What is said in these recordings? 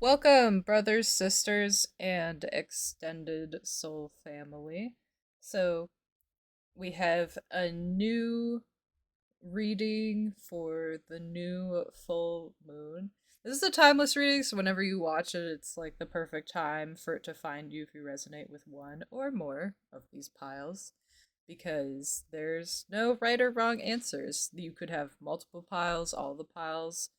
Welcome, brothers, sisters, and extended soul family. So, we have a new reading for the new full moon. This is a timeless reading, so whenever you watch it, it's like the perfect time for it to find you if you resonate with one or more of these piles. Because there's no right or wrong answers. You could have multiple piles, all the piles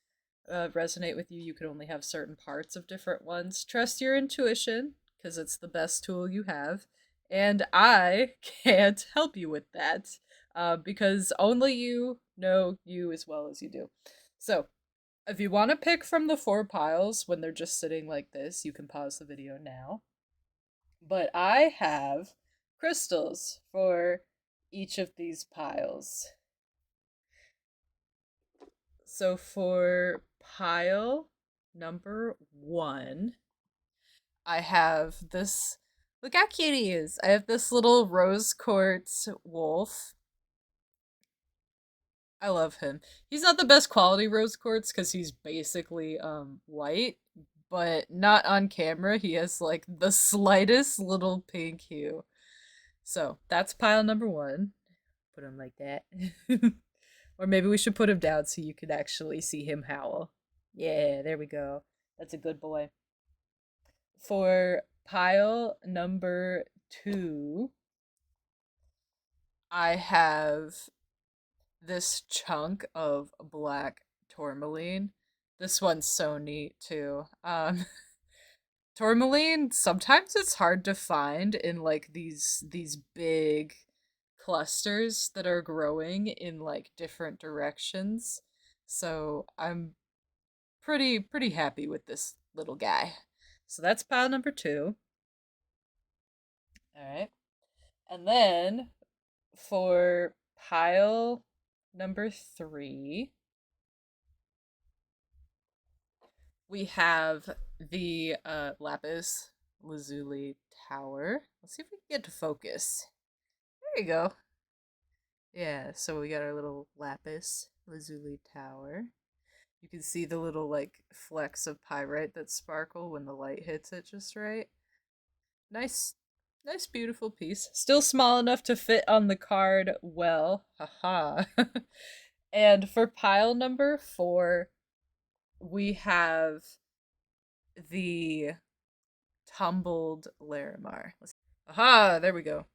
resonate with you. You could only have certain parts of different ones. Trust your intuition because it's the best tool you have. And I can't help you with that because only you know you as well as you do. So, if you want to pick from the four piles when they're just sitting like this, you can pause the video now. But I have crystals for each of these piles. So for pile number one, I have this. Look how cute he is. I have this little rose quartz wolf. I love him. He's not the best quality rose quartz because he's basically white, but not on camera. He has like the slightest little pink hue. So that's pile number one. Put him like that. Or maybe we should put him down so you can actually see him howl. Yeah, there we go. That's a good boy. For pile number two, I have this chunk of black tourmaline. This one's so neat too. Tourmaline, sometimes it's hard to find in like these big clusters that are growing in like different directions. So I'm pretty happy with this little guy. So that's pile number two. All right. And then for pile number three, we have the lapis lazuli tower. Let's see if we can get to focus. There you go. Yeah, so we got our little lapis lazuli tower. You can see the little like flecks of pyrite that sparkle when the light hits it just right. Nice, nice, beautiful piece. Still small enough to fit on the card well. Haha. And for pile number four, we have the tumbled Larimar. Aha, there we go.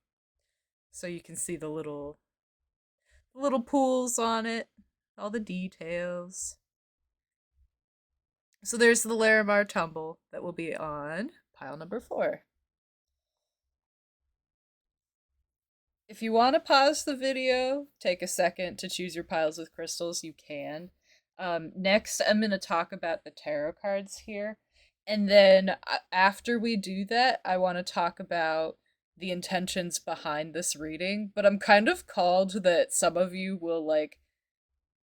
So you can see the little pools on it, all the details. So there's the Larimar tumble that will be on pile number four. If you want to pause the video, take a second to choose your piles with crystals, you can. Next, I'm going to talk about the tarot cards here. And then after we do that, I want to talk about the intentions behind this reading. But I'm kind of called that some of you will like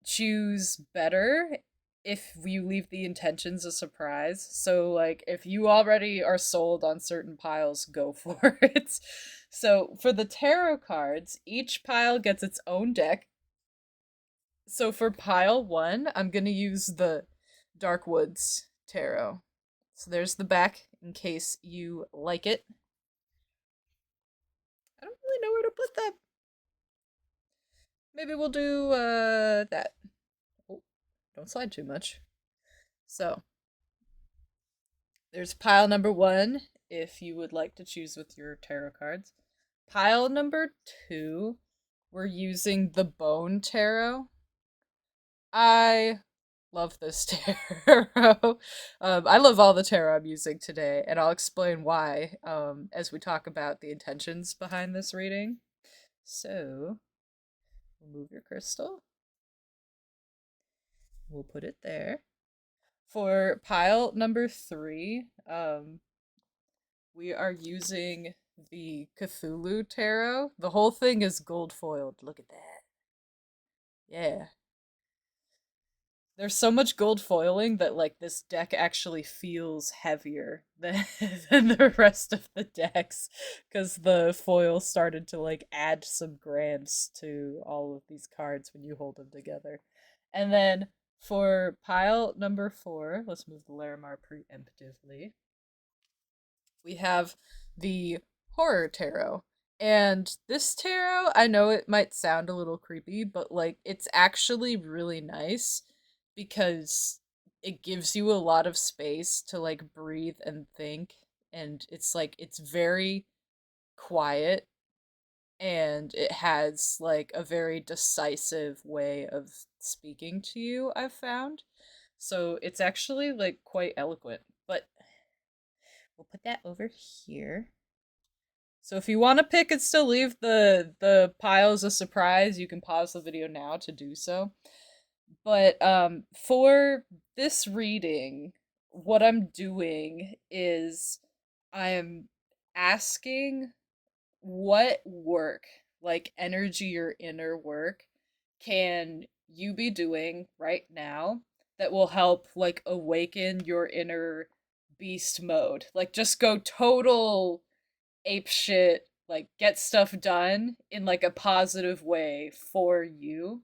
choose better if you leave the intentions a surprise. So like if you already are sold on certain piles, go for it. So for the tarot cards, each pile gets its own deck. So for pile 1, I'm going to use the Dark Woods tarot. So there's the back in case you like it. I don't really know where to put that. Maybe we'll do that. Oh, don't slide too much. So, there's pile number one, if you would like to choose with your tarot cards. Pile number two, we're using the Bone Tarot. I love this tarot. I love all the tarot I'm using today, and I'll explain why as we talk about the intentions behind this reading. So, we'll move your crystal. We'll put it there. For pile number three, we are using the Cthulhu Tarot. The whole thing is gold foiled. Look at that. Yeah. There's so much gold foiling that like this deck actually feels heavier than, than the rest of the decks because the foil started to like add some grams to all of these cards when you hold them together. And then For pile number 4, let's move the Larimar preemptively. We have the Horror Tarot. And this tarot, I know it might sound a little creepy, but like it's actually really nice because it gives you a lot of space to like breathe and think. And it's like it's very quiet and it has like a very decisive way of speaking to you, I've found. So it's actually like quite eloquent. But we'll put that over here. So if you want to pick and still leave the piles a surprise, you can pause the video now to do so. But for this reading, what I'm doing is I'm asking what work, like energy or inner work, can you be doing right now that will help like awaken your inner beast mode? Like just go total ape shit, like get stuff done in like a positive way for you.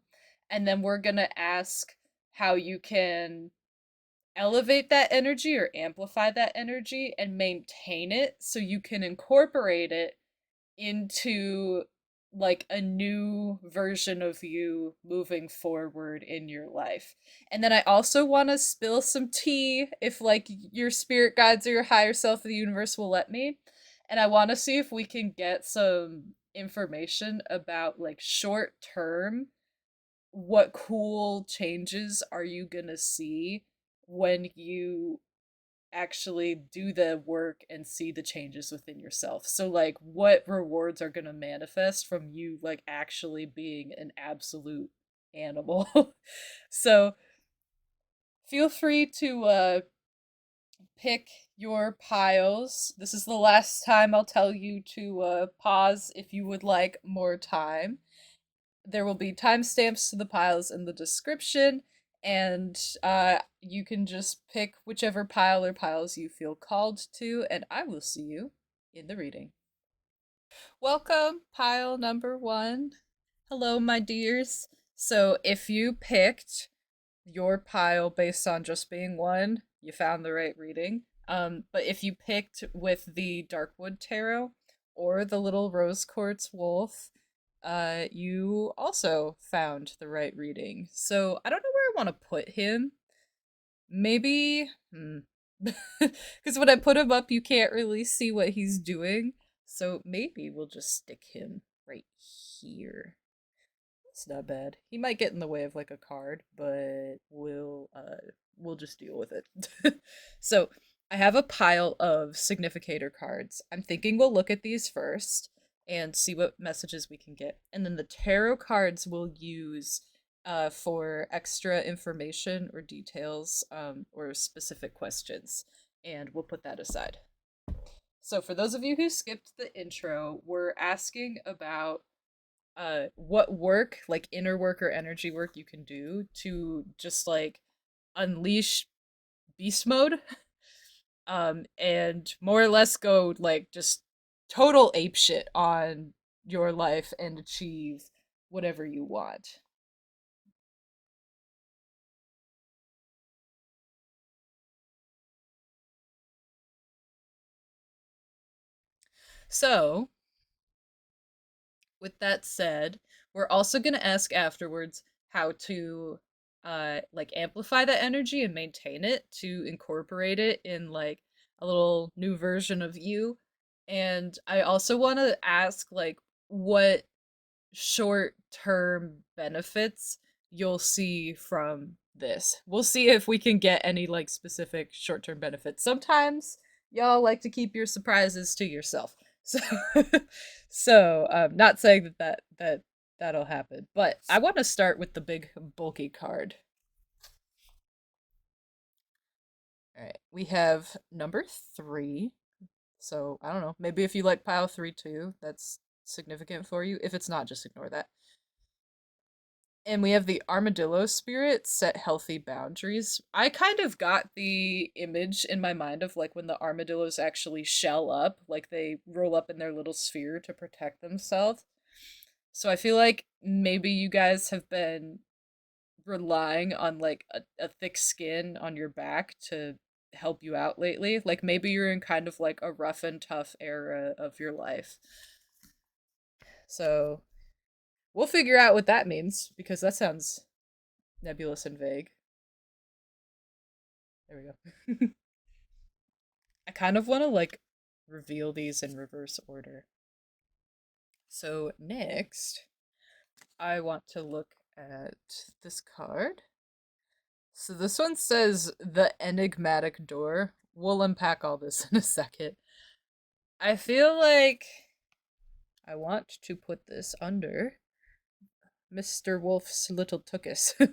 And then we're going to ask how you can elevate that energy or amplify that energy and maintain it so you can incorporate it into like a new version of you moving forward in your life. And then I also want to spill some tea if like your spirit guides or your higher self of the universe will let me. And I want to see if we can get some information about like short term what cool changes are you going to see when you actually do the work and see the changes within yourself. So like what rewards are going to manifest from you like actually being an absolute animal. So feel free to pick your piles. This is the last time I'll tell you to pause if you would like more time. There will be timestamps to the piles in the description, and you can just pick whichever pile or piles you feel called to, and I will see you in the reading. Welcome, pile number 1. Hello, my dears. So, if you picked your pile based on just being 1, you found the right reading. But if you picked with the Darkwood Tarot or the Little Rose Quartz Wolf, you also found the right reading. So I don't know where I want to put him. Maybe, because when I put him up, you can't really see what he's doing. So maybe we'll just stick him right here. It's not bad. He might get in the way of like a card, but we'll just deal with it. So, I have a pile of significator cards. I'm thinking we'll look at these first and see what messages we can get. And then the tarot cards we'll use for extra information or details or specific questions. And we'll put that aside. So, for those of you who skipped the intro, we're asking about what work, like inner work or energy work you can do to just like unleash beast mode and more or less go like just total ape shit on your life and achieve whatever you want. So, with that said, we're also going to ask afterwards how to like amplify that energy and maintain it to incorporate it in like a little new version of you. And I also want to ask like what short-term benefits you'll see from this. We'll see if we can get any like specific short-term benefits. Sometimes y'all like to keep your surprises to yourself. So not saying that'll happen, but I want to start with the big bulky card. All right. We have number 3. So, I don't know. Maybe if you like pile 3 too, that's significant for you. If it's not, just ignore that. And we have the armadillo spirit, set healthy boundaries. I kind of got the image in my mind of like when the armadillos actually shell up, like they roll up in their little sphere to protect themselves. So I feel like maybe you guys have been relying on like a thick skin on your back to help you out lately. Like maybe you're in kind of like a rough and tough era of your life. So we'll figure out what that means because that sounds nebulous and vague. There we go. I kind of want to like reveal these in reverse order. So next, I want to look at this card. So this one says the enigmatic door. We'll unpack all this in a second. I feel like I want to put this under Mr. Wolf's little tookus. I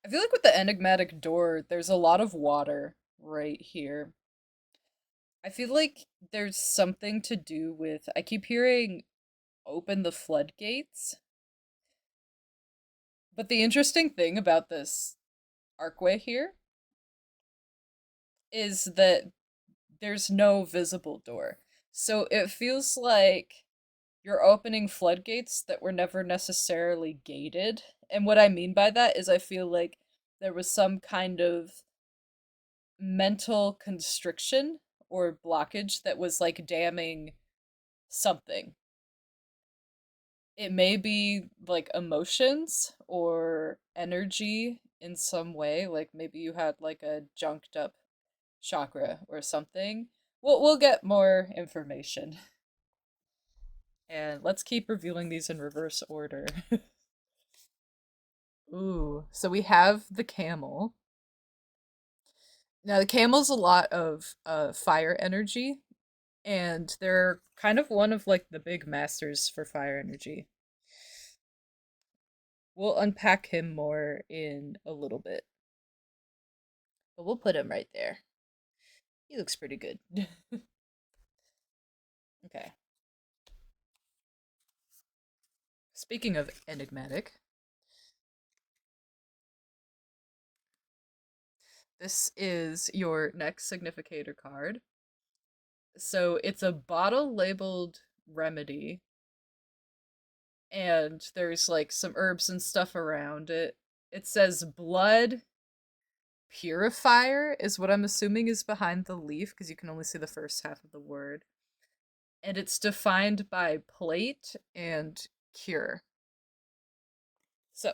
feel like with the enigmatic door, there's a lot of water right here. I feel like there's something to do with. I keep hearing open the floodgates. But the interesting thing about this archway here is that there's no visible door. So it feels like you're opening floodgates that were never necessarily gated. And what I mean by that is I feel like there was some kind of mental constriction or blockage that was like damming something. It may be like emotions or energy in some way, like maybe you had like a junked up chakra or something. We'll get more information. And let's keep reviewing these in reverse order. Ooh, so we have the camel. Now the camel's a lot of fire energy, and they're kind of one of like the big masters for fire energy. We'll unpack him more in a little bit, but we'll put him right there. He looks pretty good. Okay. Speaking of enigmatic, this is your next significator card. So it's a bottle labeled remedy, and there's like some herbs and stuff around it. It says blood purifier, is what I'm assuming is behind the leaf because you can only see the first half of the word. And it's defined by plate and cure. So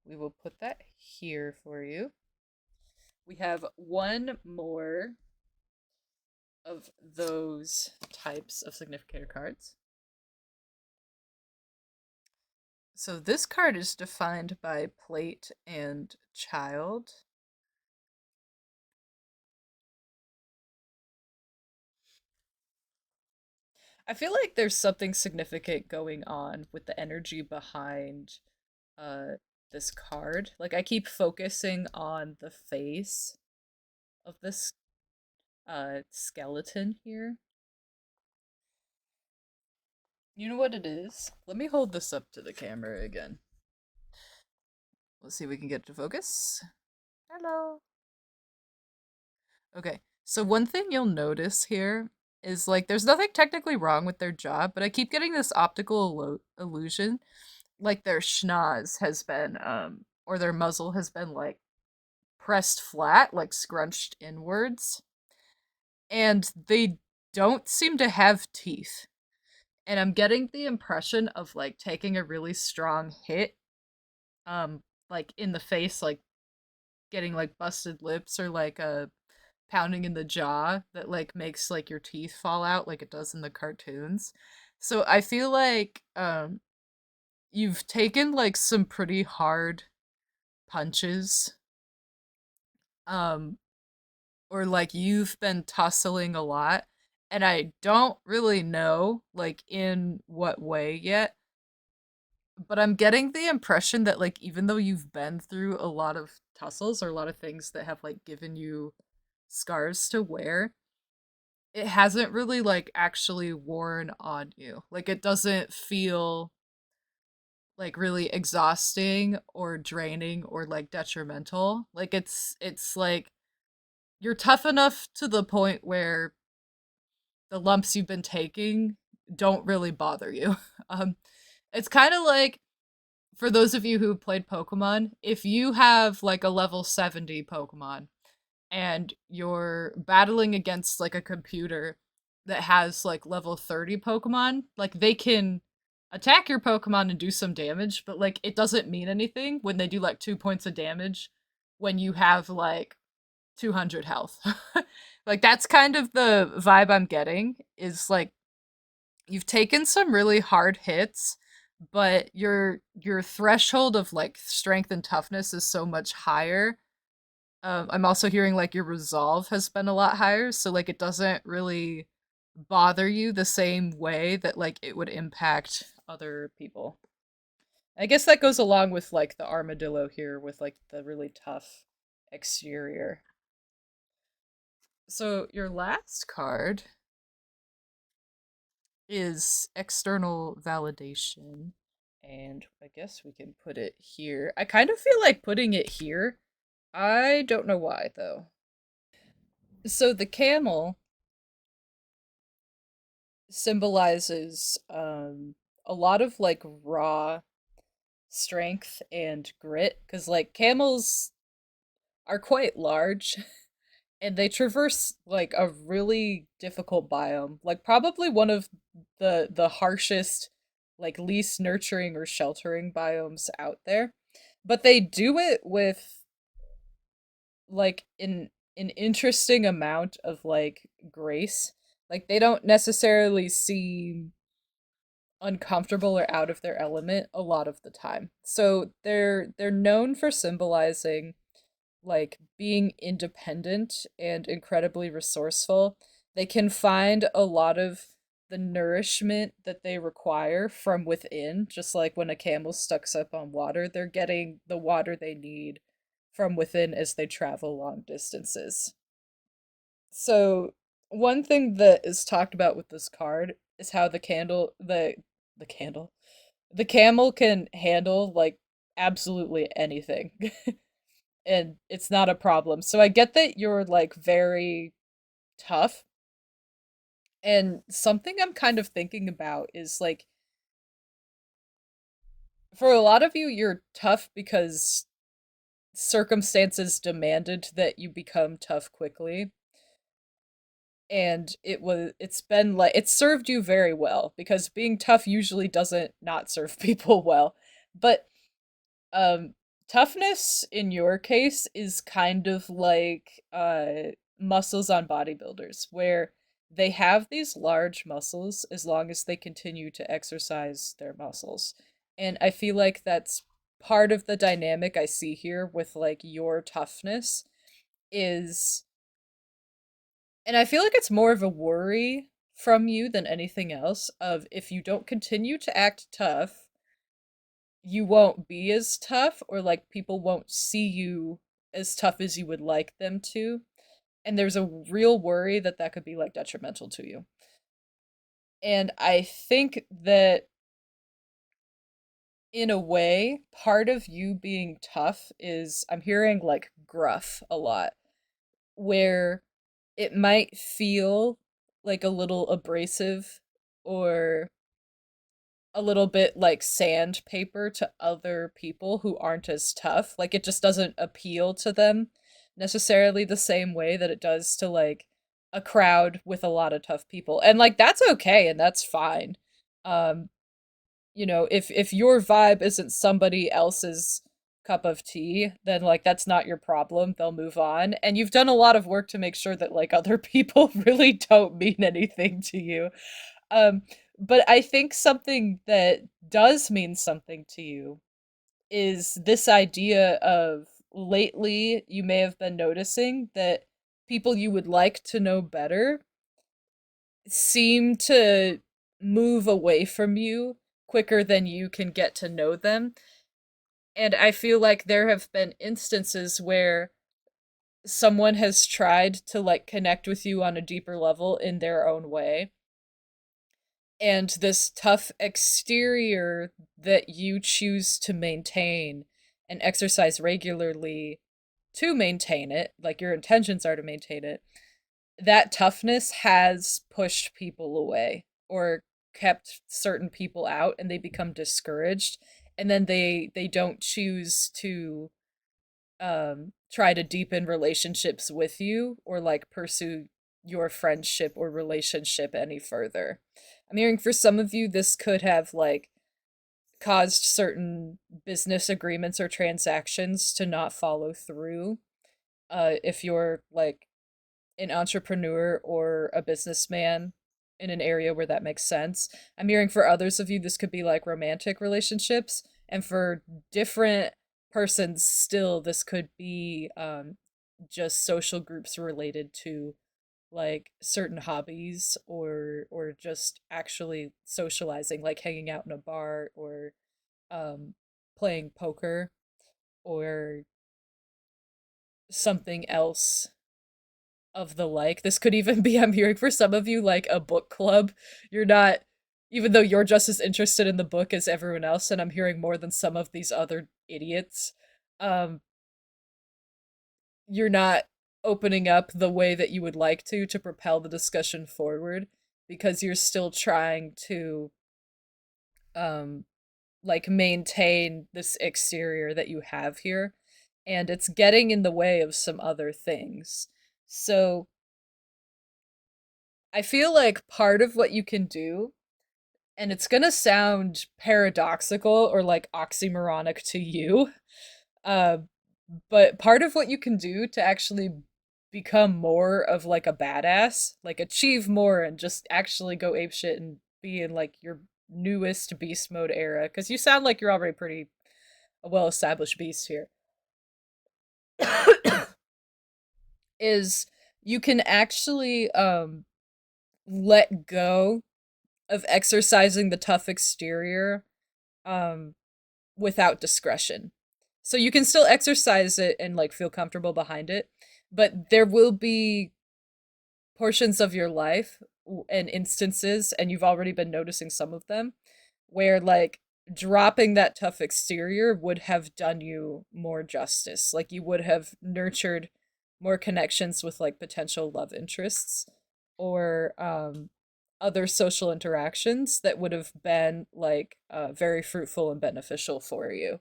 we will put that here for you. We have one more of those types of significator cards. So this card is defined by plate and child. I feel like there's something significant going on with the energy behind uh this card. Like I keep focusing on the face of this skeleton here. You know what it is? Let me hold this up to the camera again. Let's see if we can get to focus. Hello. Okay. So one thing you'll notice here is like there's nothing technically wrong with their jaw, but I keep getting this optical illusion like their schnoz has been or their muzzle has been like pressed flat, like scrunched inwards, and they don't seem to have teeth. And I'm getting the impression of like taking a really strong hit like in the face, like getting like busted lips or like a pounding in the jaw that like makes like your teeth fall out like it does in the cartoons. So I feel like you've taken like some pretty hard punches, um or like you've been tussling a lot, and I don't really know like in what way yet, but I'm getting the impression that like even though you've been through a lot of tussles or a lot of things that have like given you scars to wear, it hasn't really like actually worn on you. Like it doesn't feel like really exhausting or draining or like detrimental. Like it's like you're tough enough to the point where the lumps you've been taking don't really bother you. Um it's kind of like for those of you who played Pokemon, if you have like a level 70 Pokemon and you're battling against like a computer that has like level 30 Pokemon, like they can attack your Pokemon and do some damage, but like it doesn't mean anything when they do like 2 points of damage when you have like 200 health. Like that's kind of the vibe I'm getting is like you've taken some really hard hits, but your threshold of like strength and toughness is so much higher. I'm also hearing like your resolve has been a lot higher, so like it doesn't really bother you the same way that like it would impact other people. I guess that goes along with like the armadillo here with like the really tough exterior. So your last card is external validation. And I guess we can put it here. I kind of feel like putting it here. I don't know why though. So the camel symbolizes a lot of like raw strength and grit because like camels are quite large and they traverse like a really difficult biome, like probably one of the harshest, like least nurturing or sheltering biomes out there. But they do it with like an interesting amount of like grace. Like they don't necessarily seem uncomfortable or out of their element a lot of the time. So they're known for symbolizing like being independent and incredibly resourceful. They can find a lot of the nourishment that they require from within, just like when a camel stucks up on water, they're getting the water they need from within as they travel long distances. So, one thing that is talked about with this card is how the candle the camel can handle like absolutely anything. And it's not a problem. So I get that you're like very tough. And something I'm kind of thinking about is like for a lot of you, you're tough because circumstances demanded that you become tough quickly. And it's been like it served you very well because being tough usually doesn't not serve people well. But Um, toughness in your case is kind of like muscles on bodybuilders, where they have these large muscles as long as they continue to exercise their muscles. And I feel like that's part of the dynamic I see here with like your toughness is, and I feel like it's more of a worry from you than anything else of if you don't continue to act tough you won't be as tough or like people won't see you as tough as you would like them to, and there's a real worry that that could be like detrimental to you. And I think that in a way part of you being tough is I'm hearing like gruff a lot, where it might feel like a little abrasive or a little bit like sandpaper to other people who aren't as tough. Like it just doesn't appeal to them necessarily the same way that it does to like a crowd with a lot of tough people. And like that's okay and that's fine. Um if your vibe isn't somebody else's cup of tea, then like that's not your problem. They'll move on. And you've done a lot of work to make sure that like other people really don't mean anything to you. Um, but I think something that does mean something to you is this idea of lately you may have been noticing that people you would like to know better seem to move away from you quicker than you can get to know them. And I feel like there have been instances where someone has tried to like connect with you on a deeper level in their own way, and this tough exterior that you choose to maintain and exercise regularly to maintain it, like your intentions are to maintain it, that toughness has pushed people away or kept certain people out and they become discouraged. and then they don't choose to try to deepen relationships with you or like pursue your friendship or relationship any further. I'm hearing for some of you this could have like caused certain business agreements or transactions to not follow through. If you're like an entrepreneur or a businessman in an area where that makes sense. I'm hearing for others of you, this could be like romantic relationships. And for different persons, still, this could be just social groups related to like certain hobbies or just actually socializing, like hanging out in a bar or um, playing poker or something else of the like. This could even be, I'm hearing for some of you, like a book club. You're not, even though you're just as interested in the book as everyone else, and I'm hearing more than some of these other idiots, um, you're not opening up the way that you would like to propel the discussion forward because you're still trying to um like maintain this exterior that you have here, and it's getting in the way of some other things. So I feel like part of what you can do, and it's gonna sound paradoxical or like oxymoronic to you, uh, but part of what you can do to actually become more of like a badass, like achieve more and just actually go apeshit and be in like your newest beast mode era, because you sound like you're already pretty a well established beast here, is you can actually let go of exercising the tough exterior um without discretion. So you can still exercise it and like feel comfortable behind it, but there will be portions of your life and instances, and you've already been noticing some of them, where like dropping that tough exterior would have done you more justice. Like you would have nurtured more connections with like potential love interests or other social interactions that would have been like very fruitful and beneficial for you.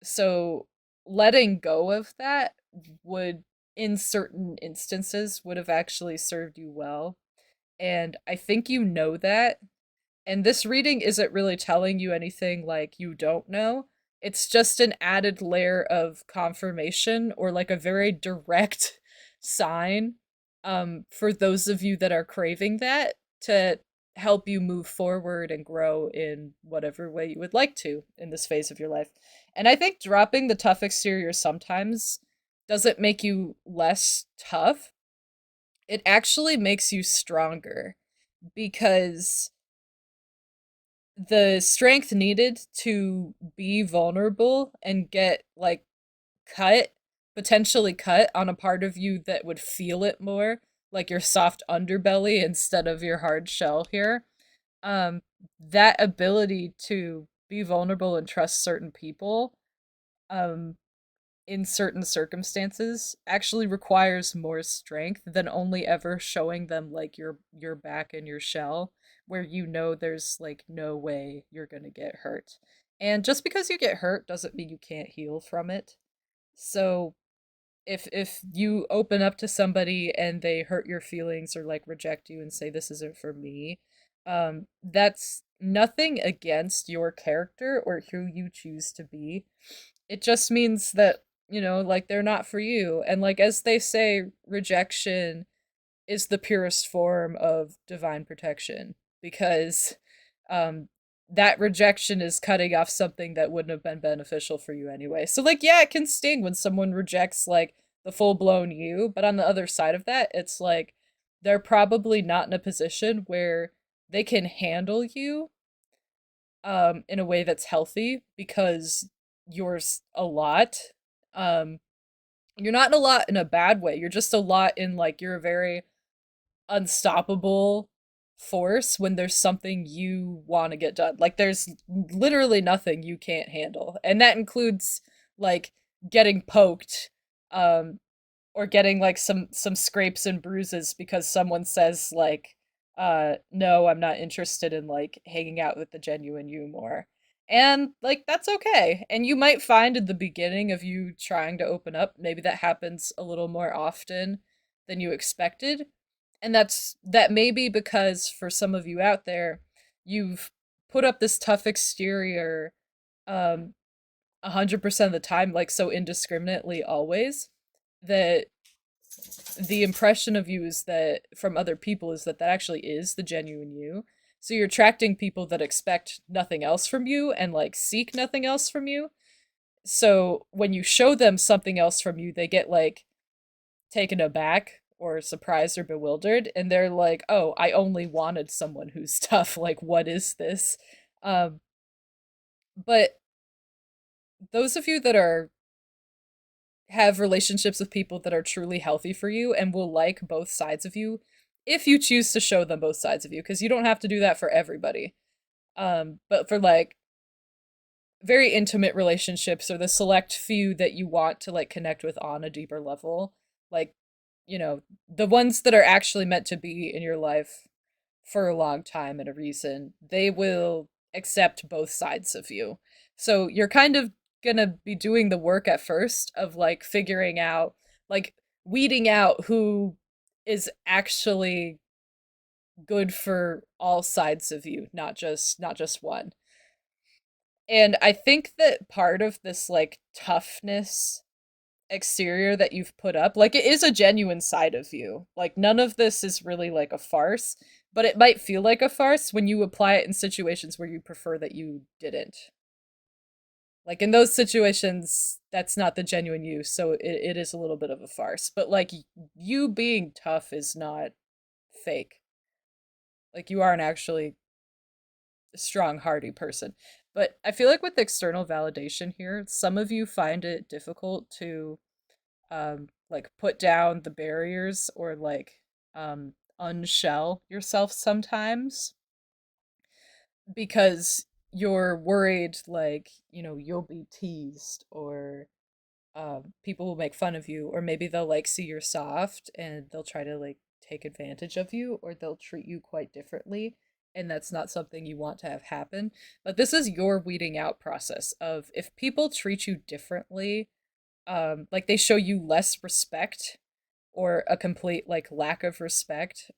So letting go of that would, in certain instances, would have actually served you well. And I think you know that. And this reading isn't really telling you anything like you don't know. It's just an added layer of confirmation or like a very direct sign for those of you that are craving that to help you move forward and grow in whatever way you would like to in this phase of your life. And I think dropping the tough exterior sometimes doesn't make you less tough. It actually makes you stronger because the strength needed to be vulnerable and get like cut, potentially cut on a part of you that would feel it more, like your soft underbelly instead of your hard shell here. Um, that ability to be vulnerable and trust certain people, um, in certain circumstances actually requires more strength than only ever showing them like your back and your shell where you know there's like no way you're going to get hurt. And just because you get hurt doesn't mean you can't heal from it. So if you open up to somebody and they hurt your feelings or like reject you and say this isn't for me, that's nothing against your character or who you choose to be. It just means that, you know, like they're not for you. And like as they say, rejection is the purest form of divine protection because um that rejection is cutting off something that wouldn't have been beneficial for you anyway. So like yeah, it can sting when someone rejects like the full-blown you, but on the other side of that, it's like they're probably not in a position where they can handle you in a way that's healthy because you're a lot. Um you're not in a lot in a bad way. You're just a lot in like you're a very unstoppable force when there's something you want to get done. Like there's literally nothing you can't handle. And that includes like getting poked um or getting like some scrapes and bruises because someone says like no, I'm not interested in like hanging out with the genuine you more. And like that's okay. And you might find in the beginning of you trying to open up, maybe that happens a little more often than you expected. And that may be because for some of you out there, you've put up this tough exterior 100% of the time, like so indiscriminately always, that the impression of you is that from other people is that that actually is the genuine you. So you're attracting people that expect nothing else from you and like seek nothing else from you. So when you show them something else from you, they get like taken aback or surprised or bewildered, and they're like, "Oh, I only wanted someone who's tough. Like, what is this?" Um, but those of you that are have relationships with people that are truly healthy for you and will like both sides of you if you choose to show them both sides of you, because you don't have to do that for everybody. But for like very intimate relationships or the select few that you want to like connect with on a deeper level, like, you know, the ones that are actually meant to be in your life for a long time and a reason, they will accept both sides of you. So you're kind of gonna be doing the work at first of like figuring out, like weeding out who is actually good for all sides of you, not just one. And I think that part of this like toughness exterior that you've put up, like it is a genuine side of you. Like none of this is really like a farce, but it might feel like a farce when you apply it in situations where you prefer that you didn't. Like in those situations, that's not the genuine you, so it is a little bit of a farce. But like you being tough is not fake. Like you aren't actually a strong, hardy person. But I feel like with external validation here, some of you find it difficult to like put down the barriers or like unshell yourself sometimes because you're worried like, you know, you'll be teased or people will make fun of you, or maybe they'll like see you're soft and they'll try to like take advantage of you, or they'll treat you quite differently, and that's not something you want to have happen. But this is your weeding out process of if people treat you differently, like they show you less respect or a complete like lack of respect,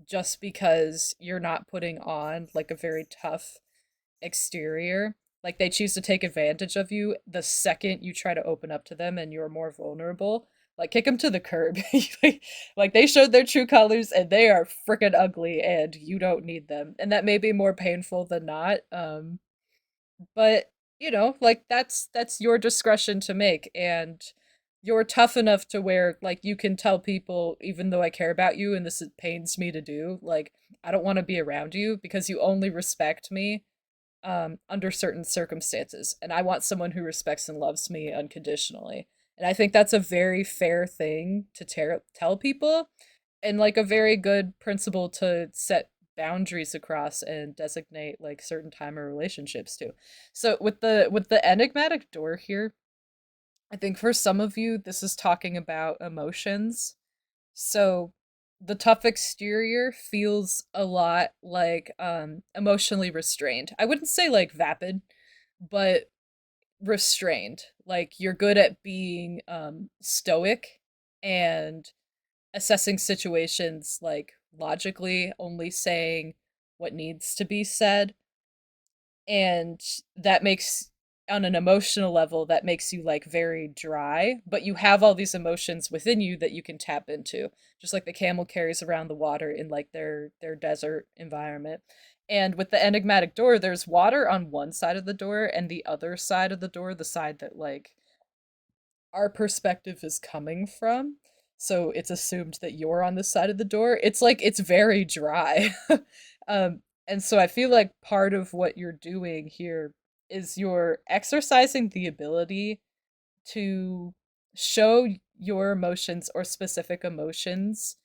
just because you're not putting on like a very tough exterior. Like they choose to take advantage of you the second you try to open up to them and you're more vulnerable. Like kick them to the curb. Like they showed their true colors and they are freaking ugly and you don't need them. And that may be more painful than not. But you know, like that's your discretion to make, and you're tough enough to where like you can tell people, even though I care about you and pains me to do, like I don't want to be around you because you only respect me under certain circumstances, and I want someone who respects and loves me unconditionally. And I think that's a very fair thing to tell people, and like a very good principle to set boundaries across and designate like certain time or relationships to. So with the enigmatic door here, I think for some of you this is talking about emotions. So the tough exterior feels a lot like emotionally restrained. I wouldn't say like vapid, but restrained. Like you're good at being stoic and assessing situations like logically, only saying what needs to be said. And that makes, on an emotional level, that makes you like very dry, but you have all these emotions within you that you can tap into, just like the camel carries around the water in like their desert environment. And with the enigmatic door, there's water on one side of the door, and the other side of the door, the side that like our perspective is coming from, so it's assumed that you're on the side of the door. It's like it's very dry. And so I feel like part of what you're doing here is you're exercising the ability to show your emotions or specific emotions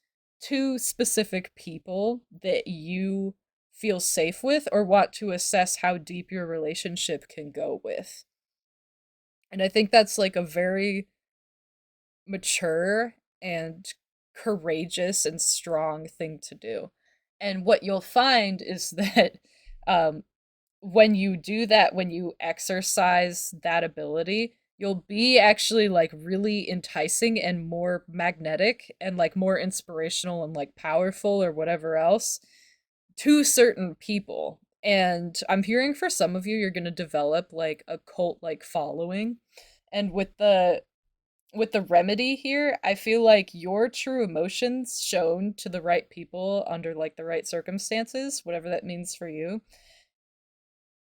to specific people that you feel safe with or want to assess how deep your relationship can go with. And I think that's like a very mature and courageous and strong thing to do. And what you'll find is that um, when you do that, when you exercise that ability, you'll be actually like really enticing and more magnetic and like more inspirational and like powerful or whatever else to certain people. And I'm hearing for some of you, you're going to develop like a cult like following. And with the remedy here, I feel like your true emotions shown to the right people under like the right circumstances, whatever that means for you.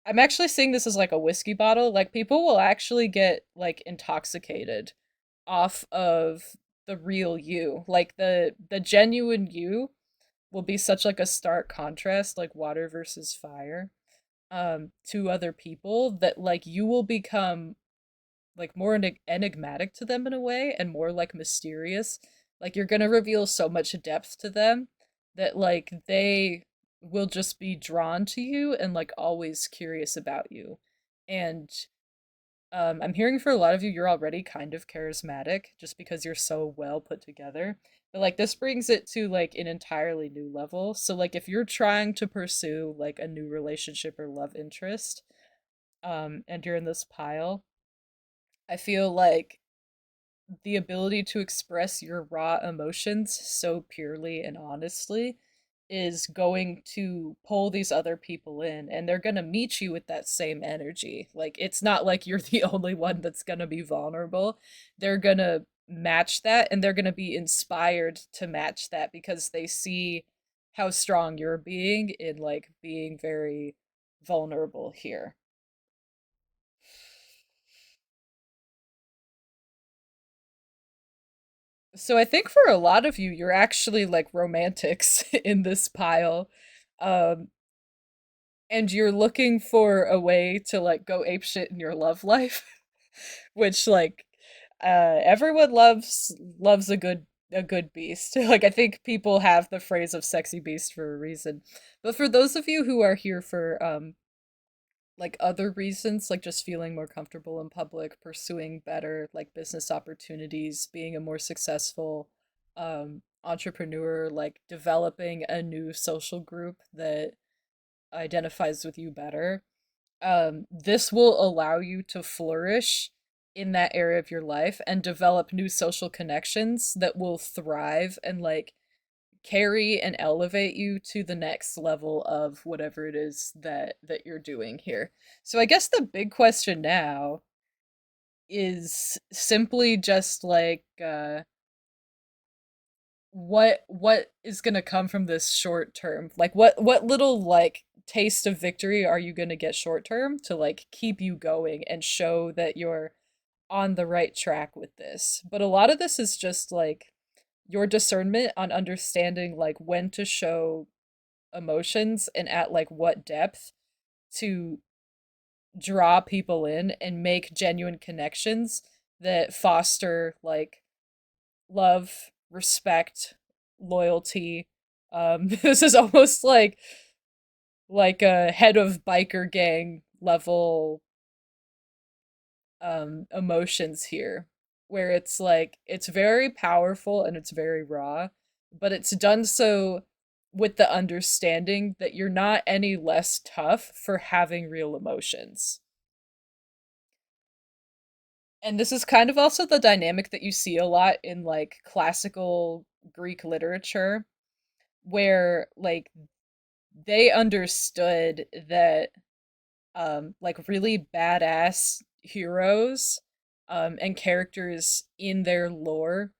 I'm actually seeing this as like a whiskey bottle. Like people will actually get like intoxicated off of the real you. Like the genuine you will be such like a stark contrast, like water versus fire, to other people that like you will become like more enigmatic to them in a way and more like mysterious. Like you're gonna reveal so much depth to them that like they will just be drawn to you and like always curious about you. And I'm hearing for a lot of you, you're already kind of charismatic just because you're so well put together. But like this brings it to like an entirely new level. So like if you're trying to pursue like a new relationship or love interest, and you're in this pile, I feel like the ability to express your raw emotions so purely and honestly is going to pull these other people in and they're going to meet you with that same energy. Like it's not like you're the only one that's going to be vulnerable. They're going to match that and they're going to be inspired to match that because they see how strong you're being in like being very vulnerable here. So I think for a lot of you, you're actually like romantics in this pile. Um, and you're looking for a way to like go apeshit in your love life, which like everyone loves a good beast. Like I think people have the phrase of sexy beast for a reason. But for those of you who are here for like other reasons, like just feeling more comfortable in public, pursuing better like business opportunities, being a more successful entrepreneur, like developing a new social group that identifies with you better. This will allow you to flourish in that area of your life and develop new social connections that will thrive and like carry and elevate you to the next level of whatever it is that you're doing here. So I guess the big question now is simply just like what is going to come from this short term? Like what little like taste of victory are you going to get short term to like keep you going and show that you're on the right track with this? But a lot of this is just like your discernment on understanding like when to show emotions and at like what depth to draw people in and make genuine connections that foster like love, respect, loyalty. This is almost like a head of biker gang level emotions here where it's like it's very powerful and it's very raw, but it's done so with the understanding that you're not any less tough for having real emotions. And this is kind of also the dynamic that you see a lot in like classical Greek literature where like they understood that like really badass heroes and characters in their lore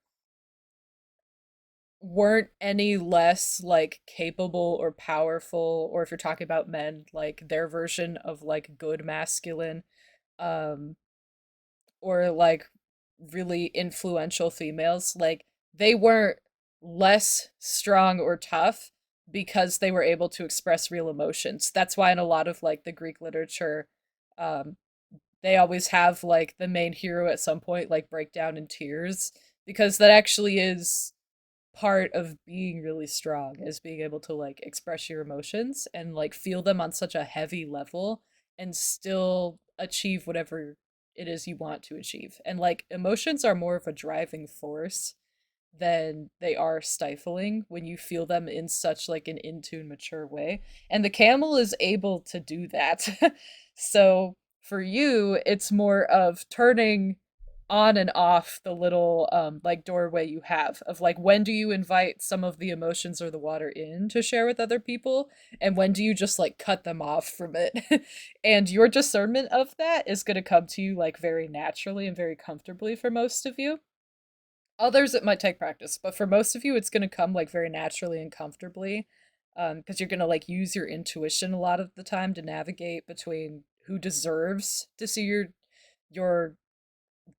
weren't any less like capable or powerful, or if you're talking about men, like their version of like good masculine, um or like really influential females, like they weren't less strong or tough because they were able to express real emotions. That's why in a lot of like the Greek literature, um they always have like the main hero at some point like break down in tears because that actually is part of being really strong, is being able to like express your emotions and like feel them on such a heavy level and still achieve whatever it is you want to achieve. And like emotions are more of a driving force than they are stifling when you feel them in such like an in tune mature way, and the camel is able to do that. So for you it's more of turning on and off the little like doorway you have of like when do you invite some of the emotions or the water in to share with other people, and when do you just like cut them off from it. And your discernment of that is going to come to you like very naturally and very comfortably for most of you. Others it might take practice, but for most of you it's going to come like very naturally and comfortably, because you're going to like use your intuition a lot of the time to navigate between who deserves to see your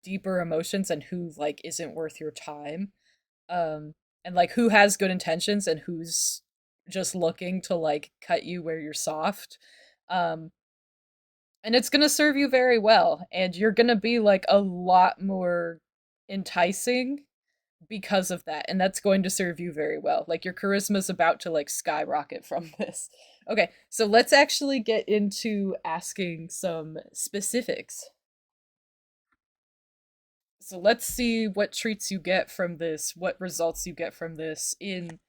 deeper emotions and who like isn't worth your time, um and like who has good intentions and who's just looking to like cut you where you're soft. um and it's going to serve you very well, and you're going to be like a lot more enticing because of that, and that's going to serve you very well. Like your charisma is about to like skyrocket from this. Okay, so let's actually get into asking some specifics. So let's see what treats you get from this, what results you get from this in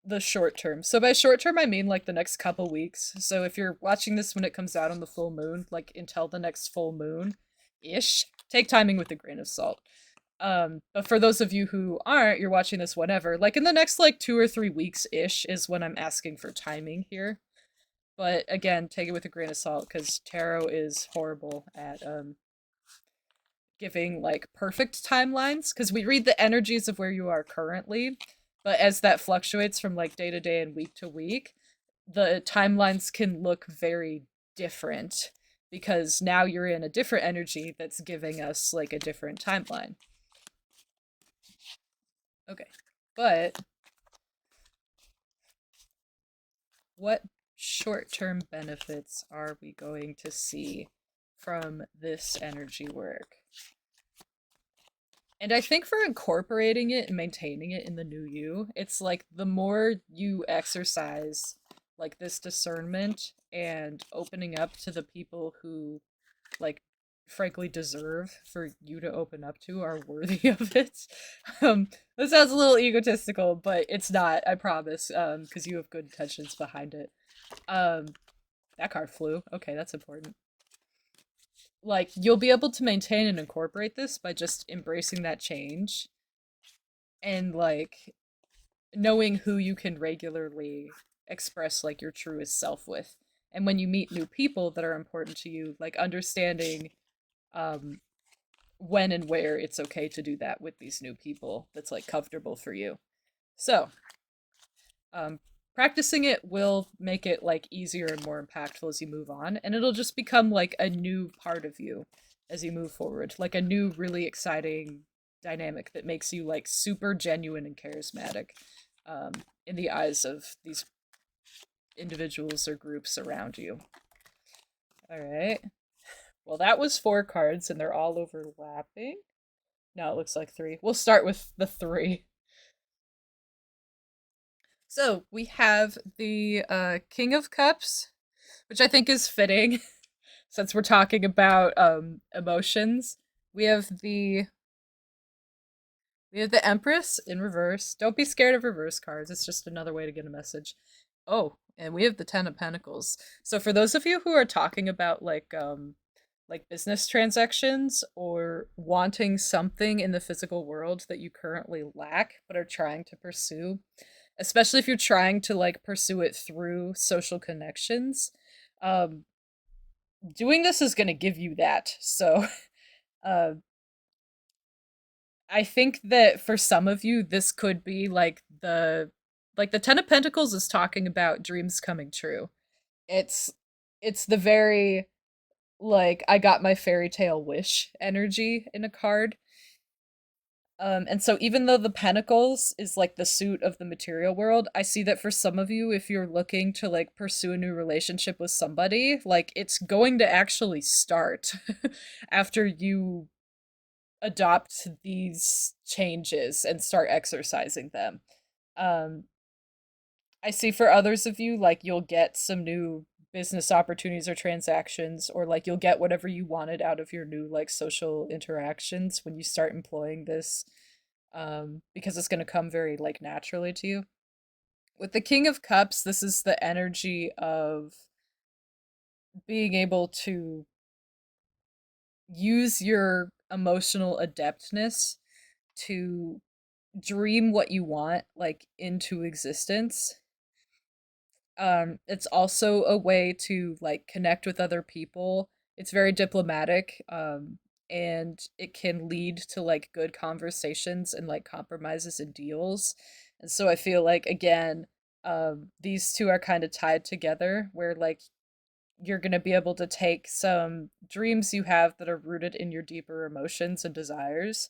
the short term. So by short term, I mean like the next couple weeks. So if you're watching this when it comes out on the full moon, like until the next full moon ish, take timing with a grain of salt. But for those of you who aren't, you're watching this whenever, like in the next like 2 or 3 weeks ish is when I'm asking for timing here. But again, take it with a grain of salt because tarot is horrible at giving like perfect timelines, because we read the energies of where you are currently, but as that fluctuates from like day to day and week to week, the timelines can look very different because now you're in a different energy that's giving us like a different timeline. Okay, but what short-term benefits are we going to see from this energy work? And I think for incorporating it and maintaining it in the new you, it's like the more you exercise like this discernment and opening up to the people who like frankly deserve for you to open up to are worthy of it. This sounds a little egotistical, but it's not, I promise, because you have good intentions behind it. Um, that card flew. Okay, that's important. Like you'll be able to maintain and incorporate this by just embracing that change and like knowing who you can regularly express like your truest self with. And when you meet new people that are important to you, like understanding um when and where it's okay to do that with these new people that's like comfortable for you. So, um practicing it will make it like easier and more impactful as you move on, and it'll just become like a new part of you as you move forward, like a new really exciting dynamic that makes you like super genuine and charismatic, um in the eyes of these individuals or groups around you. All right. Well, that was 4 cards and they're all overlapping. No, it looks like 3. We'll start with the 3. So we have the King of Cups, which I think is fitting since we're talking about emotions. We have the we have the Empress in reverse. Don't be scared of reverse cards. It's just another way to get a message. Oh, and we have the Ten of Pentacles. So for those of you who are talking about like business transactions or wanting something in the physical world that you currently lack but are trying to pursue, especially if you're trying to like pursue it through social connections, um doing this is going to give you that. So uh I think that for some of you this could be like the 10 of Pentacles is talking about dreams coming true. It's it's the very like I got my fairy tale wish energy in a card. And so even though the pentacles is like the suit of the material world, I see that for some of you, if you're looking to like pursue a new relationship with somebody, like it's going to actually start after you adopt these changes and start exercising them. Um, I see for others of you, like you'll get some new business opportunities or transactions, or like you'll get whatever you wanted out of your new like social interactions when you start employing this because it's going to come very like naturally to you. With the King of Cups, this is the energy of being able to use your emotional adeptness to dream what you want like into existence. It's also a way to like connect with other people. It's very diplomatic, and it can lead to like good conversations and like compromises and deals. And so I feel like again, these two are kind of tied together where like you're going to be able to take some dreams you have that are rooted in your deeper emotions and desires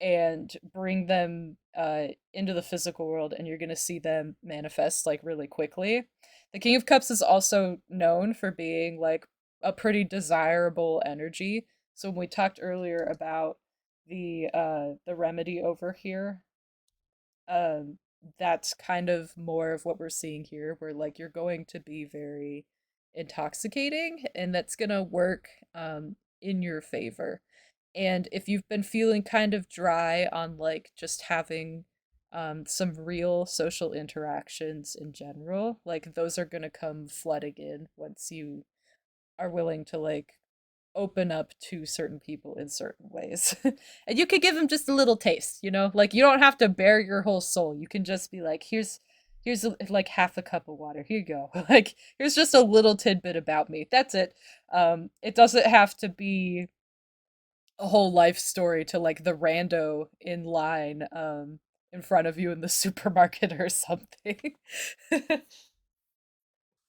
and bring them into the physical world, and you're going to see them manifest like really quickly. The King of Cups is also known for being like a pretty desirable energy. So when we talked earlier about the remedy over here, um that's kind of more of what we're seeing here, where like you're going to be very intoxicating, and that's going to work in your favor. And if you've been feeling kind of dry on like just having some real social interactions in general, like those are going to come flooding in once you are willing to like open up to certain people in certain ways. And you could give them just a little taste, you know? Like you don't have to bare your whole soul. You can just be like, like half a cup of water. Here you go. Like here's just a little tidbit about me. That's it. It doesn't have to be a whole life story to like the rando in line in front of you in the supermarket or something.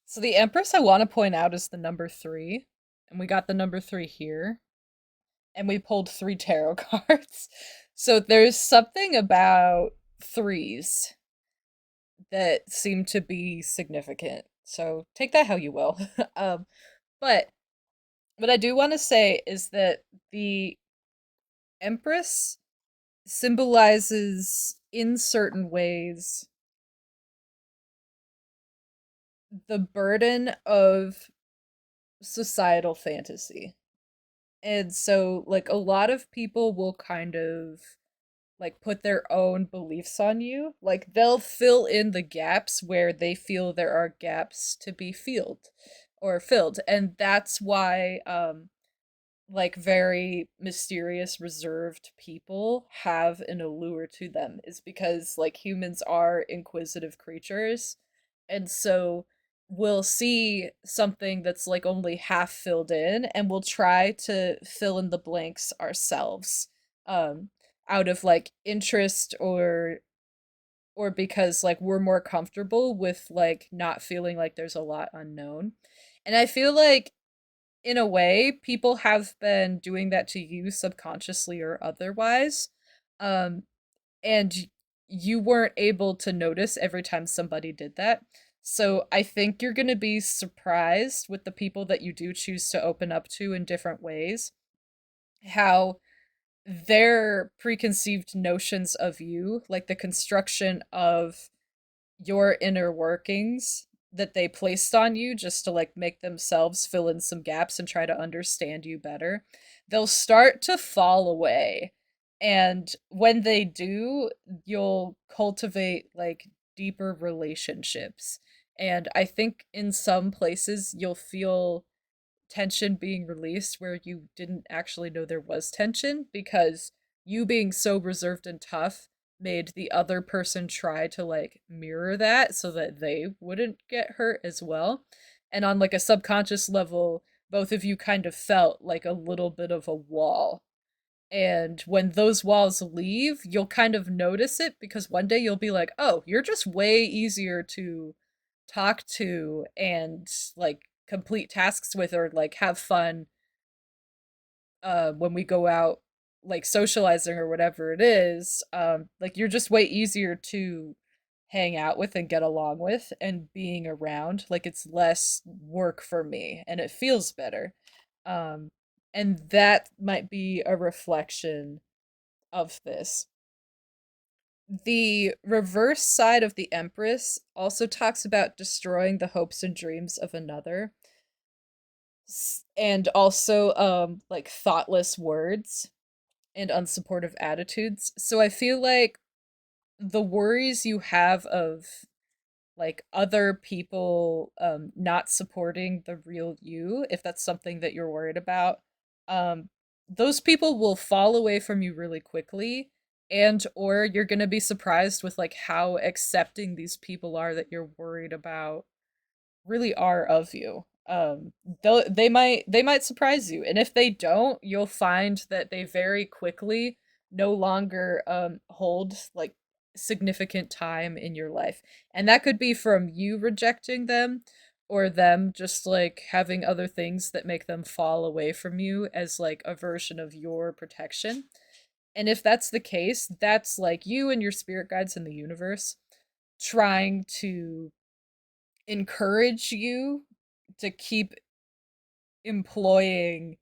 So the Empress I want to point out is the number 3, and we got the number 3 here, and we pulled 3 tarot cards. So there's something about threes that seem to be significant. So take that how you will. But what I do want to say is that the Empress symbolizes in certain ways the burden of societal fantasy. And so like a lot of people will kind of like put their own beliefs on you. Like they'll fill in the gaps where they feel there are gaps to be filled. And that's why like very mysterious reserved people have an allure to them, is because like humans are inquisitive creatures, and so we'll see something that's like only half filled in and we'll try to fill in the blanks ourselves, um out of like interest or because like we're more comfortable with like not feeling like there's a lot unknown. And I feel like in a way, people have been doing that to you subconsciously or otherwise. Um, and you weren't able to notice every time somebody did that. So I think you're going to be surprised with the people that you do choose to open up to in different ways, how their preconceived notions of you, like the construction of your inner workings that they placed on you just to like make themselves fill in some gaps and try to understand you better, they'll start to fall away. And when they do, you'll cultivate like deeper relationships. And I think in some places you'll feel tension being released where you didn't actually know there was tension, because you being so reserved and tough made the other person try to like mirror that so that they wouldn't get hurt as well. And on like a subconscious level, both of you kind of felt like a little bit of a wall. And when those walls leave, you'll kind of notice it, because one day you'll be like, oh, you're just way easier to talk to and like complete tasks with, or like have fun when we go out like socializing or whatever it is. Like you're just way easier to hang out with and get along with, and being around like it's less work for me and it feels better. um and that might be a reflection of this. The reverse side of the Empress also talks about destroying the hopes and dreams of another, and also like thoughtless words. and unsupportive attitudes. So I feel like the worries you have of like other people not supporting the real you, if that's something that you're worried about, um those people will fall away from you really quickly, and or you're going to be surprised with like how accepting these people are that you're worried about really are of you. They might surprise you, and if they don't, you'll find that they very quickly no longer hold like significant time in your life, and that could be from you rejecting them, or them just like having other things that make them fall away from you as like a version of your protection. And if that's the case, that's like you and your spirit guides in the universe trying to encourage you to keep employing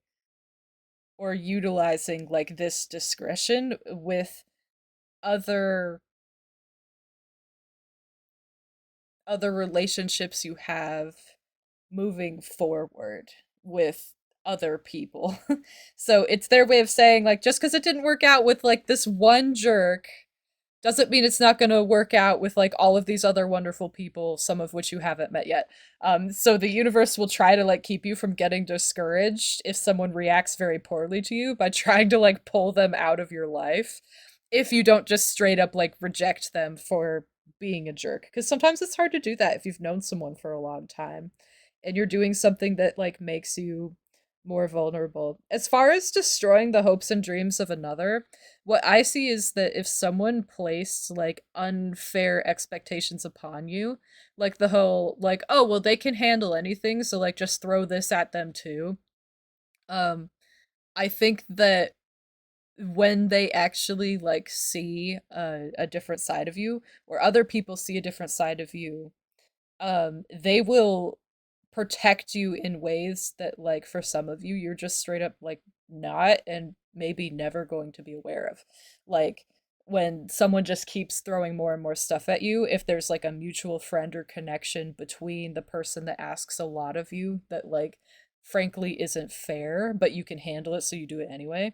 or utilizing like this discretion with other other relationships you have moving forward with other people. So it's their way of saying like just cuz it didn't work out with like this one jerk doesn't mean it's not going to work out with like all of these other wonderful people, some of which you haven't met yet. So the universe will try to like keep you from getting discouraged if someone reacts very poorly to you by trying to like pull them out of your life if you don't just straight up like reject them for being a jerk. Because sometimes it's hard to do that if you've known someone for a long time and you're doing something that like makes you more vulnerable. As far as destroying the hopes and dreams of another, what I see is that if someone placed like unfair expectations upon you, like the whole like, oh well they can handle anything, so like just throw this at them too. Um, I think that when they actually like see a different side of you, or other people see a different side of you, they will protect you in ways that like for some of you you're just straight up like not and maybe never going to be aware of. Like when someone just keeps throwing more and more stuff at you, if there's like a mutual friend or connection between the person that asks a lot of you that like frankly isn't fair, but you can handle it so you do it anyway,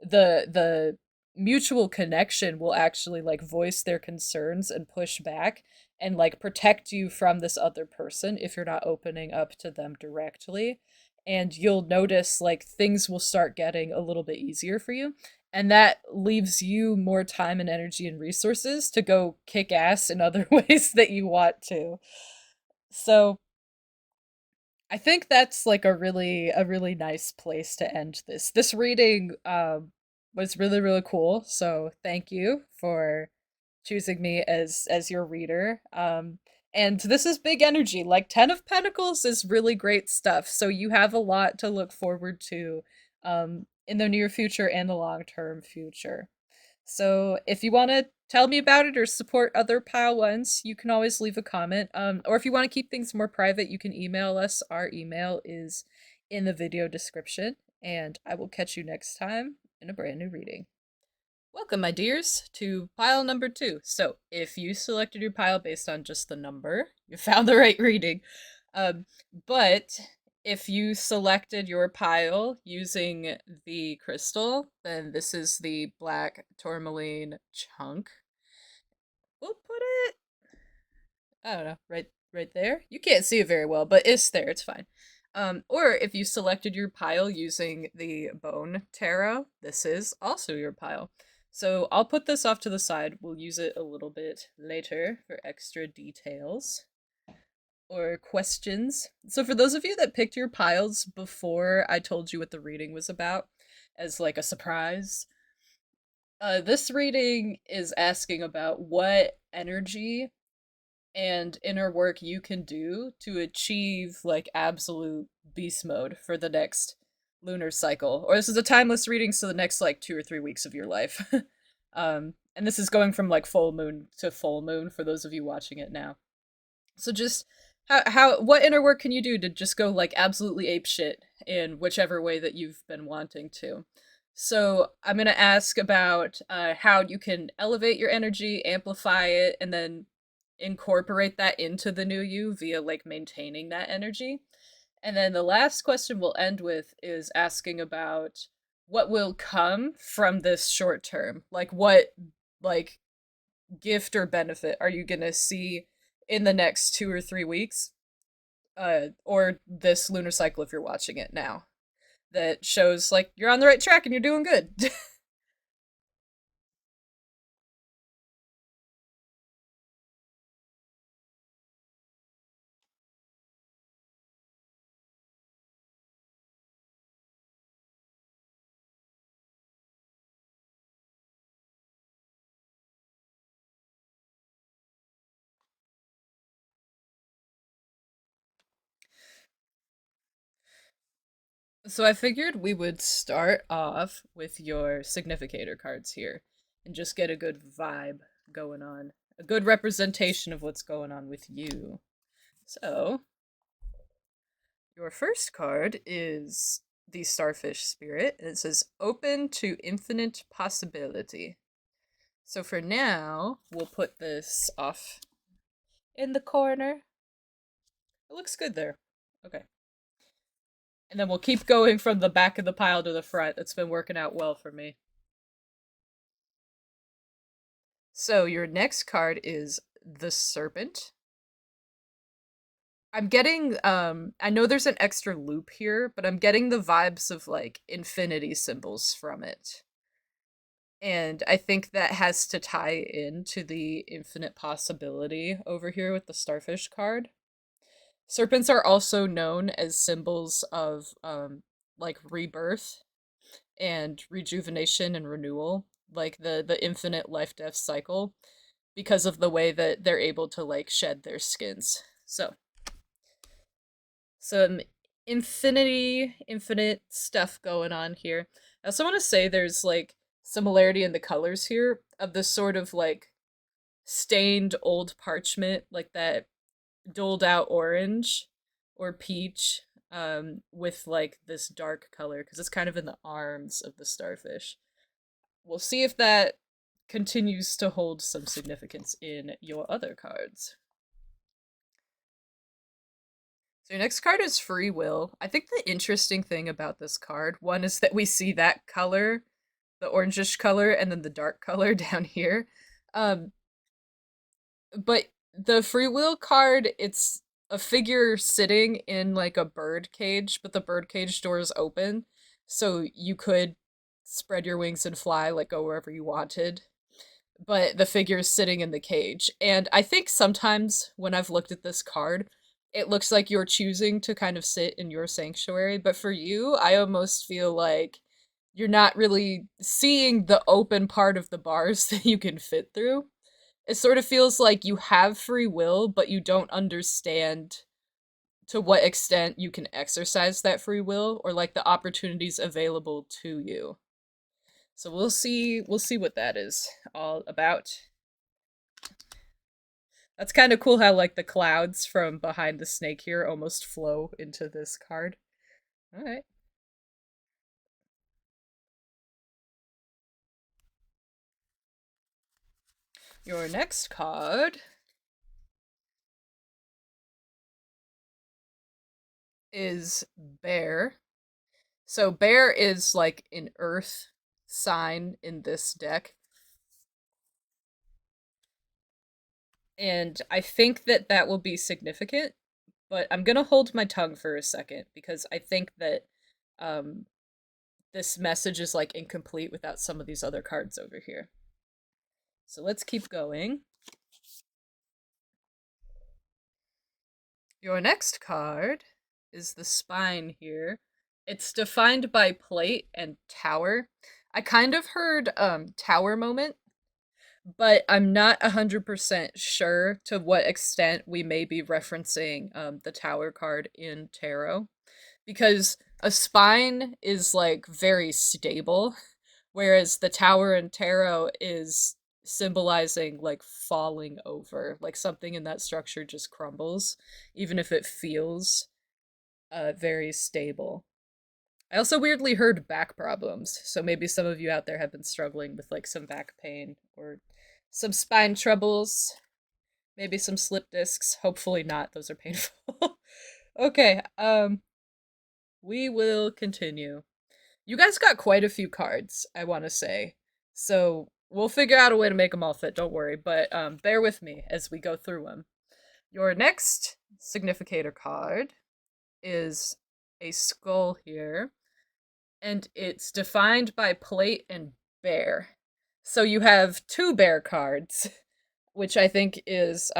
the mutual connection will actually like voice their concerns and push back and like protect you from this other person if you're not opening up to them directly. And you'll notice like things will start getting a little bit easier for you, and that leaves you more time and energy and resources to go kick ass in other ways that you want to. So I think that's like a really nice place to end this. This reading was really really cool. So thank you for choosing me as your reader. And this is big energy. Like 10 of Pentacles is really great stuff. So you have a lot to look forward to in the near future and the long-term future. So if you want to tell me about it or support other Pile Ones, you can always leave a comment. Or if you want to keep things more private, you can email us. Our email is in the video description. And I will catch you next time in a brand new reading. Welcome, my dears, to pile number 2. So, if you selected your pile based on just the number, you found the right reading. But if you selected your pile using the crystal, then this is the black tourmaline chunk. We'll put it, I don't know, right there. You can't see it very well, but it's there, it's fine. Or if you selected your pile using the bone tarot, this is also your pile. So I'll put this off to the side. We'll use it a little bit later for extra details or questions. So for those of you that picked your piles before I told you what the reading was about, as like a surprise, this reading is asking about what energy and inner work you can do to achieve like absolute beast mode for the next lunar cycle. Or this is a timeless reading, so the next like 2 or 3 weeks of your life. And this is going from like full moon to full moon for those of you watching it now. So just how what inner work can you do to just go like absolutely ape shit in whichever way that you've been wanting to? So I'm gonna ask about how you can elevate your energy, amplify it, and then incorporate that into the new you via like maintaining that energy. And then the last question we'll end with is asking about what will come from this short term. Like what like gift or benefit are you gonna see in the next 2 or 3 weeks? Or this lunar cycle if you're watching it now. That shows like you're on the right track and you're doing good. So I figured we would start off with your significator cards here and just get a good vibe going on. A good representation of what's going on with you. So, your first card is the Starfish Spirit, and it says open to infinite possibility. So for now, we'll put this off in the corner. It looks good there. Okay. And then we'll keep going from the back of the pile to the front. That's been working out well for me. So your next card is the Serpent. I'm getting I know there's an extra loop here, but I'm getting the vibes of like infinity symbols from it. And I think that has to tie into the infinite possibility over here with the starfish card. Serpents are also known as symbols of like rebirth and rejuvenation and renewal, like the infinite life death cycle because of the way that they're able to like shed their skins. So, some infinite stuff going on here. I also want to say there's like similarity in the colors here of this sort of like stained old parchment, like that doled out orange or peach with like this dark color because it's kind of in the arms of the starfish. We'll see if that continues to hold some significance in your other cards. So your next card is Free Will. I think the interesting thing about this card, one is that we see that color, the orangish color, and then the dark color down here. Um, but the Free Will card, it's a figure sitting in like a bird cage, but the bird cage door is open, so you could spread your wings and fly, like go wherever you wanted. But the figure is sitting in the cage. And I think sometimes when I've looked at this card, it looks like you're choosing to kind of sit in your sanctuary. But for you, I almost feel like you're not really seeing the open part of the bars that you can fit through. It sort of feels like you have free will, but you don't understand to what extent you can exercise that free will or like the opportunities available to you. So we'll see what that is all about. That's kind of cool how like the clouds from behind the snake here almost flow into this card. All right. Your next card is Bear. So Bear is like an earth sign in this deck. And I think that that will be significant, but I'm going to hold my tongue for a second because I think that um this message is like incomplete without some of these other cards over here. So let's keep going. Your next card is the spine here. It's defined by plate and tower. I kind of heard tower moment, but I'm not 100% sure to what extent we may be referencing the tower card in tarot because a spine is like very stable, whereas the tower in tarot is symbolizing like falling over, like something in that structure just crumbles, even if it feels very stable. I also weirdly heard back problems, so maybe some of you out there have been struggling with like some back pain or some spine troubles, maybe some slip discs. Hopefully not; those are painful. Okay, we will continue. You guys got quite a few cards, I want to say. So we'll figure out a way to make them all fit, don't worry. But bear with me as we go through them. Your next significator card is a skull here, and it's defined by plate and bear. So you have two bear cards, which I think is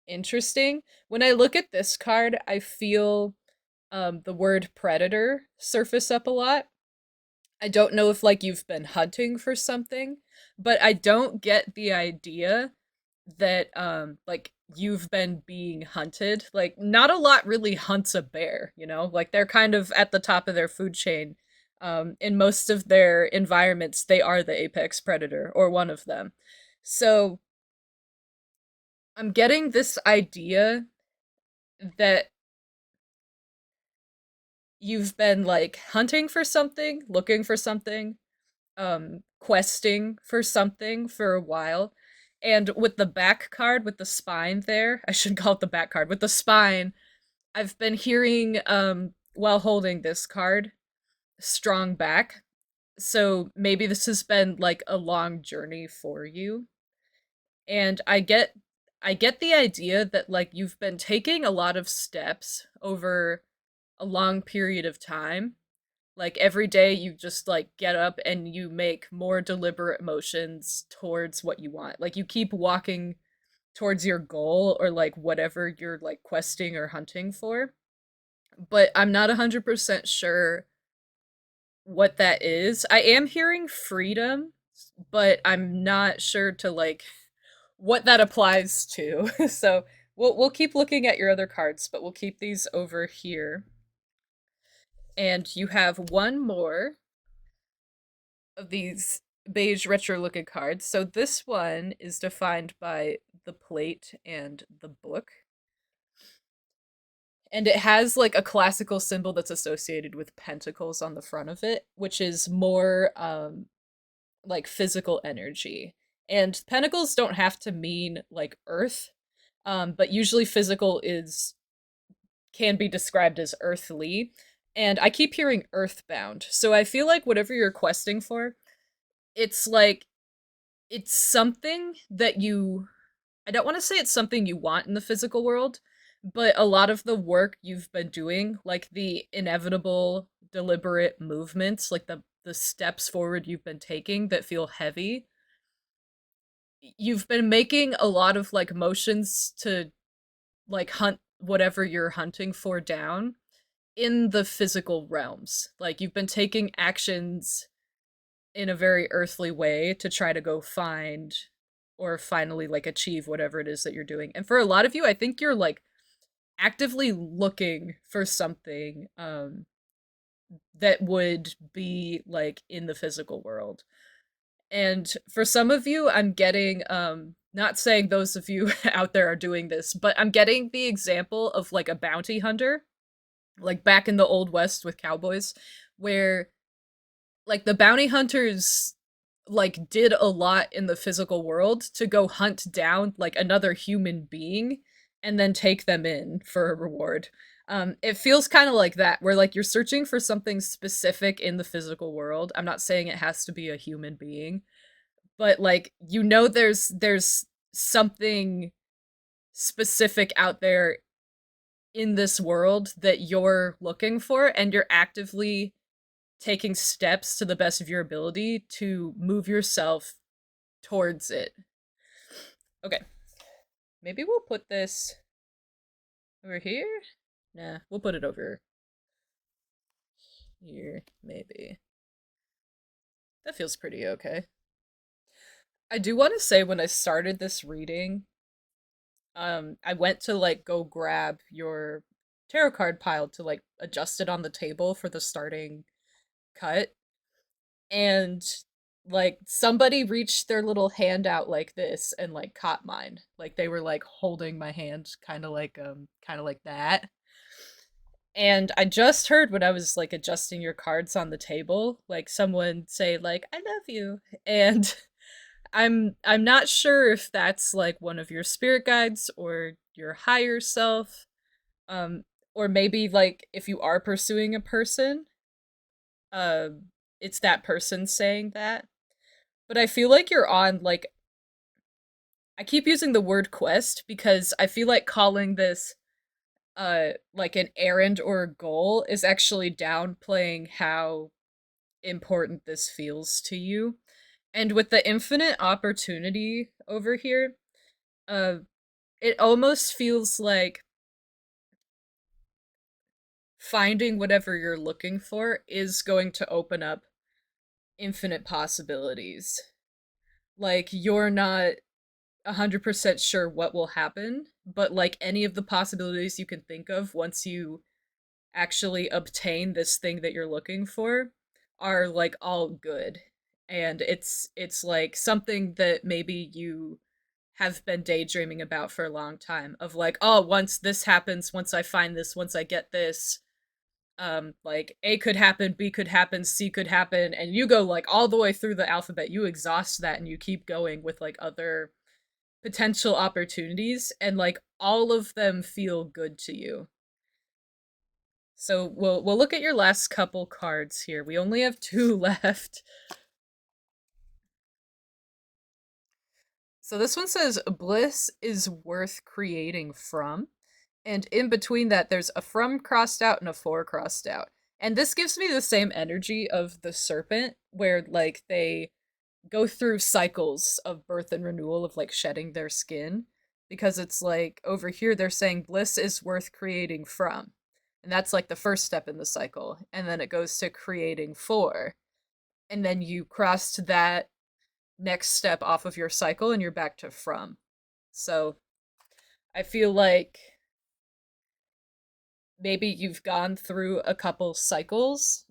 interesting. When I look at this card, I feel the word predator surface up a lot. I don't know if like you've been hunting for something, but I don't get the idea that like you've been being hunted. Like not a lot really hunts a bear, you know? Like they're kind of at the top of their food chain. In most of their environments, they are the apex predator or one of them. So I'm getting this idea that you've been like hunting for something, looking for something, questing for something for a while. And with the back card with the spine there, I should call it the back card with the spine, I've been hearing while holding this card, strong back. So maybe this has been like a long journey for you. And I get the idea that like you've been taking a lot of steps over a long period of time. Like every day you just like get up and you make more deliberate motions towards what you want. Like you keep walking towards your goal or like whatever you're like questing or hunting for. But I'm not 100% sure what that is. I am hearing freedom, but I'm not sure to like what that applies to. So we'll keep looking at your other cards, but we'll keep these over here. And you have one more of these beige retro looking cards. So this one is defined by the plate and the book. And it has like a classical symbol that's associated with pentacles on the front of it, which is more like physical energy. And pentacles don't have to mean like earth, but usually physical is can be described as earthly. And I keep hearing earthbound. So I feel like whatever you're questing for, it's like it's something that you I don't want to say it's something you want in the physical world, but a lot of the work you've been doing, like the inevitable deliberate movements, like the steps forward you've been taking that feel heavy, you've been making a lot of like motions to like hunt whatever you're hunting for down in the physical realms. Like you've been taking actions in a very earthly way to try to go find or finally like achieve whatever it is that you're doing. And for a lot of you, I think you're like actively looking for something that would be like in the physical world. And for some of you, I'm getting not saying those of you out there are doing this, but I'm getting the example of like a bounty hunter, like back in the old west with cowboys, where like the bounty hunters like did a lot in the physical world to go hunt down like another human being and then take them in for a reward. It feels kind of like that, where like you're searching for something specific in the physical world. I'm not saying it has to be a human being, but like you know there's something specific out there in this world that you're looking for, and you're actively taking steps to the best of your ability to move yourself towards it. Okay, maybe we'll put this over here. Nah, we'll put it over here, maybe. That feels pretty okay. I do want to say when I started this reading, I went to like go grab your tarot card pile to like adjust it on the table for the starting cut, and like somebody reached their little hand out like this and like caught mine. Like they were like holding my hand kind of like that. And I just heard when I was like adjusting your cards on the table, like someone say like I love you. And I'm not sure if that's like one of your spirit guides or your higher self. Um or maybe like if you are pursuing a person, uh it's that person saying that. But I feel like you're on like I keep using the word quest because I feel like calling this like an errand or a goal is actually downplaying how important this feels to you. And with the infinite opportunity over here, uh it almost feels like finding whatever you're looking for is going to open up infinite possibilities. Like you're not 100% sure what will happen, but like any of the possibilities you can think of once you actually obtain this thing that you're looking for are like all good. And it's like something that maybe you have been daydreaming about for a long time of like, oh, once this happens, once I find this, once I get this, like A could happen, B could happen, C could happen, and you go like all the way through the alphabet, you exhaust that and you keep going with like other potential opportunities, and like all of them feel good to you. So we'll look at your last couple cards here. We only have two left. So this one says bliss is worth creating from. And in between that, there's a from crossed out and a for crossed out. And this gives me the same energy of the serpent, where like they go through cycles of birth and renewal of like shedding their skin. Because it's like over here, they're saying bliss is worth creating from. And that's like the first step in the cycle. And then it goes to creating for. And then you crossed that next step off of your cycle and you're back to from. So I feel like maybe you've gone through a couple cycles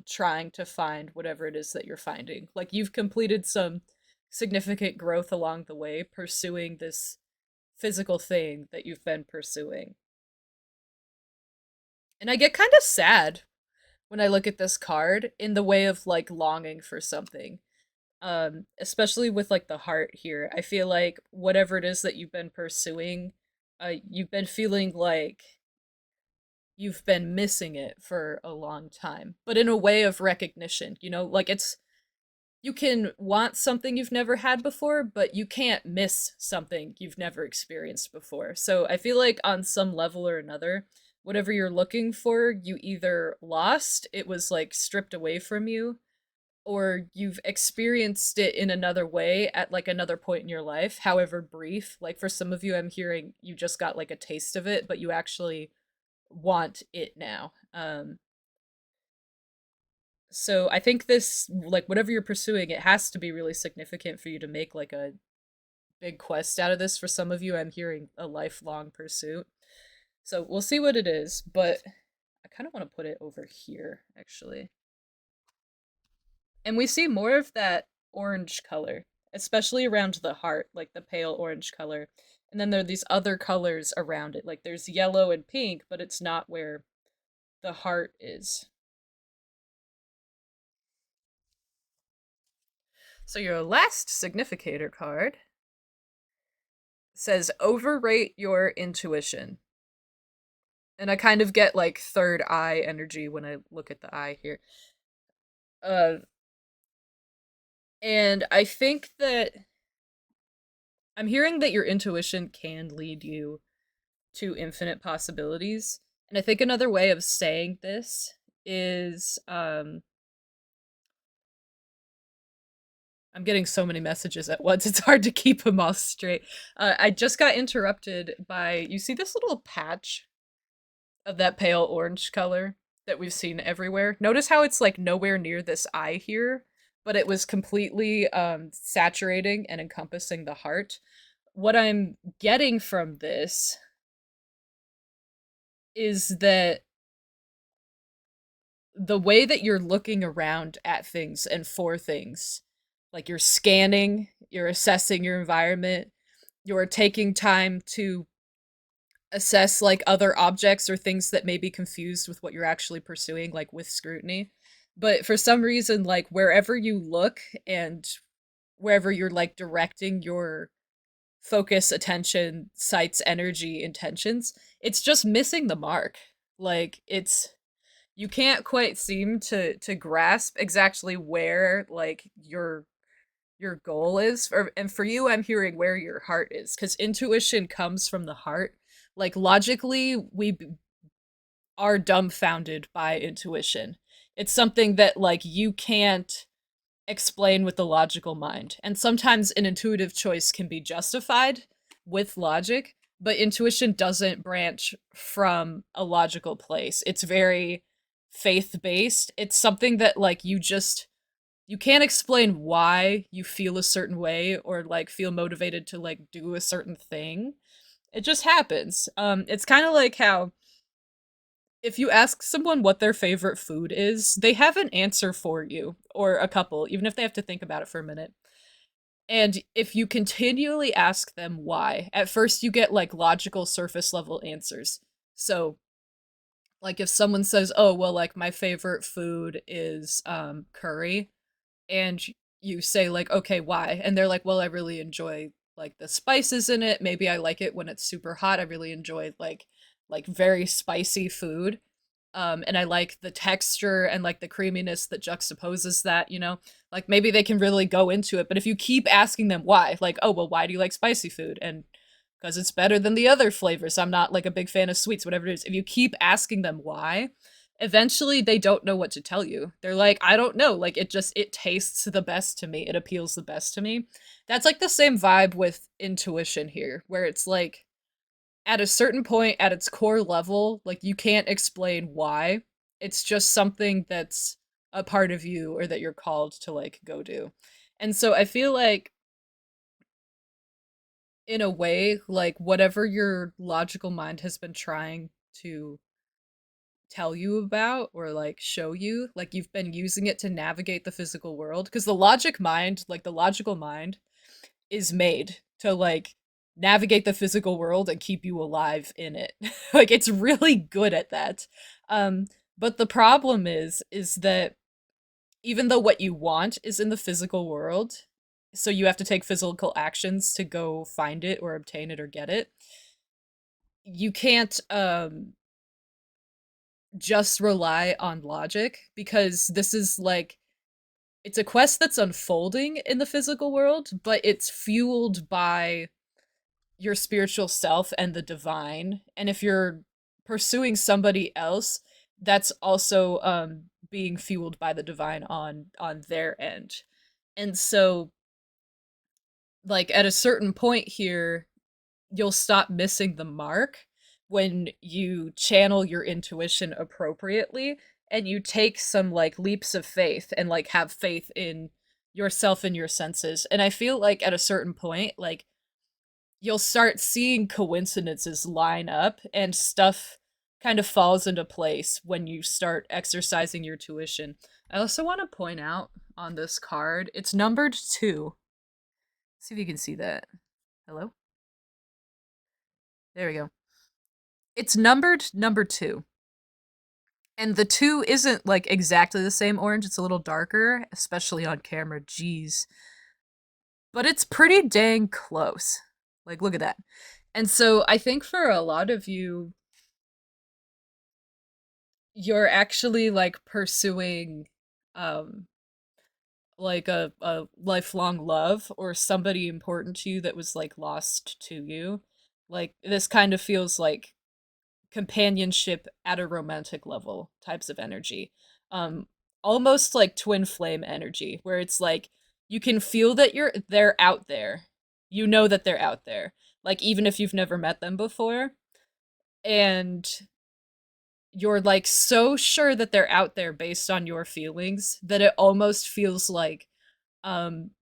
trying to find whatever it is that you're finding. Like you've completed some significant growth along the way pursuing this physical thing that you've been pursuing. And I get kind of sad when I look at this card in the way of like longing for something. Especially with like the heart here. I feel like whatever it is that you've been pursuing, you've been feeling like you've been missing it for a long time, but in a way of recognition, you know, like it's you can want something you've never had before, but you can't miss something you've never experienced before. So I feel like on some level or another, whatever you're looking for, you either lost, it was like stripped away from you, or you've experienced it in another way at like another point in your life, however brief. Like for some of you, I'm hearing you just got like a taste of it, but you actually want it now. So I think this, like whatever you're pursuing, it has to be really significant for you to make like a big quest out of this. For some of you, I'm hearing a lifelong pursuit. So we'll see what it is, but I kind of want to put it over here actually. And we see more of that orange color, especially around the heart, like the pale orange color. And then there are these other colors around it. Like there's yellow and pink, but it's not where the heart is. So your last significator card says overrate your intuition. And I kind of get like third eye energy when I look at the eye here. Uh and I think that I'm hearing that your intuition can lead you to infinite possibilities. And I think another way of saying this is I'm getting so many messages at once. It's hard to keep them all straight. I just got interrupted by you see this little patch of that pale orange color that we've seen everywhere. Notice how it's like nowhere near this eye here, but it was completely saturating and encompassing the heart. What I'm getting from this is that the way that you're looking around at things and for things, like you're scanning, you're assessing your environment, you're taking time to assess like other objects or things that may be confused with what you're actually pursuing, like with scrutiny. But for some reason, like wherever you look and wherever you're like directing your focus, attention, sights, energy, intentions, it's just missing the mark. Like you can't quite seem to grasp exactly where like your goal is. And for you, I'm hearing where your heart is, because intuition comes from the heart. Like logically, are dumbfounded by intuition. It's something that like you can't explain with the logical mind. And sometimes an intuitive choice can be justified with logic, but intuition doesn't branch from a logical place. It's very faith based. It's something that like you can't explain why you feel a certain way or like feel motivated to like do a certain thing. It just happens. It's kind of like how if you ask someone what their favorite food is, they have an answer for you, or a couple, even if they have to think about it for a minute. And if you continually ask them why, at first you get like logical surface level answers. So, like if someone says, "Oh, well like my favorite food is curry," and you say like, "Okay, why?" And they're like, "Well, I really enjoy like the spices in it. Maybe I like it when it's super hot. I really enjoy like very spicy food." And I like the texture and like the creaminess that juxtaposes that, you know? Like maybe they can really go into it, but if you keep asking them why, like, "Oh, well, why do you like spicy food?" And because it's better than the other flavors. I'm not like a big fan of sweets, whatever it is. If you keep asking them why, eventually they don't know what to tell you. They're like, "I don't know. Like it tastes the best to me. It appeals the best to me." That's like the same vibe with intuition here, where it's like at a certain point at its core level, like you can't explain why. It's just something that's a part of you or that you're called to like go do. And so I feel like in a way, like whatever your logical mind has been trying to tell you about or like show you, like you've been using it to navigate the physical world, because the logic mind, like the logical mind is made to like navigate the physical world and keep you alive in it. Like it's really good at that. Um but the problem is that even though what you want is in the physical world, so you have to take physical actions to go find it or obtain it or get it, you can't just rely on logic, because this is like it's a quest that's unfolding in the physical world, but it's fueled by your spiritual self and the divine. And if you're pursuing somebody else, that's also being fueled by the divine on their end. And so like at a certain point here, you'll stop missing the mark when you channel your intuition appropriately and you take some like leaps of faith and like have faith in yourself and your senses. And I feel like at a certain point, like you'll start seeing coincidences line up and stuff kind of falls into place when you start exercising your tuition. I also want to point out on this card, it's numbered 2. See if you can see that. Hello? There we go. It's numbered number 2. And the 2 isn't like exactly the same orange, it's a little darker, especially on camera. Jeez. But it's pretty dang close. Like look at that. And so I think for a lot of you, you're actually like pursuing um like a lifelong love or somebody important to you that was like lost to you. Like this kind of feels like companionship at a romantic level types of energy. Um Almost like twin flame energy, where it's like you can feel that they're out there. You know that they're out there. Like even if you've never met them before. And you're like so sure that they're out there based on your feelings that it almost feels like um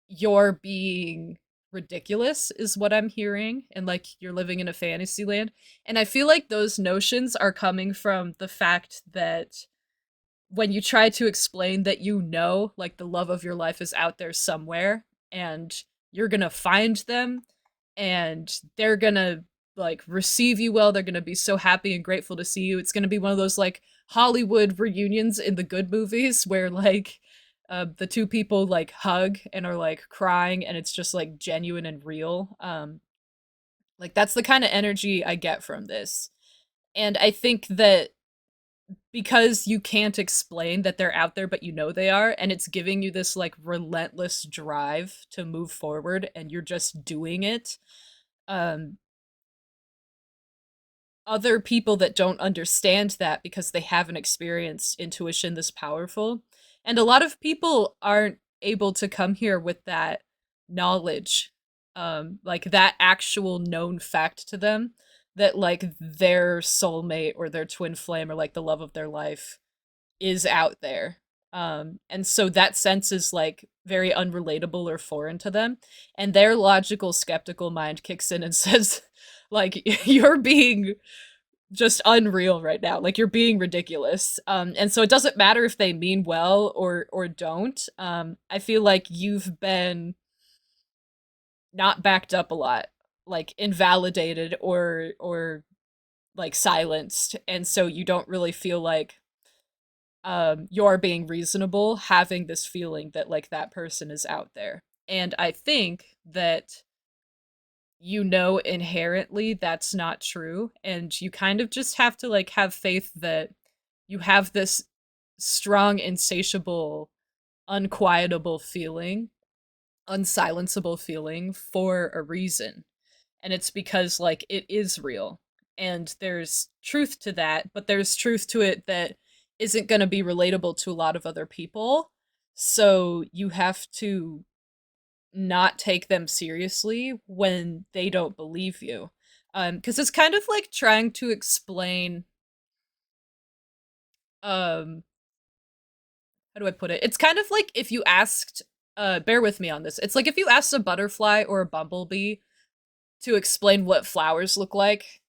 you're being ridiculous is what I'm hearing, and like you're living in a fantasy land. And I feel like those notions are coming from the fact that when you try to explain that you know like the love of your life is out there somewhere and you're gonna find them and they're gonna like receive you well, they're gonna be so happy and grateful to see you. It's gonna be one of those like Hollywood reunions in the good movies where like the two people like hug and are like crying and it's just like genuine and real. Like that's the kind of energy I get from this. And I think that because you can't explain that they're out there, but you know they are, and it's giving you this like relentless drive to move forward, and you're just doing it. Um, Other people that don't understand that because they haven't experienced intuition this powerful, and a lot of people aren't able to come here with that knowledge, like that actual known fact to them that like their soulmate or their twin flame or like the love of their life is out there. And so that sense is like very unrelatable or foreign to them. And their logical, skeptical mind kicks in and says, like, you're being just unreal right now. Like you're being ridiculous. And so it doesn't matter if they mean well or don't. I feel like you've been not backed up a lot, like invalidated or like silenced. And so you don't really feel like you're being reasonable having this feeling that like that person is out there. And I think that you know inherently that's not true, and you kind of just have to like have faith that you have this strong, insatiable, unquietable feeling, unsilenceable feeling for a reason. And it's because like it is real, and there's truth to that, but there's truth to it that isn't going to be relatable to a lot of other people. So you have to not take them seriously when they don't believe you. Because it's kind of like trying to explain, um, how do I put it? It's kind of like if you asked, bear with me on this. It's like if you asked a butterfly or a bumblebee to explain what flowers look like,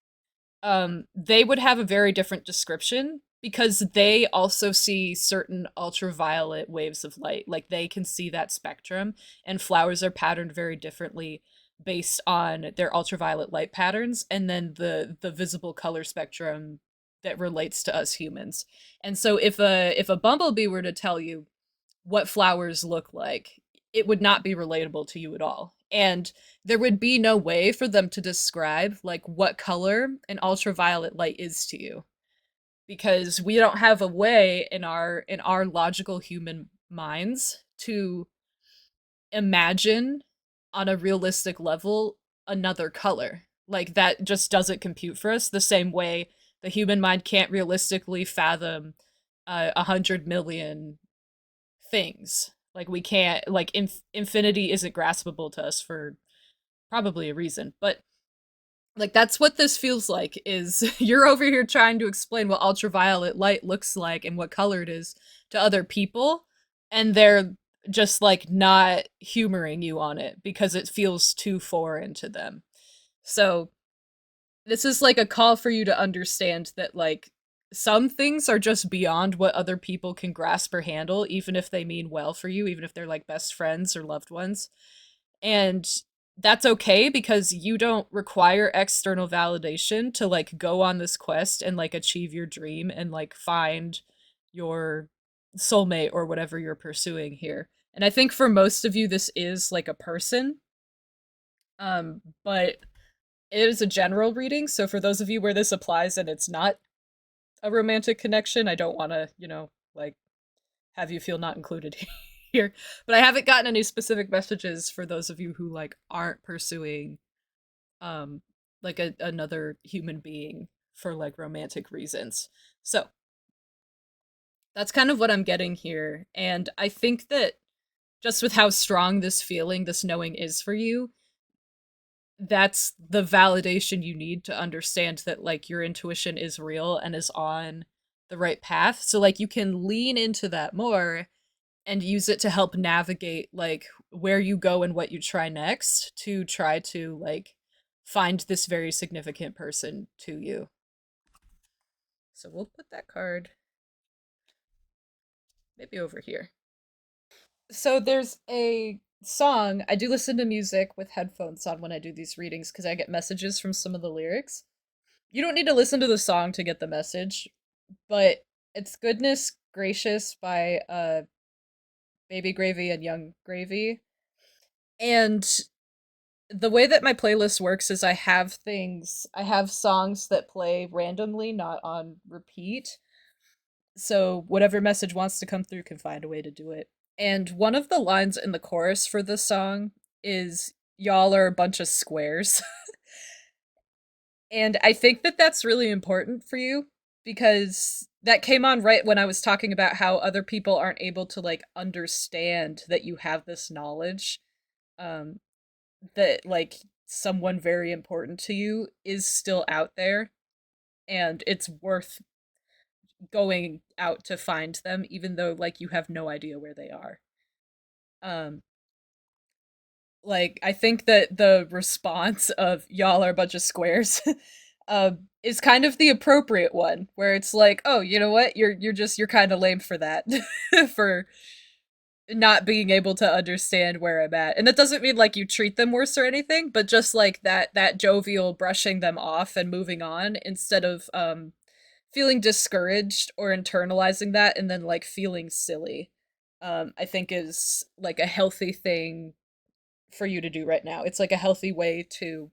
they would have a very different description because they also see certain ultraviolet waves of light. Like they can see that spectrum, and flowers are patterned very differently based on their ultraviolet light patterns and then the visible color spectrum that relates to us humans. And so if a bumblebee were to tell you what flowers look like, it would not be relatable to you at all. And there would be no way for them to describe like what color an ultraviolet light is to you, because we don't have a way in our logical human minds to imagine on a realistic level another color. Like that just doesn't compute for us the same way the human mind can't realistically fathom 100 million things. Like we can't like infinity isn't graspable to us for probably a reason. But like that's what this feels like is you're over here trying to explain what ultraviolet light looks like and what color it is to other people, and they're just like not humoring you on it because it feels too foreign to them. So this is like a call for you to understand that like some things are just beyond what other people can grasp or handle, even if they mean well for you, even if they're like best friends or loved ones. And that's okay because you don't require external validation to like go on this quest and like achieve your dream and like find your soulmate or whatever you're pursuing here. And I think for most of you this is like a person, but it is a general reading, so for those of you where this applies and it's not a romantic connection, I don't want to, like have you feel not included here. But I haven't gotten any specific messages for those of you who like aren't pursuing um like another human being for like romantic reasons. So, that's kind of what I'm getting here, and I think that just with how strong this feeling, this knowing is for you, that's the validation you need to understand that like your intuition is real and is on the right path. So like you can lean into that more and use it to help navigate like where you go and what you try next to try to like find this very significant person to you. So we'll put that card maybe over here. So there's a song. I do listen to music with headphones on when I do these readings because I get messages from some of the lyrics. You don't need to listen to the song to get the message, but it's Goodness Gracious by Baby Gravy and Young Gravy. And the way that my playlist works is I have songs that play randomly, not on repeat. So whatever message wants to come through can find a way to do it. And one of the lines in the chorus for this song is y'all are a bunch of squares. And I think that that's really important for you because that came on right when I was talking about how other people aren't able to like understand that you have this knowledge, um that like someone very important to you is still out there, and it's worth going out to find them even though like you have no idea where they are. Um like I think that the response of y'all are a bunch of squares is kind of the appropriate one where it's like, "Oh, you know what? You're kind of lame for that." For not being able to understand where I'm at. And that doesn't mean like you treat them worse or anything, but just like that jovial brushing them off and moving on instead of feeling discouraged or internalizing that and then like feeling silly. I think is like a healthy thing for you to do right now. It's like a healthy way to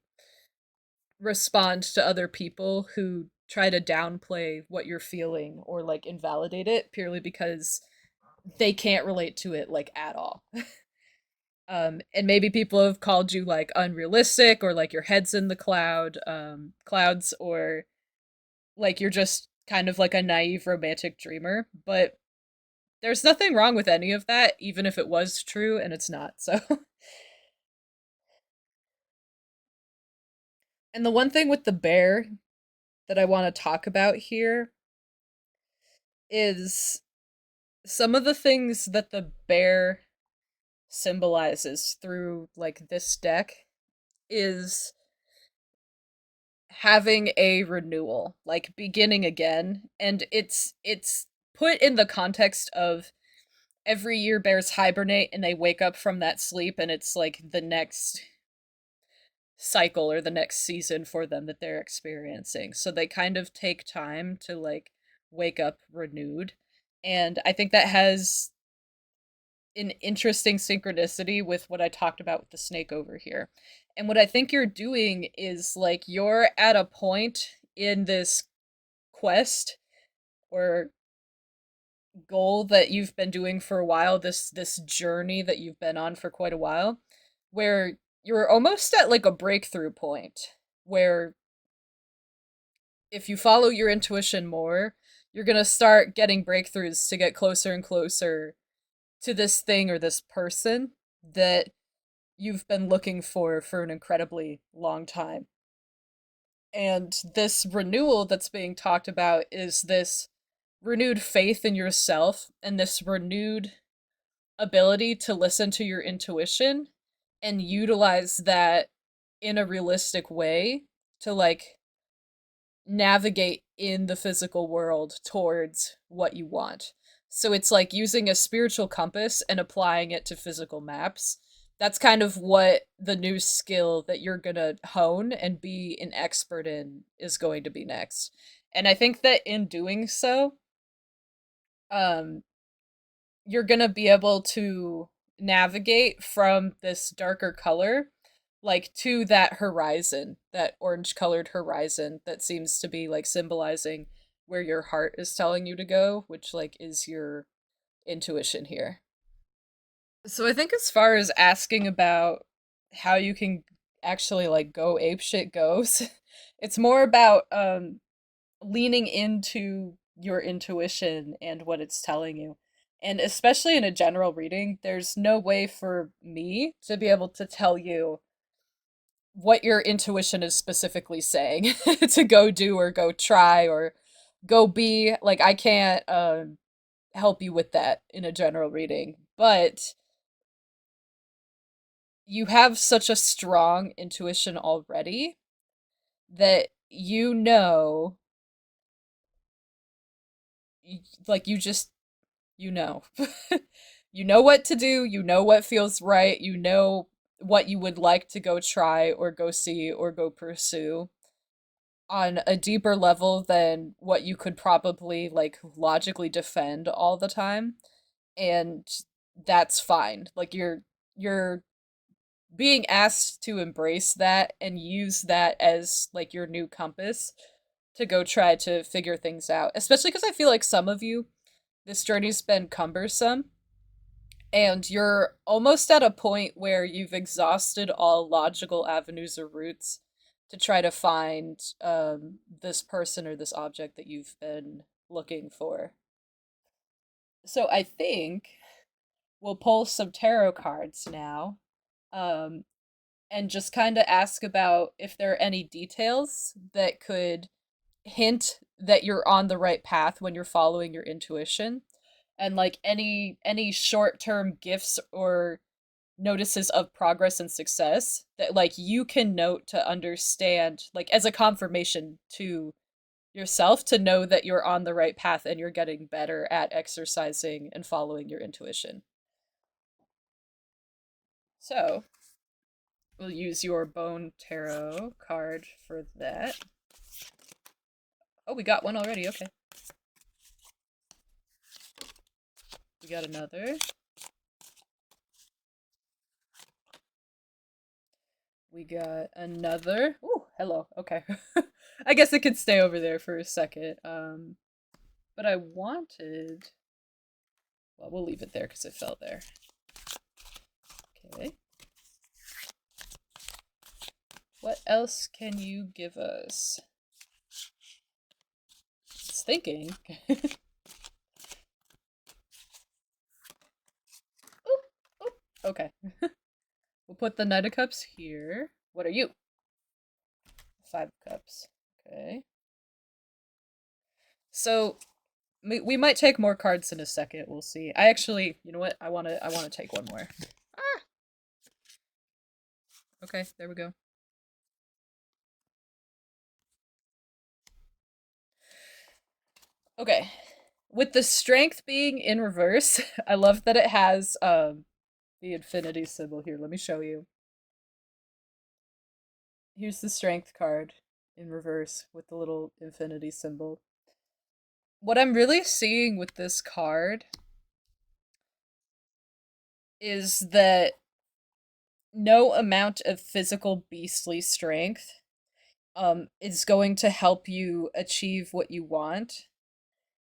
respond to other people who try to downplay what you're feeling or like invalidate it purely because they can't relate to it like at all. And maybe people have called you like unrealistic or like your head's in the clouds, or like you're just kind of like a naive romantic dreamer, but there's nothing wrong with any of that even if it was true and it's not. So and the one thing with the bear that I want to talk about here is some of the things that the bear symbolizes through like this deck is having a renewal, like beginning again, and it's put in the context of every year bears hibernate and they wake up from that sleep and it's like the next cycle or the next season for them that they're experiencing. So they kind of take time to like wake up renewed. And I think that has an interesting synchronicity with what I talked about with the snake over here. And what I think you're doing is like you're at a point in this quest or goal that you've been doing for a while, this journey that you've been on for quite a while, where you're almost at like a breakthrough point where if you follow your intuition more, you're going to start getting breakthroughs to get closer and closer to this thing or this person that you've been looking for an incredibly long time. And this renewal that's being talked about is this renewed faith in yourself and this renewed ability to listen to your intuition and utilize that in a realistic way to like navigate in the physical world towards what you want. So it's like using a spiritual compass and applying it to physical maps. That's kind of what the new skill that you're going to hone and be an expert in is going to be next. And I think that in doing so, um you're going to be able to navigate from this darker color like to that horizon, that orange colored horizon that seems to be like symbolizing where your heart is telling you to go, which like is your intuition here. So I think as far as asking about how you can actually like go ape shit goes, it's more about leaning into your intuition and what it's telling you. And especially in a general reading, there's no way for me to be able to tell you what your intuition is specifically saying to go do or go try or go be. Like I can't help you with that in a general reading, but you have such a strong intuition already that like you just you know. You know what to do, you know what feels right, you know what you would like to go try or go see or go pursue on a deeper level than what you could probably like logically defend all the time. And that's fine. Like you're being asked to embrace that and use that as like your new compass to go try to figure things out. Especially because I feel like some of you, this journey's been cumbersome, and you're almost at a point where you've exhausted all logical avenues or routes to try to find this person or this object that you've been looking for. So I think we'll pull some tarot cards now, um, and just kind of ask about if there are any details that could hint that you're on the right path when you're following your intuition, and like any short-term gifts or notices of progress and success that like you can note to understand, like as a confirmation to yourself, to know that you're on the right path and you're getting better at exercising and following your intuition. So we'll use your bone tarot card for that. Oh, we got one already. Okay. We got another. We got another. Oh, hello. Okay. I guess it could stay over there for a second. But I wanted. Well, we'll leave it there because it fell there. Okay. What else can you give us? It's thinking. Oop, oop. Okay. We'll put the Knight of Cups here. What are you? Five of Cups. Okay. So we might take more cards in a second. We'll see. I actually, you know what? I want to take one more. Ah. Okay, there we go. Okay. With the strength being in reverse, I love that it has the infinity symbol here. Let me show you. Here's the strength card in reverse with the little infinity symbol. What I'm really seeing with this card is that no amount of physical beastly strength is going to help you achieve what you want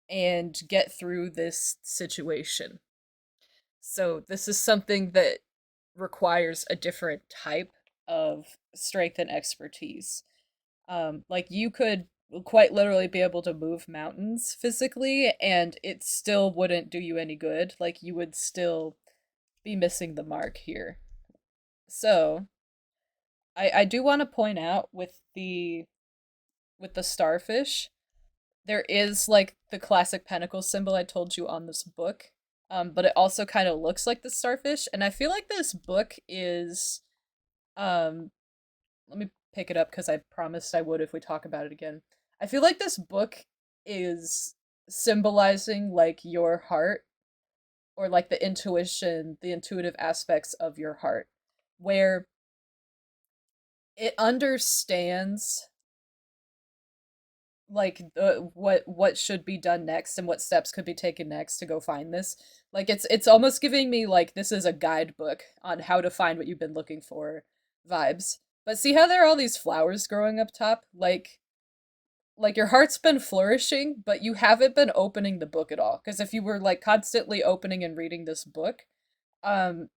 and get through this situation. So this is something that requires a different type of strength and expertise. Like you could quite literally be able to move mountains physically, and it still wouldn't do you any good. Like you would still be missing the mark here. So I do want to point out with the starfish, there is like the classic pentacle symbol I told you on this book. But it also kind of looks like the starfish, and I feel like this book is let me pick it up because I promised I would if we talk about it again. I feel like this book is symbolizing like your heart, or like the intuition, the intuitive aspects of your heart, where it understands like what should be done next and what steps could be taken next to go find this. Like it's almost giving me like this is a guidebook on how to find what you've been looking for vibes. But see how there are all these flowers growing up top? Like your heart's been flourishing, but you haven't been opening the book at all. Because if you were like constantly opening and reading this book, um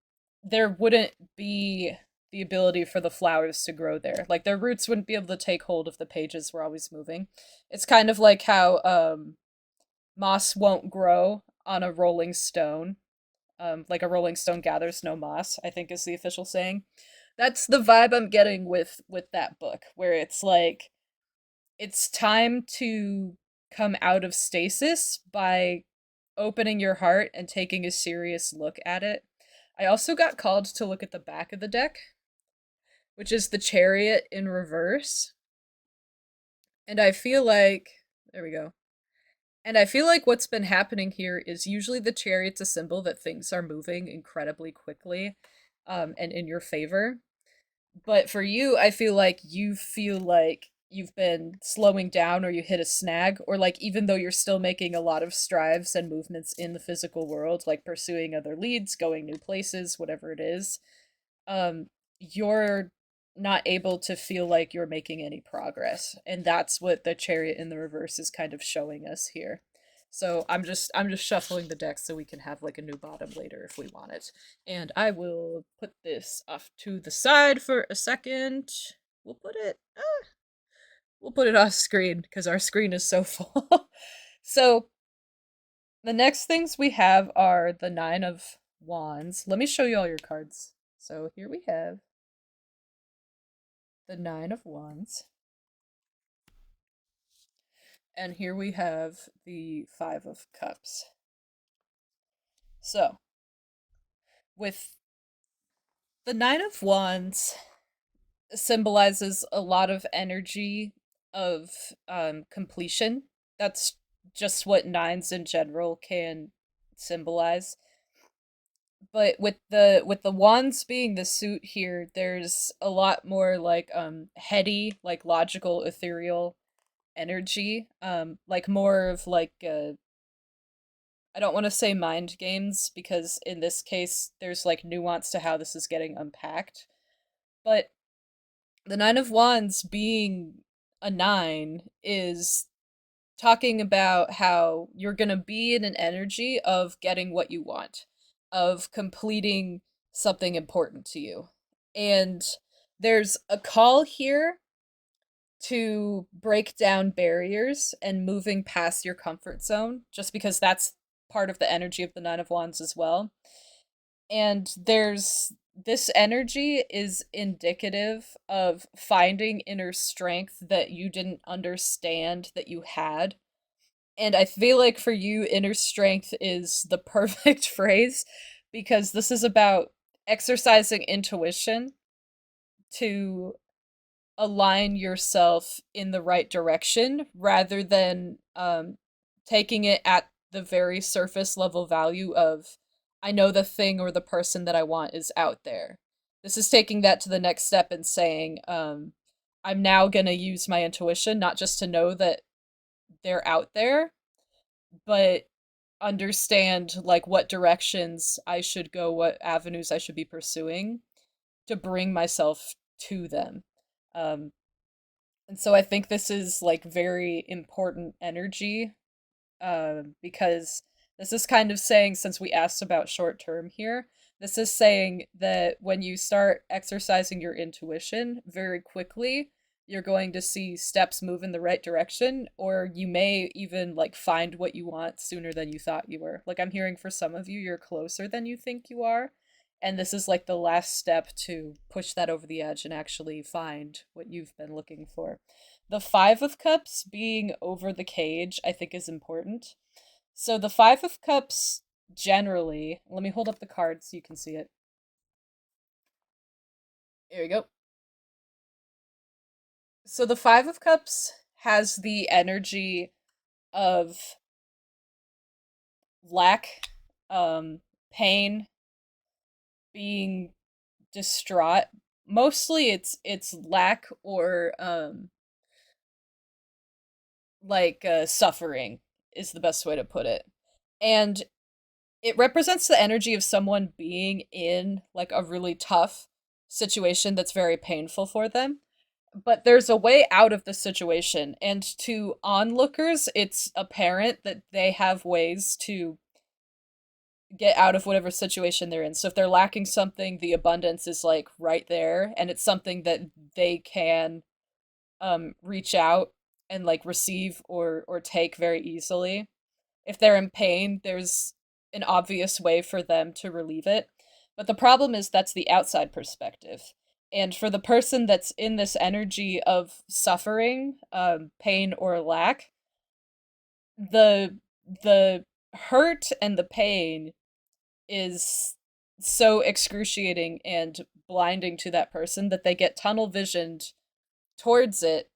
there wouldn't be the ability for the flowers to grow there. Like their roots wouldn't be able to take hold if the pages were always moving. It's kind of like how moss won't grow on a rolling stone. Like a rolling stone gathers no moss, I think is the official saying. That's the vibe I'm getting with that book, where it's like it's time to come out of stasis by opening your heart and taking a serious look at it. I also got called to look at the back of the deck, which is the chariot in reverse. And I feel like, there we go. And I feel like what's been happening here is usually the chariot's a symbol that things are moving incredibly quickly, and in your favor. But for you, I feel like you've been slowing down, or you hit a snag, or like even though you're still making a lot of strives and movements in the physical world, like pursuing other leads, going new places, whatever it is, you're not able to feel like you're making any progress. And that's what the Chariot in the Reverse is kind of showing us here. So I'm just shuffling the deck so we can have like a new bottom later if we want it. And I will put this off to the side for a second. We'll put it we'll put it off screen because our screen is so full. So the next things we have are the Nine of Wands. Let me show you all your cards. So here we have the Nine of Wands. And here we have the Five of Cups. So, with the Nine of Wands symbolizes a lot of energy of completion. That's just what nines in general can symbolize. But with the wands being the suit here, there's a lot more like heady, like logical, ethereal energy. Like more of like I don't want to say mind games because in this case there's like nuance to how this is getting unpacked. But the Nine of Wands being a nine is talking about how you're going to be in an energy of getting what you want, of completing something important to you. And there's a call here to break down barriers and moving past your comfort zone, just because that's part of the energy of the Nine of Wands as well. And there's this energy is indicative of finding inner strength that you didn't understand that you had. And I feel like for you, inner strength is the perfect phrase because this is about exercising intuition to align yourself in the right direction rather than taking it at the very surface level value of, I know the thing or the person that I want is out there. This is taking that to the next step and saying, I'm now going to use my intuition, not just to know that they're out there, but understand like what directions I should go, what avenues I should be pursuing to bring myself to them. Um, and so I think this is like very important energy because this is kind of saying, since we asked about short term here, this is saying that when you start exercising your intuition very quickly, you're going to see steps move in the right direction, or you may even like find what you want sooner than you thought you were. Like I'm hearing for some of you, you're closer than you think you are. And this is like the last step to push that over the edge and actually find what you've been looking for. The Five of Cups being over the cage, I think, is important. So the Five of Cups generally, let me hold up the card so you can see it. Here we go. So the Five of Cups has the energy of lack, pain, being distraught. Mostly it's lack or like suffering is the best way to put it. And it represents the energy of someone being in like a really tough situation that's very painful for them. But there's a way out of the situation, and to onlookers, it's apparent that they have ways to get out of whatever situation they're in. So if they're lacking something, the abundance is like right there, and it's something that they can reach out and like receive or take very easily. If they're in pain, there's an obvious way for them to relieve it. But the problem is that's the outside perspective. And for the person that's in this energy of suffering, pain, or lack, the the hurt and the pain is so excruciating and blinding to that person that they get tunnel visioned towards it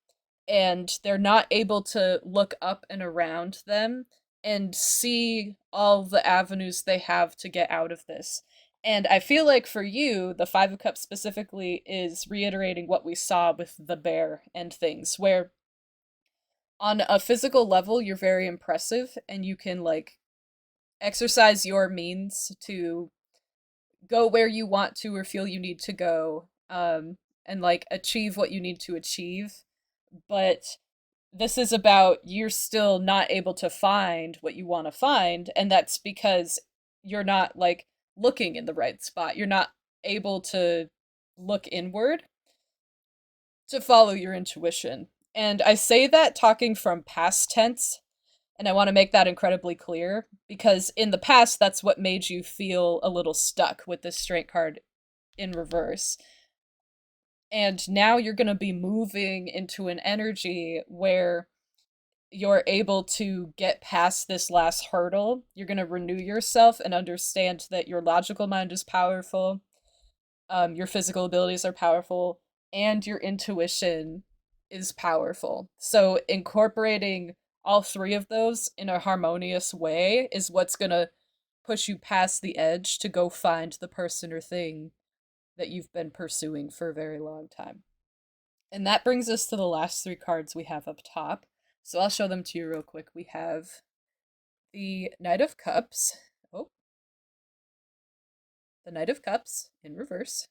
and they're not able to look up and around them and see all the avenues they have to get out of this. And I feel like for you, the Five of Cups specifically is reiterating what we saw with the bear and things, where on a physical level, you're very impressive and you can like exercise your means to go where you want to or feel you need to go. and like achieve what you need to achieve, but this is about you're still not able to find what you want to find, and that's because you're not like looking in the right spot. You're not able to look inward to follow your intuition. And I say that talking from past tense, and I want to make that incredibly clear because in the past, that's what made you feel a little stuck with this strength card in reverse. And now you're going to be moving into an energy where you're able to get past this last hurdle. You're going to renew yourself and understand that your logical mind is powerful, your physical abilities are powerful, and your intuition is powerful. So, incorporating all three of those in a harmonious way is what's going to push you past the edge to go find the person or thing that you've been pursuing for a very long time. And that brings us to the last three cards we have up top. So I'll show them to you real quick. We have the Knight of Cups. Oh, the Knight of Cups in reverse.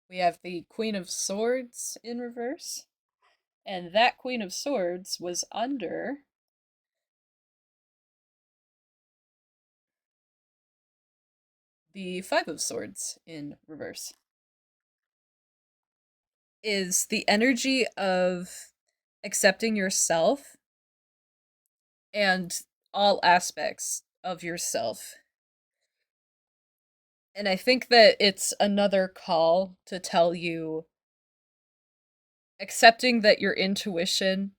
We have the Queen of Swords in reverse. And that Queen of Swords was under the Five of Swords in reverse. Is the energy of accepting yourself and all aspects of yourself. And I think that it's another call to tell you accepting that your intuition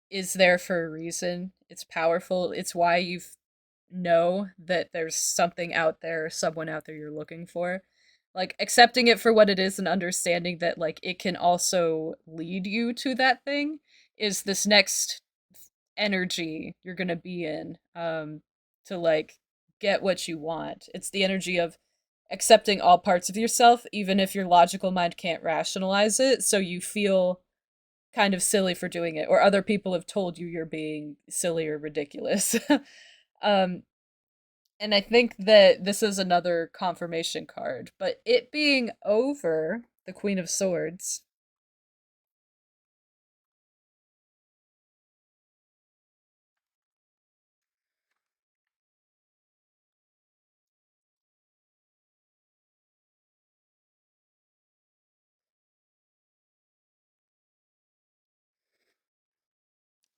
is there for a reason. It's powerful. It's why you know that there's something out there, someone out there you're looking for. Like accepting it for what it is and understanding that like it can also lead you to that thing is this next energy you're going to be in to like get what you want. It's the energy of accepting all parts of yourself even if your logical mind can't rationalize it, so you feel kind of silly for doing it or other people have told you you're being silly or ridiculous. um and I think that this is another confirmation card, but it being over the Queen of Swords,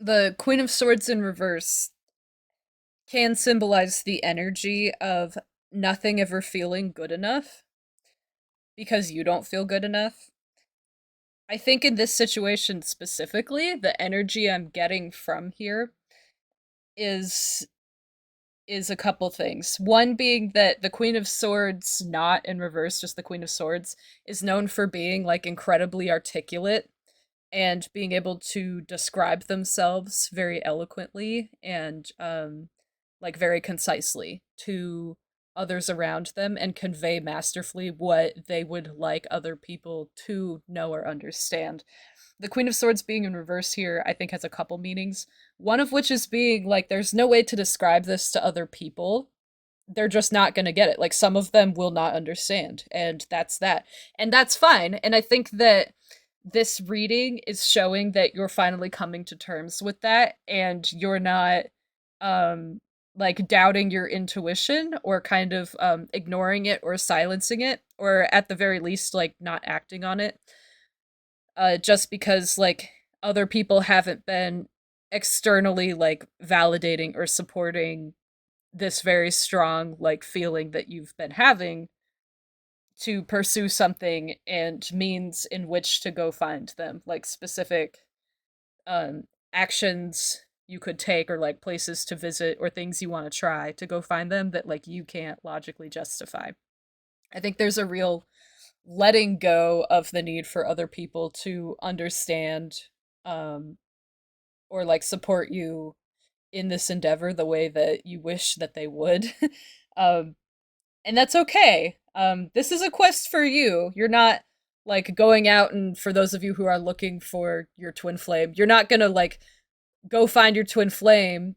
the Queen of Swords in reverse can symbolize the energy of nothing ever feeling good enough because you don't feel good enough. I think in this situation specifically, the energy I'm getting from here is is a couple things. One being that the Queen of Swords, not in reverse, just the Queen of Swords, is known for being like incredibly articulate and being able to describe themselves very eloquently and like very concisely to others around them and convey masterfully what they would like other people to know or understand. The Queen of Swords being in reverse here, I think, has a couple meanings. One of which is being like, there's no way to describe this to other people. They're just not going to get it. Like, some of them will not understand. And that's that. And that's fine. And I think that this reading is showing that you're finally coming to terms with that and you're not um like doubting your intuition or kind of ignoring it or silencing it or at the very least like not acting on it just because like other people haven't been externally like validating or supporting this very strong like feeling that you've been having to pursue something and means in which to go find them, like specific actions you could take or like places to visit or things you want to try to go find them that like you can't logically justify. I think there's a real letting go of the need for other people to understand um or like support you in this endeavor the way that you wish that they would. um and that's okay. This is a quest for you. You're not like going out and for those of you who are looking for your twin flame, you're not gonna like go find your twin flame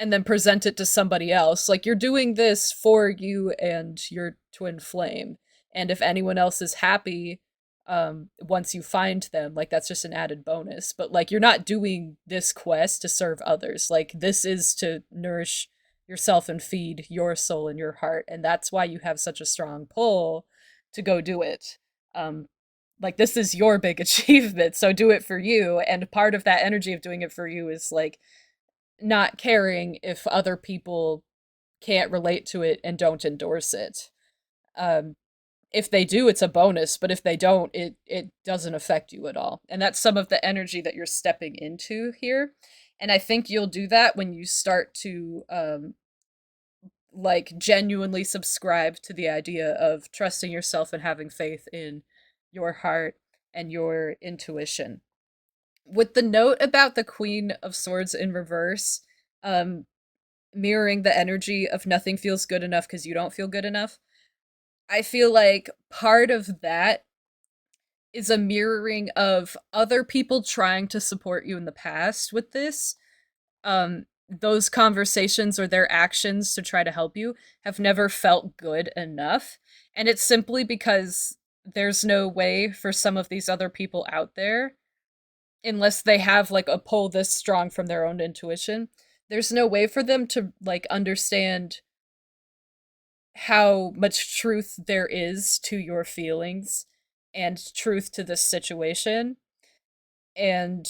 and then present it to somebody else. Like you're doing this for you and your twin flame. And if anyone else is happy once you find them, like that's just an added bonus. But like you're not doing this quest to serve others. Like this is to nourish yourself and feed your soul and your heart. And that's why you have such a strong pull to go do it. Um like this is your big achievement, so do it for you. And part of that energy of doing it for you is like not caring if other people can't relate to it and don't endorse it. Um, if they do, it's a bonus, but if they don't, it doesn't affect you at all. And that's some of the energy that you're stepping into here. And I think you'll do that when you start to like genuinely subscribe to the idea of trusting yourself and having faith in your heart and your intuition. With the note about the Queen of Swords in reverse, um, mirroring the energy of nothing feels good enough because you don't feel good enough. I feel like part of that is a mirroring of other people trying to support you in the past with this. Those conversations or their actions to try to help you have never felt good enough. And it's simply because there's no way for some of these other people out there, unless they have like a pull this strong from their own intuition, there's no way for them to like understand how much truth there is to your feelings and truth to this situation. And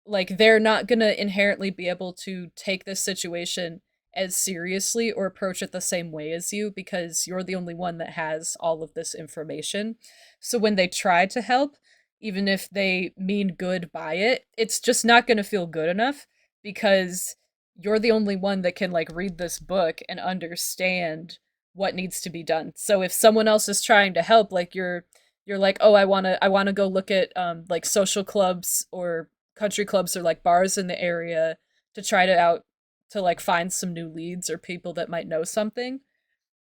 like they're not going to inherently be able to take this situation as seriously or approach it the same way as you because you're the only one that has all of this information. So when they try to help, even if they mean good by it, it's just not going to feel good enough because you're the only one that can like read this book and understand what needs to be done. So if someone else is trying to help, like you're like, "Oh, I want to go look at like social clubs or country clubs or like bars in the area to try to out to like find some new leads or people that might know something."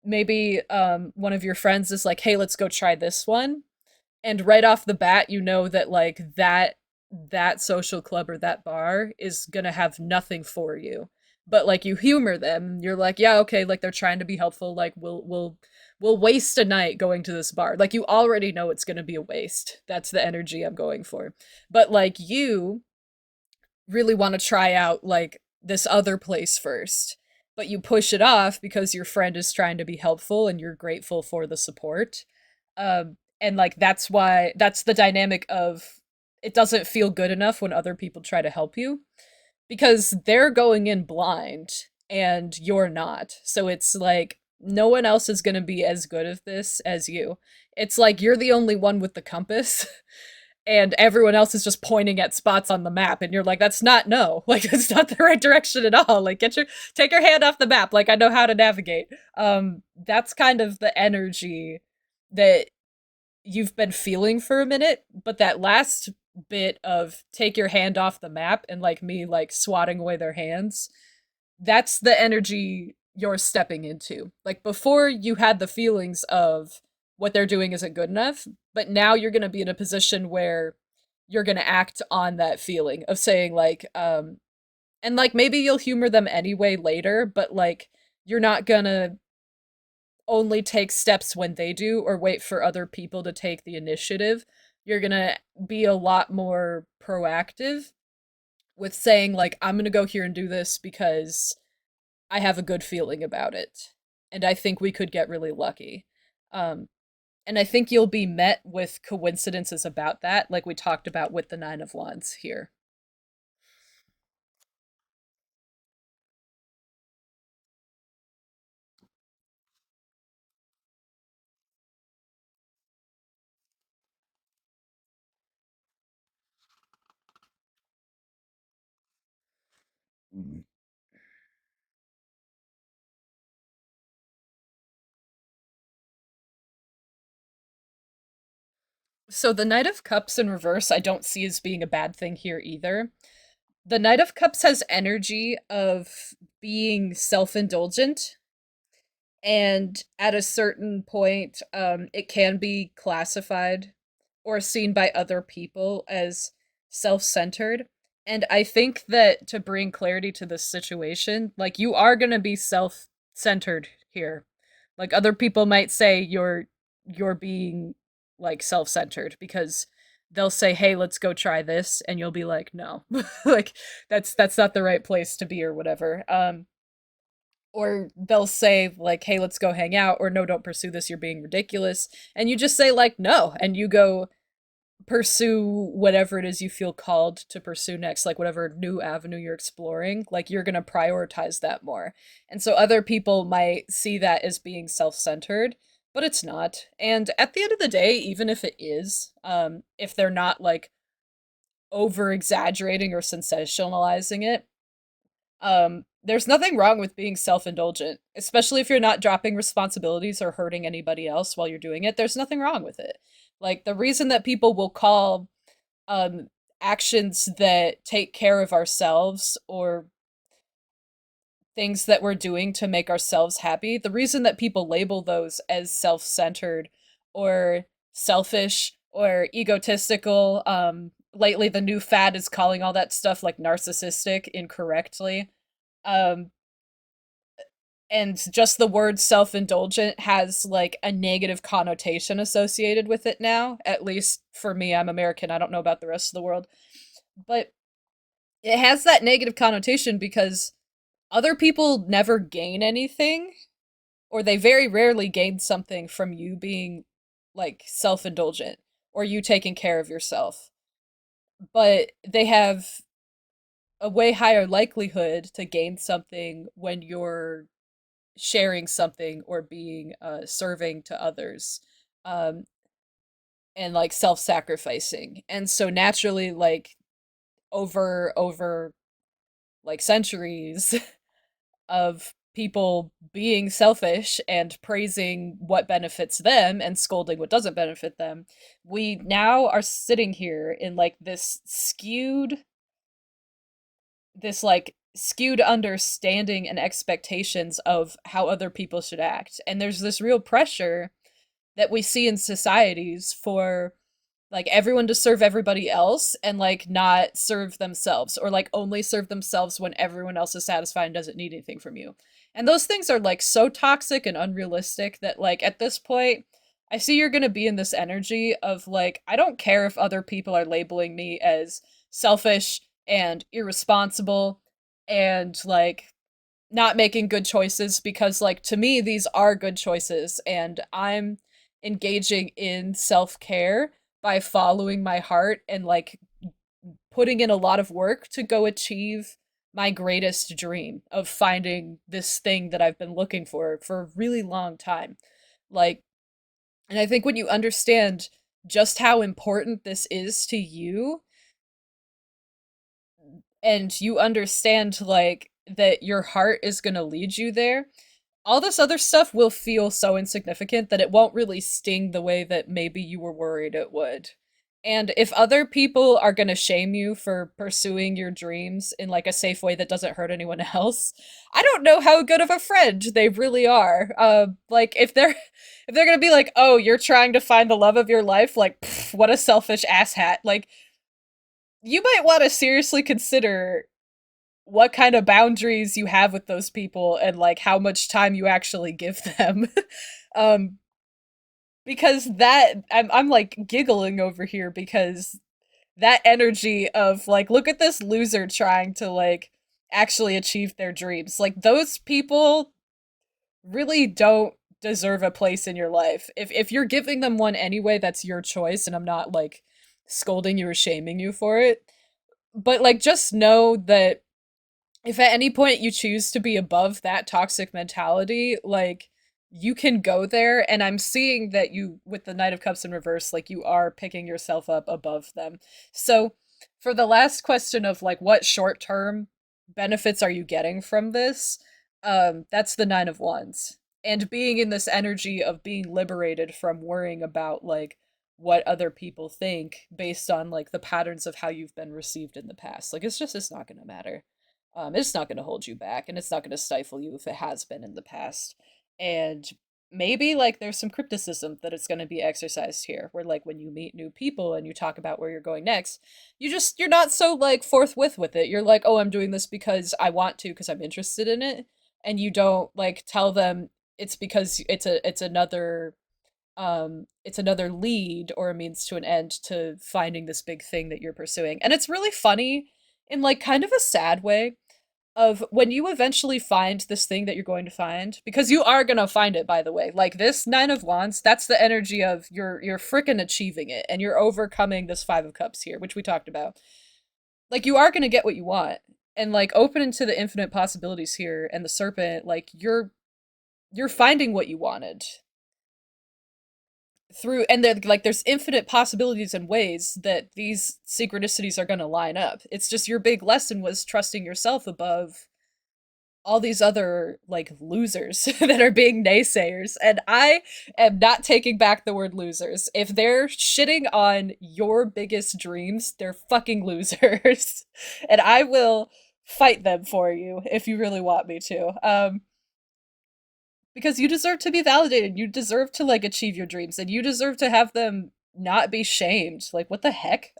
Maybe one of your friends is like, "Hey, let's go try this one." And right off the bat, you know that like that social club or that bar is going to have nothing for you. But like you humor them. You're like, "Yeah, okay, like they're trying to be helpful. Like we'll waste a night going to this bar." Like you already know it's going to be a waste. That's the energy I'm going for. But like you really want to try out like this other place first, but you push it off because your friend is trying to be helpful and you're grateful for the support. And like that's the dynamic of it doesn't feel good enough when other people try to help you because they're going in blind and you're not. So it's like no one else is going to be as good at this as you. It's like you're the only one with the compass and everyone else is just pointing at spots on the map and you're like that's not no like that's not the right direction at all, like get your take your hand off the map, like I know how to navigate. That's kind of the energy that you've been feeling for a minute, but that last bit of take your hand off the map and like me like swatting away their hands, that's the energy you're stepping into. Like before you had the feelings of what they're doing isn't good enough, but now you're going to be in a position where you're going to act on that feeling of saying like and like maybe you'll humor them anyway later, but like you're not going to only take steps when they do or wait for other people to take the initiative. You're going to be a lot more proactive with saying like I'm going to go here and do this because I have a good feeling about it. And I think we could get really lucky. Um, and I think you'll be met with coincidences about that, like we talked about with the Nine of Wands here. So the Knight of Cups in reverse, I don't see as being a bad thing here either. The Knight of Cups has energy of being self indulgent, and at a certain point, it can be classified or seen by other people as self centered. And I think that to bring clarity to this situation, like you are going to be self-centered here. Like other people might say you're being like self-centered because they'll say, "Hey, let's go try this." And you'll be like, "No." Like that's not the right place to be or whatever. Or they'll say like, "Hey, let's go hang out," or "No, don't pursue this, you're being ridiculous." And you just say like, "No," and you go pursue whatever it is you feel called to pursue next, like whatever new avenue you're exploring, like you're going to prioritize that more. And so other people might see that as being self-centered, but it's not. And at the end of the day, even if it is, if they're not like over exaggerating or sensationalizing it, there's nothing wrong with being self-indulgent, especially if you're not dropping responsibilities or hurting anybody else while you're doing it. There's nothing wrong with it. Like the reason that people will call um actions that take care of ourselves or things that we're doing to make ourselves happy, the reason that people label those as self-centered or selfish or egotistical, lately the new fad is calling all that stuff like narcissistic incorrectly. Um and just the word self-indulgent has like a negative connotation associated with it now, at least for me. I'm American, I don't know about the rest of the world, but it has that negative connotation because other people never gain anything, or they very rarely gain something from you being like self-indulgent or you taking care of yourself, but they have a way higher likelihood to gain something when you're sharing something or being serving to others, um and like self-sacrificing. And so naturally, like over like centuries of people being selfish and praising what benefits them and scolding what doesn't benefit them, we now are sitting here in like this like skewed understanding and expectations of how other people should act. And there's this real pressure that we see in societies for like everyone to serve everybody else and like not serve themselves, or like only serve themselves when everyone else is satisfied and doesn't need anything from you. And those things are like so toxic and unrealistic that like at this point I see you're going to be in this energy of like, I don't care if other people are labeling me as selfish and irresponsible and like not making good choices, because like to me these are good choices and I'm engaging in self-care by following my heart and like putting in a lot of work to go achieve my greatest dream of finding this thing that I've been looking for a really long time. Like, and I think when you understand just how important this is to you, and you understand like that your heart is going to lead you there, all this other stuff will feel so insignificant that it won't really sting the way that maybe you were worried it would. And if other people are going to shame you for pursuing your dreams in like a safe way that doesn't hurt anyone else, I don't know how good of a friend they really are. Like if they're going to be like, "Oh, you're trying to find the love of your life," like pff, what a selfish asshat. Like you might want to seriously consider what kind of boundaries you have with those people and like how much time you actually give them. um because that I'm like giggling over here because that energy of like, look at this loser trying to like actually achieve their dreams, like those people really don't deserve a place in your life. If you're giving them one anyway, that's your choice, and I'm not like scolding you or shaming you for it, but like just know that if at any point you choose to be above that toxic mentality, like you can go there. And I'm seeing that you, with the Knight of Cups in reverse, like you are picking yourself up above them. So, for the last question of like what short term benefits are you getting from this, that's the Nine of Wands. And being in this energy of being liberated from worrying about like what other people think based on like the patterns of how you've been received in the past. Like it's not gonna matter. It's not going to hold you back, and it's not going to stifle you if it has been in the past. And maybe like there's some criticism that it's going to be exercised here, where like when you meet new people and you talk about where you're going next, you're not so like forthwith with it. You're like, oh, I'm doing this because I want to, because I'm interested in it. And you don't like tell them it's because it's another lead or a means to an end to finding this big thing that you're pursuing. And it's really funny in like kind of a sad way of when you eventually find this thing that you're going to find, because you are going to find it, by the way. Like this 9 of wands, that's the energy of you're freaking achieving it and you're overcoming this 5 of cups here, which we talked about. Like you are going to get what you want, and like open into the infinite possibilities here, and the serpent, like you're finding what you wanted through, and then like there's infinite possibilities and ways that these synchronicities are going to line up. It's just your big lesson was trusting yourself above all these other like losers that are being naysayers. And I am not taking back the word losers. If they're shitting on your biggest dreams, they're fucking losers. And I will fight them for you if you really want me to. Because you deserve to be validated. You deserve to like achieve your dreams, and you deserve to have them not be shamed. Like what the heck?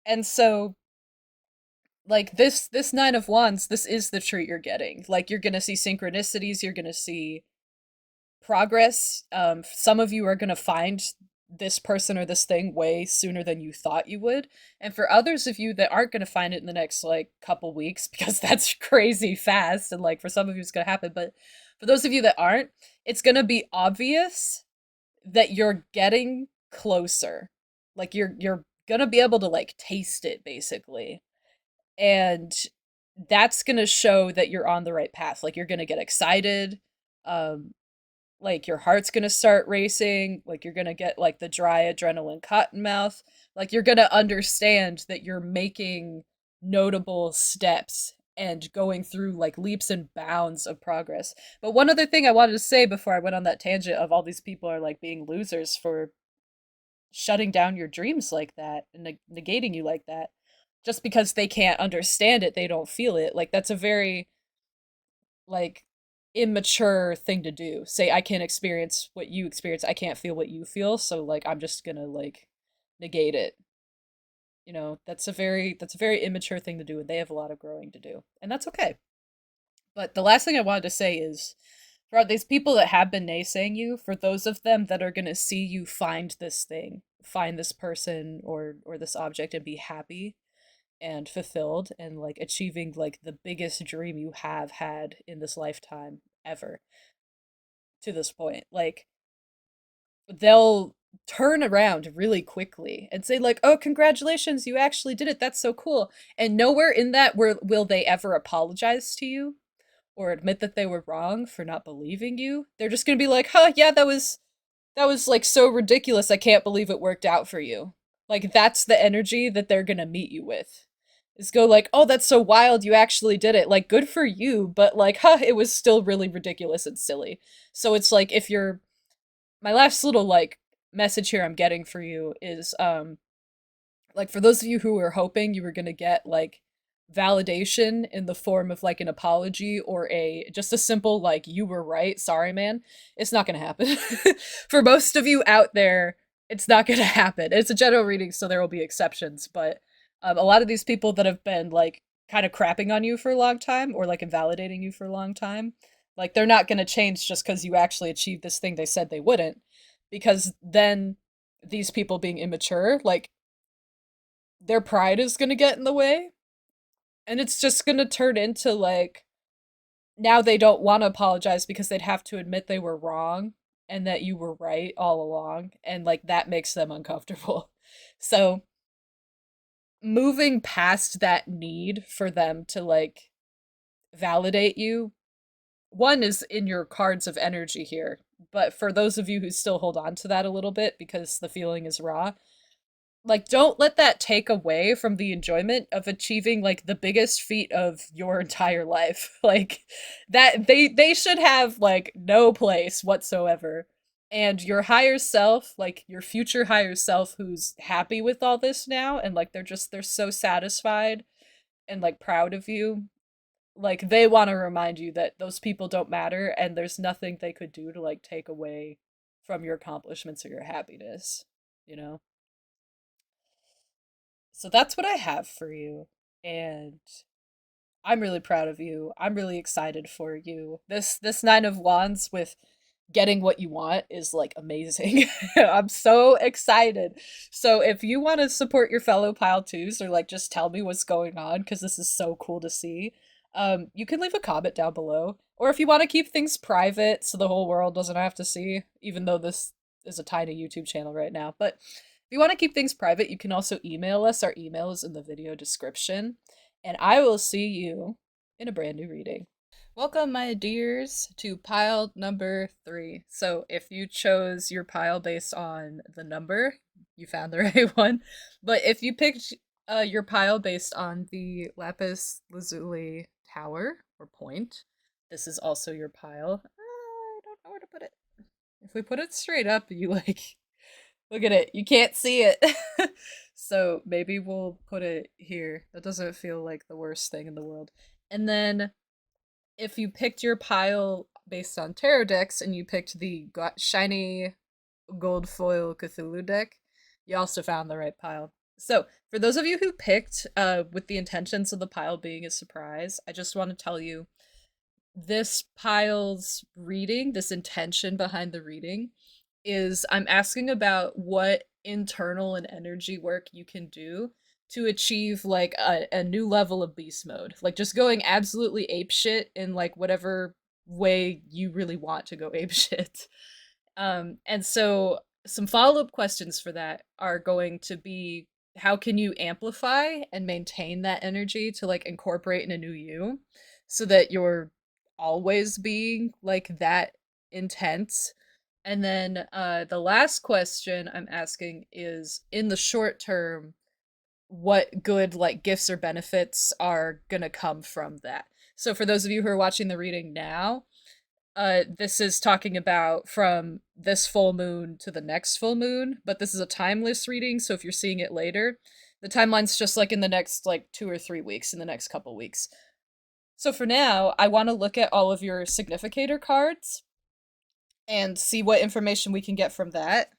And so like this 9 of wands, this is the treat you're getting. Like you're going to see synchronicities, you're going to see progress. Some of you are going to find this person or this thing way sooner than you thought you would. And for others of you that aren't going to find it in the next like couple weeks, because that's crazy fast, and like for some of you it's going to happen, but for those of you that aren't, it's going to be obvious that you're getting closer. Like you're going to be able to like taste it basically. And that's going to show that you're on the right path. Like you're going to get excited. Um like your heart's going to start racing, like you're going to get like the dry adrenaline cotton mouth. Like you're going to understand that you're making notable steps and going through like leaps and bounds of progress. But one other thing I wanted to say before I went on that tangent of all these people are like being losers for shutting down your dreams like that and negating you like that, just because they can't understand it, they don't feel it. Like that's a very like immature thing to do. Say I can't experience what you experience, I can't feel what you feel, so like I'm just gonna like negate it. You know, that's a very immature thing to do, and they have a lot of growing to do. And that's okay. But the last thing I wanted to say is for these people that have been naysaying you, for those of them that are gonna see you find this thing, find this person or this object and be happy and fulfilled and like achieving like the biggest dream you have had in this lifetime ever to this point, like they'll turn around really quickly and say like, oh, congratulations, you actually did it, that's so cool. And nowhere in that will they ever apologize to you or admit that they were wrong for not believing you. They're just gonna be like, huh, yeah, that was like so ridiculous, I can't believe it worked out for you. Like that's the energy that they're gonna meet you with, is go like, oh, that's so wild, you actually did it, like good for you, but like, huh, it was still really ridiculous and silly. So it's like, if you're, my last little like message here I'm getting for you is like for those of you who were hoping you were going to get like validation in the form of like an apology or a just a simple like you were right, sorry man, it's not going to happen. For most of you out there, it's not going to happen. It's a general reading, so there will be exceptions, but a lot of these people that have been like kind of crapping on you for a long time or like invalidating you for a long time, like they're not going to change just because you actually achieved this thing they said they wouldn't, because then these people being immature, like their pride is going to get in the way, and it's just going to turn into like now they don't want to apologize because they'd have to admit they were wrong and that you were right all along, and like that makes them uncomfortable. So moving past that need for them to like validate you, one is in your cards of energy here, but for those of you who still hold on to that a little bit because the feeling is raw, like don't let that take away from the enjoyment of achieving like the biggest feat of your entire life. Like that they should have like no place whatsoever. And your higher self, like your future higher self who's happy with all this now, and like they're so satisfied and like proud of you, like they want to remind you that those people don't matter and there's nothing they could do to like take away from your accomplishments or your happiness, you know? So that's what I have for you. And I'm really proud of you. I'm really excited for you. This 9 of wands with getting what you want is like amazing. I'm so excited. So if you want to support your fellow pile twos or like just tell me what's going on because this is so cool to see, you can leave a comment down below. Or if you want to keep things private so the whole world doesn't have to see, even though this is a tiny YouTube channel right now. But if you want to keep things private, you can also email us. Our email is in the video description. And I will see you in a brand new reading. Welcome, my dears, to pile number 3. So, if you chose your pile based on the number, you found the right one. But if you picked your pile based on the lapis lazuli tower or point, this is also your pile. I don't know where to put it. If we put it straight up, you like look at it. You can't see it. So maybe we'll put it here. That doesn't feel like the worst thing in the world. And then if you picked your pile based on tarot decks and you picked the shiny gold foil Cthulhu deck, you also found the right pile. So, for those of you who picked with the intentions of the pile being a surprise, I just want to tell you this pile's reading, this intention behind the reading, is I'm asking about what internal and energy work you can do to achieve like a new level of beast mode. Like just going absolutely ape shit in like whatever way you really want to go ape shit. And so some follow-up questions for that are going to be how can you amplify and maintain that energy to like incorporate in a new you so that you're always being like that intense. And then the last question I'm asking is in the short term, what good like gifts or benefits are gonna come from that. So for those of you who are watching the reading now, this is talking about from this full moon to the next full moon, but this is a timeless reading, so if you're seeing it later, the timeline's just like in the next like 2 or 3 weeks, in the next couple weeks. So for now, I want to look at all of your significator cards and see what information we can get from that.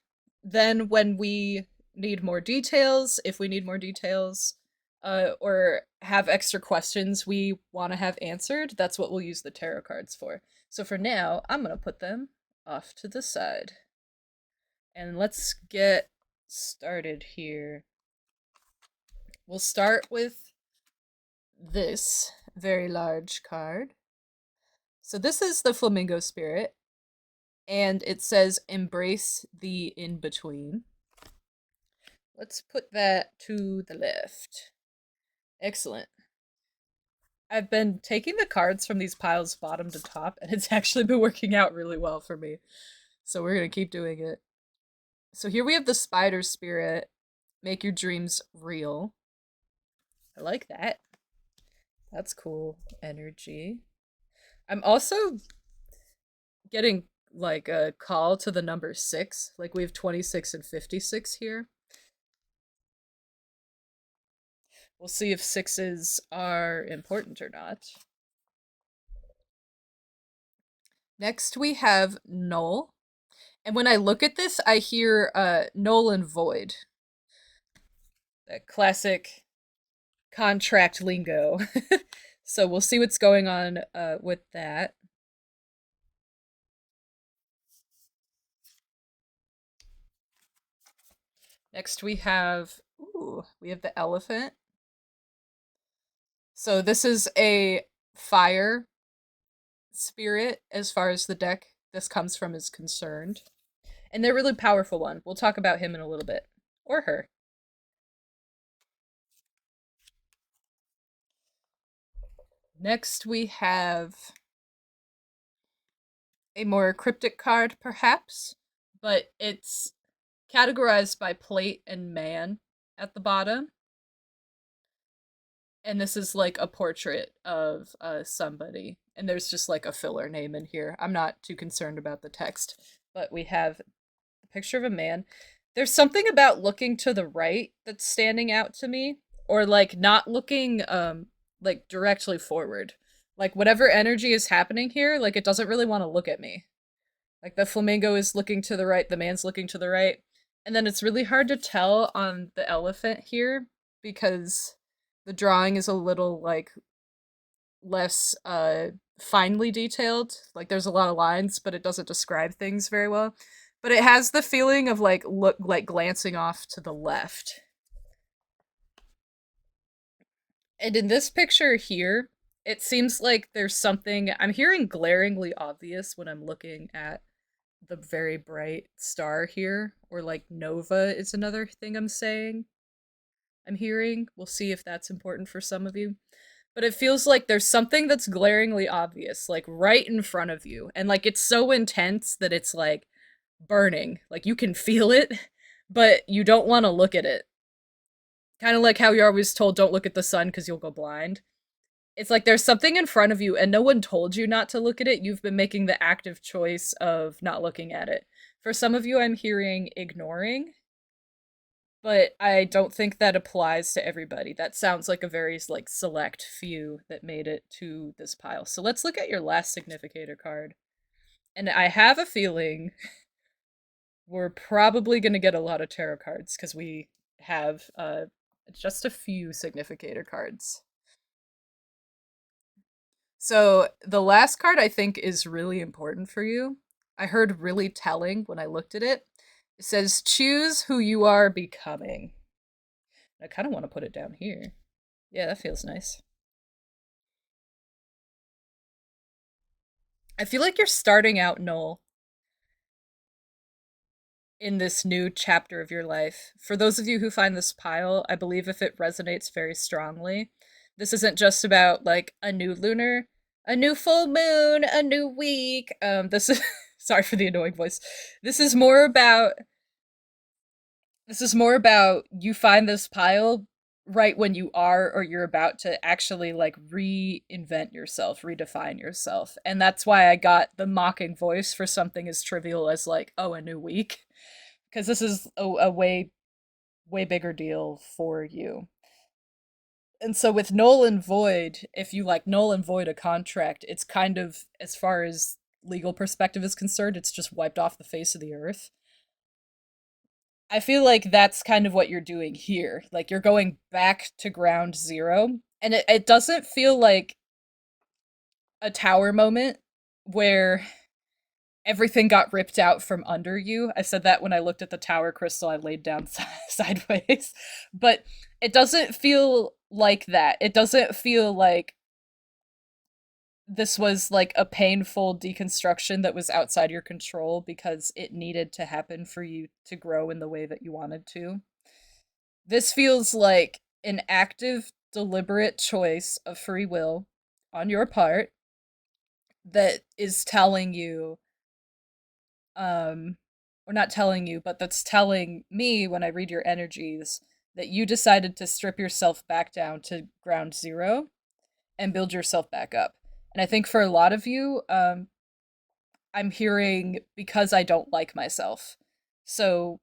Then when we need more details, if we need more details, or have extra questions we want to have answered, that's what we'll use the tarot cards for. So for now, I'm going to put them off to the side. And let's get started here. We'll start with this very large card. So this is the Flamingo Spirit, and it says embrace the in-between. Let's put that to the left. Excellent. I've been taking the cards from these piles bottom to top, and it's actually been working out really well for me. So we're going to keep doing it. So here we have the Spider Spirit. Make your dreams real. I like that. That's cool energy. I'm also getting like a call to the number 6. Like we have 26 and 56 here. We'll see if 6s are important or not. Next we have null. And when I look at this, I hear null and void. That classic contract lingo. So we'll see what's going on with that. Next we have the elephant. So this is a fire spirit as far as the deck this comes from is concerned. And they're a really powerful one. We'll talk about him in a little bit. Or her. Next we have a more cryptic card, perhaps, but it's categorized by plate and man at the bottom. And this is like a portrait of somebody. And there's just like a filler name in here. I'm not too concerned about the text, but we have a picture of a man. There's something about looking to the right that's standing out to me, or like not looking like directly forward. Like whatever energy is happening here, like it doesn't really want to look at me. Like the flamingo is looking to the right, the man's looking to the right. And then it's really hard to tell on the elephant here because the drawing is a little like less finely detailed. Like there's a lot of lines, but it doesn't describe things very well. But it has the feeling of like glancing off to the left. And in this picture here, it seems like there's something I'm hearing glaringly obvious when I'm looking at the very bright star here, or like nova is another thing I'm saying. I'm hearing. We'll see if that's important for some of you. But it feels like there's something that's glaringly obvious, like right in front of you. And like it's so intense that it's like burning. Like you can feel it, but you don't want to look at it. Kind of like how you're always told don't look at the sun because you'll go blind. It's like there's something in front of you and no one told you not to look at it. You've been making the active choice of not looking at it. For some of you, I'm hearing ignoring, but I don't think that applies to everybody. That sounds like a very like select few that made it to this pile. So let's look at your last significator card. And I have a feeling we're probably going to get a lot of tarot cards because we have just a few significator cards. So the last card I think is really important for you. I heard really telling when I looked at it. It says, choose who you are becoming. I kind of want to put it down here. Yeah, that feels nice. I feel like you're starting out, Noel, in this new chapter of your life. For those of you who find this pile, I believe if it resonates very strongly, this isn't just about like a new lunar, a new full moon, a new week. This is sorry for the annoying voice. This is more about you find this pile right when you are or you're about to actually like reinvent yourself, redefine yourself. And that's why I got the mocking voice for something as trivial as like, oh, a new week. Because this is a way bigger deal for you. And so with null and void, if you like null and void a contract, it's kind of, as far as legal perspective is concerned, it's just wiped off the face of the earth. I feel like that's kind of what you're doing here. Like you're going back to ground zero. And it doesn't feel like a tower moment where everything got ripped out from under you. I said that when I looked at the tower crystal I laid down sideways. But it doesn't feel like that. It doesn't feel like this was like a painful deconstruction that was outside your control because it needed to happen for you to grow in the way that you wanted to. This feels like an active, deliberate choice of free will on your part that is telling you, um, or not telling you, but that's telling me when I read your energies that you decided to strip yourself back down to ground zero and build yourself back up. And I think for a lot of you, I'm hearing because I don't like myself. So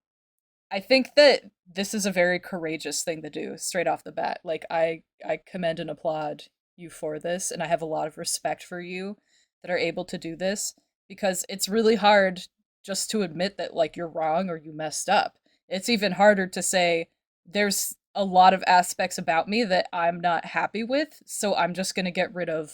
I think that this is a very courageous thing to do straight off the bat. Like I commend and applaud you for this and I have a lot of respect for you that are able to do this because it's really hard just to admit that like you're wrong or you messed up. It's even harder to say there's a lot of aspects about me that I'm not happy with, so I'm just going to get rid of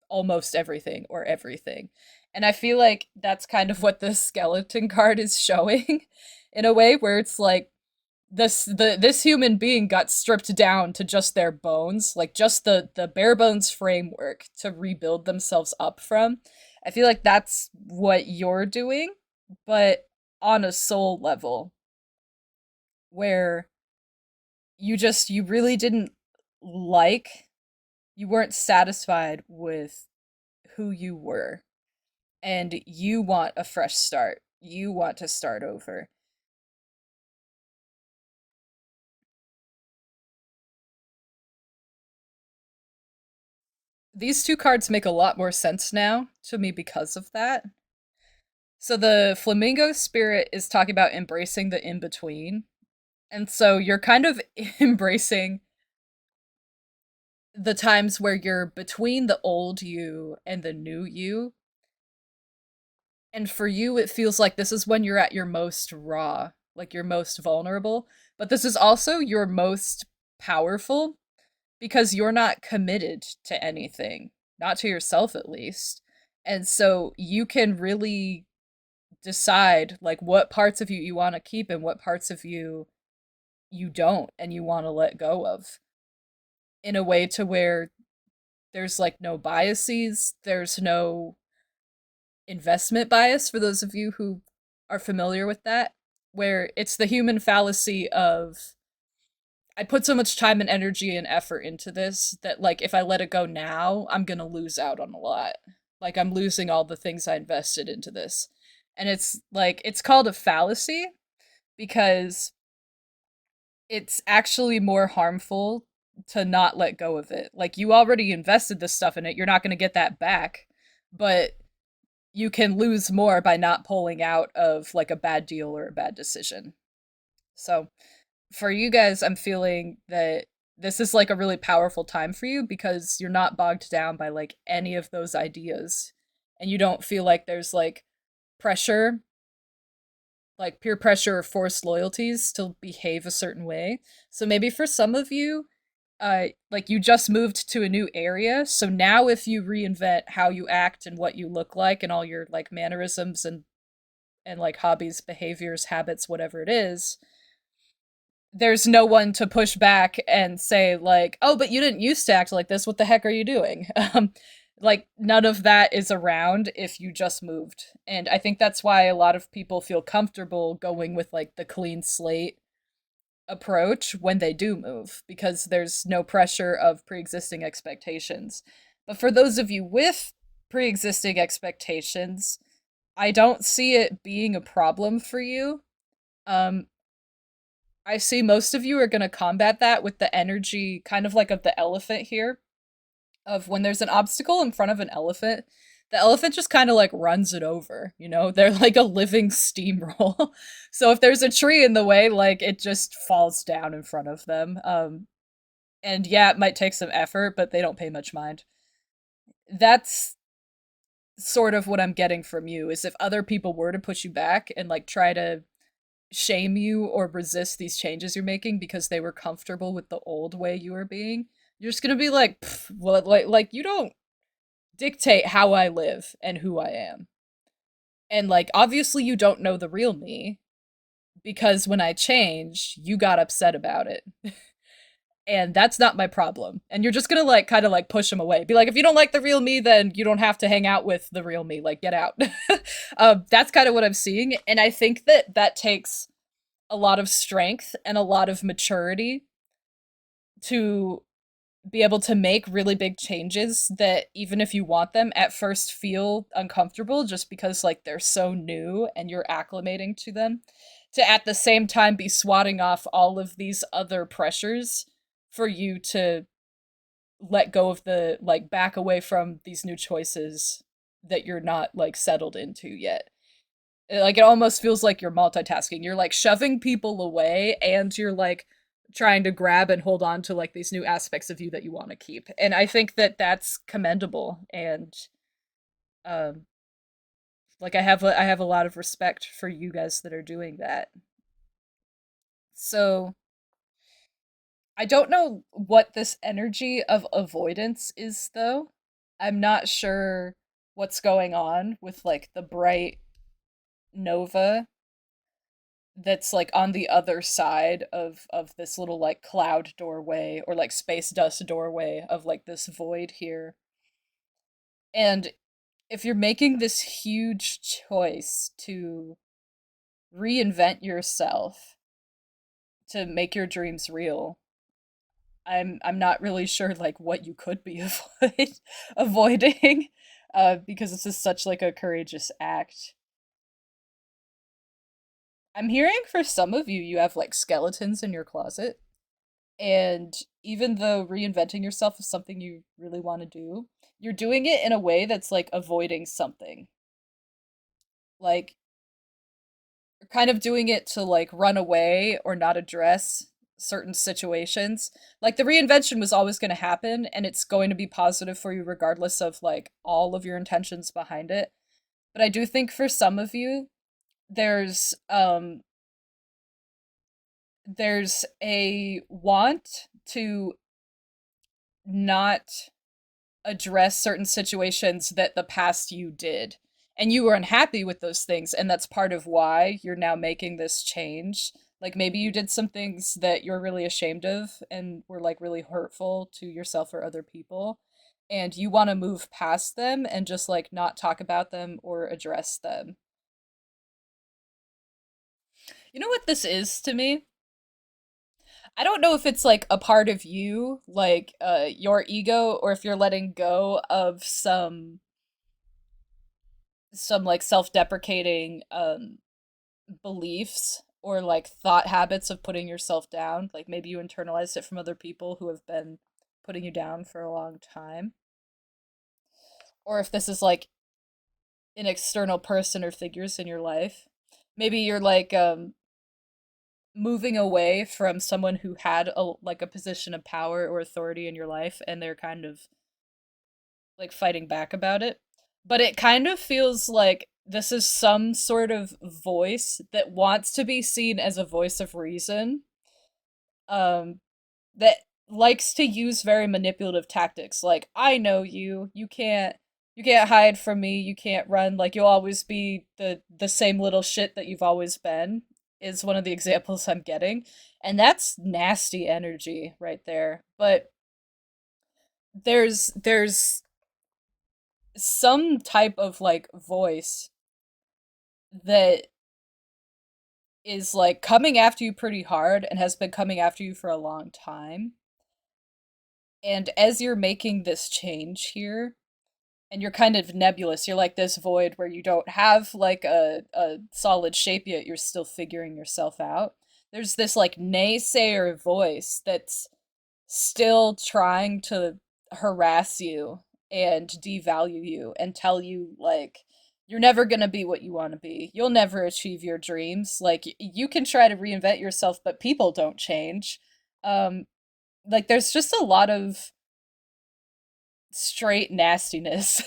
almost everything or everything. And I feel like that's kind of what this skeleton card is showing in a way where it's like this human being got stripped down to just their bones, like just the bare bones framework to rebuild themselves up from. I feel like that's what you're doing, but on a soul level where you really didn't like you weren't satisfied with who you were and you want a fresh start. You want to start over. These two cards make a lot more sense now to me because of that. So the flamingo spirit is talking about embracing the in between. And so you're kind of embracing the times where you're between the old you and the new you. And for you, it feels like this is when you're at your most raw, like your most vulnerable. But this is also your most powerful because you're not committed to anything, not to yourself at least. And so you can really decide like what parts of you you want to keep and what parts of you don't and you want to let go of in a way to where there's like no biases, there's no investment bias for those of you who are familiar with that, where it's the human fallacy of I put so much time and energy and effort into this that like if I let it go now, I'm going to lose out on a lot. Like I'm losing all the things I invested into this. And it's like it's called a fallacy because it's actually more harmful to not let go of it. Like you already invested this stuff in it, you're not going to get that back, but you can lose more by not pulling out of like a bad deal or a bad decision. So, for you guys, I'm feeling that this is like a really powerful time for you because you're not bogged down by like any of those ideas and you don't feel like there's like pressure, like peer pressure or forced loyalties to behave a certain way. So maybe for some of you, like you just moved to a new area, so now if you reinvent how you act and what you look like and all your like mannerisms and like hobbies, behaviors, habits, whatever it is, there's no one to push back and say like, "Oh, but you didn't used to act like this. What the heck are you doing?" Like none of that is around if you just moved. And I think that's why a lot of people feel comfortable going with like the clean slate approach when they do move because there's no pressure of pre-existing expectations. But for those of you with pre-existing expectations, I don't see it being a problem for you. Um, I see most of you are going to combat that with the energy, kind of like of the elephant here, of when there's an obstacle in front of an elephant, the elephant just kind of like runs it over, you know? They're like a living steamroll. So if there's a tree in the way, like it just falls down in front of them. And yeah, it might take some effort, but they don't pay much mind. That's sort of what I'm getting from you is if other people were to push you back and like try to shame you or resist these changes you're making because they were comfortable with the old way you were being, you're just gonna be like, well, like you don't dictate how I live and who I am. And like obviously you don't know the real me because when I change, you got upset about it. And that's not my problem. And you're just gonna like kind of like push them away. Be like, if you don't like the real me, then you don't have to hang out with the real me. Like, get out. That's kind of what I'm seeing, and I think that that takes a lot of strength and a lot of maturity to be able to make really big changes that even if you want them at first feel uncomfortable just because like they're so new and you're acclimating to them, to at the same time be swatting off all of these other pressures for you to let go of the like back away from these new choices that you're not like settled into yet. Like it almost feels like you're multitasking. You're like shoving people away and you're like trying to grab and hold on to like these new aspects of you that you want to keep. And I think that that's commendable and um like I have a lot of respect for you guys that are doing that. So, I don't know what this energy of avoidance is though. I'm not sure what's going on with like the bright nova that's like on the other side of this little like cloud doorway or like space dust doorway of like this void here. And if you're making this huge choice to reinvent yourself to make your dreams real, I'm not really sure like what you could be avoiding because this is such like a courageous act. I'm hearing for some of you you have like skeletons in your closet. And even though reinventing yourself is something you really want to do, you're doing it in a way that's like avoiding something. Like you're kind of doing it to like run away or not address certain situations. Like the reinvention was always going to happen and it's going to be positive for you regardless of like all of your intentions behind it. But I do think for some of you there's there's a want to not address certain situations that the past you did. And you were unhappy with those things, and that's part of why you're now making this change. Like maybe you did some things that you're really ashamed of and were like really hurtful to yourself or other people. And you want to move past them and just like not talk about them or address them. You know what this is to me? I don't know if it's like a part of you, like your ego, or if you're letting go of some like self-deprecating beliefs or like thought habits of putting yourself down. Like maybe you internalized it from other people who have been putting you down for a long time. Or if this is like an external person or figures in your life. Maybe you're like moving away from someone who had a like a position of power or authority in your life and they're kind of like fighting back about it. But it kind of feels like this is some sort of voice that wants to be seen as a voice of reason, um, that likes to use very manipulative tactics. Like, I know you, you can't hide from me, you can't run, like you'll always be the same little shit that you've always been, is one of the examples I'm getting. And that's nasty energy right there. But there's some type of like voice that is like coming after you pretty hard and has been coming after you for a long time. And as you're making this change here, and you're kind of nebulous, you're like this void where you don't have like a solid shape yet, you're still figuring yourself out. There's this like naysayer voice that's still trying to harass you and devalue you and tell you like you're never going to be what you want to be. You'll never achieve your dreams. Like you can try to reinvent yourself, but people don't change. Um like there's just a lot of straight nastiness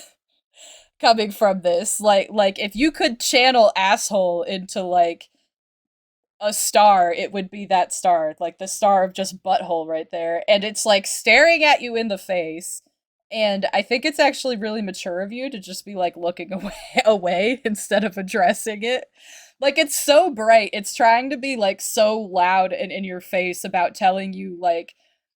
coming from this. Like if you could channel asshole into like a star, it would be that star, like the star of just butthole right there. And it's like staring at you in the face. And I think it's actually really mature of you to just be like looking away, away instead of addressing it. Like it's so bright. It's trying to be like so loud and in your face about telling you like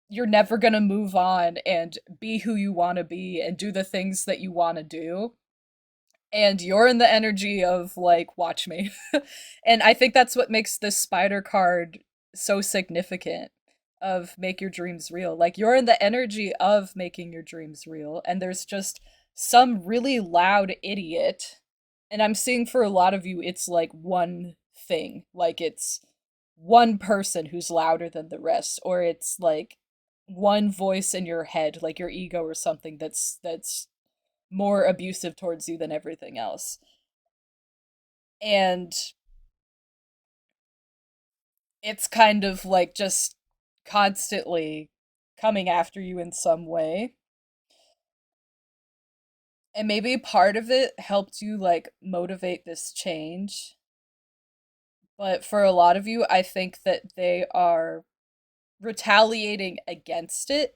you're never going to move on and be who you want to be and do the things that you want to do, and you're in the energy of like watch me. And I think that's what makes this spider card so significant, of make your dreams real. Like you're in the energy of making your dreams real, and there's just some really loud idiot, and I'm seeing for a lot of you it's like one thing, like it's one person who's louder than the rest, or it's like one voice in your head, like your ego or something, that's more abusive towards you than everything else. And it's kind of like just constantly coming after you in some way. And maybe part of it helped you like motivate this change. But for a lot of you, I think that they are retaliating against it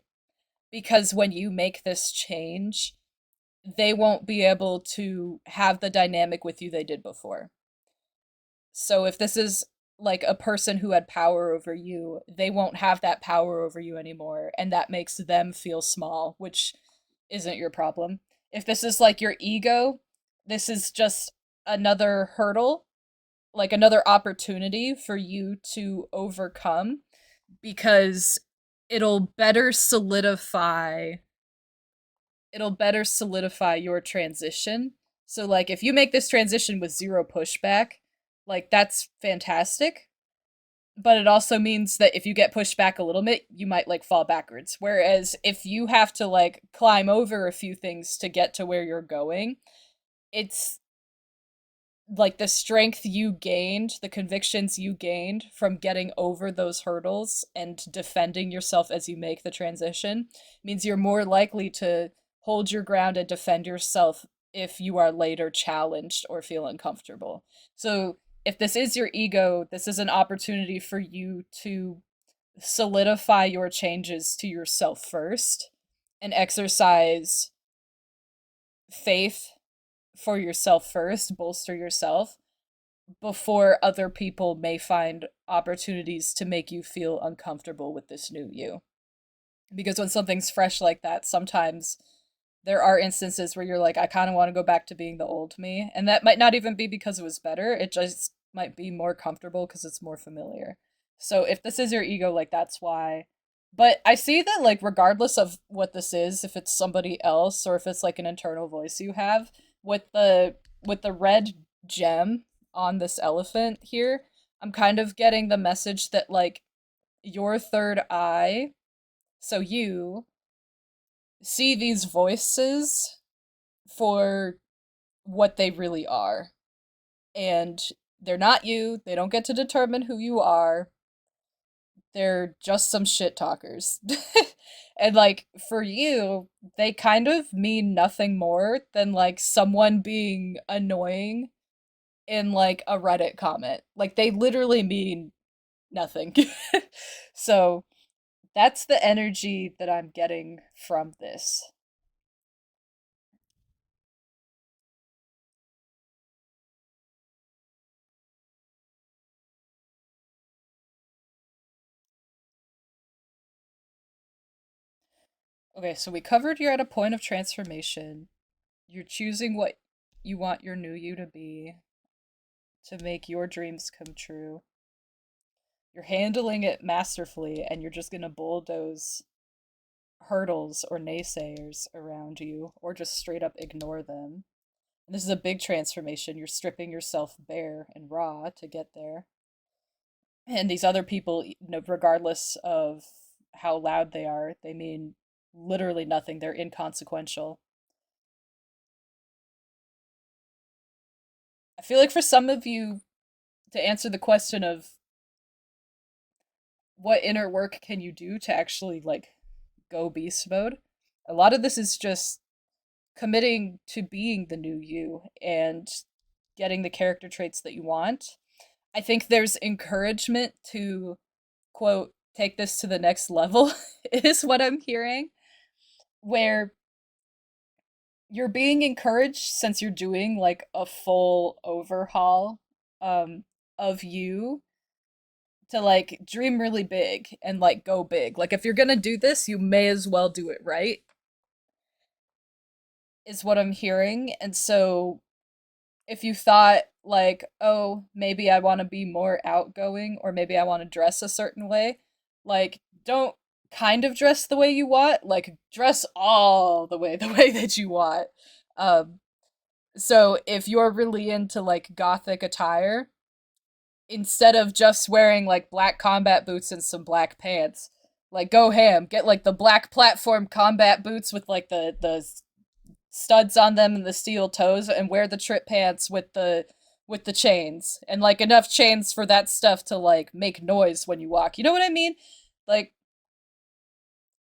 because when you make this change, they won't be able to have the dynamic with you they did before. So if this is like a person who had power over you, they won't have that power over you anymore, and that makes them feel small, which isn't your problem. If this is like your ego, this is just another hurdle, like another opportunity for you to overcome, because it'll better solidify it'll better solidify your transition. So like if you make this transition with zero pushback, like that's fantastic. But it also means that if you get pushed back a little bit, you might like fall backwards. Whereas if you have to like climb over a few things to get to where you're going, it's like the strength you gained, the convictions you gained from getting over those hurdles and defending yourself as you make the transition means you're more likely to hold your ground and defend yourself if you are later challenged or feel uncomfortable. So, if this is your ego, this is an opportunity for you to solidify your changes to yourself first and exercise faith for yourself first, bolster yourself before other people may find opportunities to make you feel uncomfortable with this new you. Because when something's fresh like that, sometimes there are instances where you're like, I kind of want to go back to being the old me. And that might not even be because it was better, it just might be more comfortable because it's more familiar. So if this is your ego, like that's why. But I see that, like, regardless of what this is, if it's somebody else or if it's like an internal voice you have, with the red gem on this elephant here, I'm kind of getting the message that like your third eye, so you see these voices for what they really are. And they're not you, they don't get to determine who you are. They're just some shit talkers. And like for you, they kind of mean nothing more than like someone being annoying in like a Reddit comment. Like they literally mean nothing. So that's the energy that I'm getting from this. Okay, so we covered you're at a point of transformation. You're choosing what you want your new you to be to make your dreams come true. You're handling it masterfully, and you're just gonna bulldoze hurdles or naysayers around you, or just straight up ignore them. And this is a big transformation. You're stripping yourself bare and raw to get there. And these other people, regardless of how loud they are, they mean literally nothing. They're inconsequential. I feel like for some of you, to answer the question of what inner work can you do to actually like go beast mode, a lot of this is just committing to being the new you and getting the character traits that you want. I think there's encouragement to, quote, take this to the next level, is what I'm hearing, where you're being encouraged since you're doing like a full overhaul um, of you to like dream really big and like go big. Like if you're gonna do this, you may as well do it right, is what I'm hearing. And so if you thought like, oh, maybe I want to be more outgoing or maybe I want to dress a certain way, like don't kind of dress the way you want, like dress all the way the way that you want. Um so if you're really into like gothic attire, instead of just wearing like black combat boots and some black pants, like go ham, get like the black platform combat boots with like the studs on them and the steel toes, and wear the trip pants with the chains, and like enough chains for that stuff to like make noise when you walk. You know what I mean? Like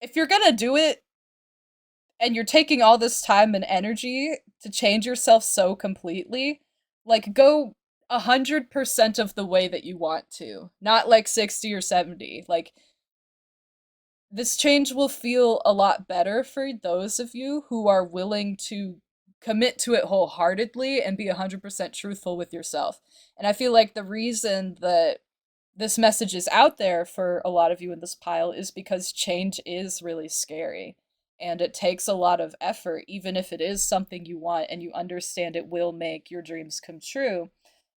if you're gonna do it and you're taking all this time and energy to change yourself so completely, like go 100% of the way that you want to, not like 60 or 70. Like this change will feel a lot better for those of you who are willing to commit to it wholeheartedly and be 100% truthful with yourself. And I feel like the reason that this message is out there for a lot of you in this pile is because change is really scary. And it takes a lot of effort, even if it is something you want and you understand it will make your dreams come true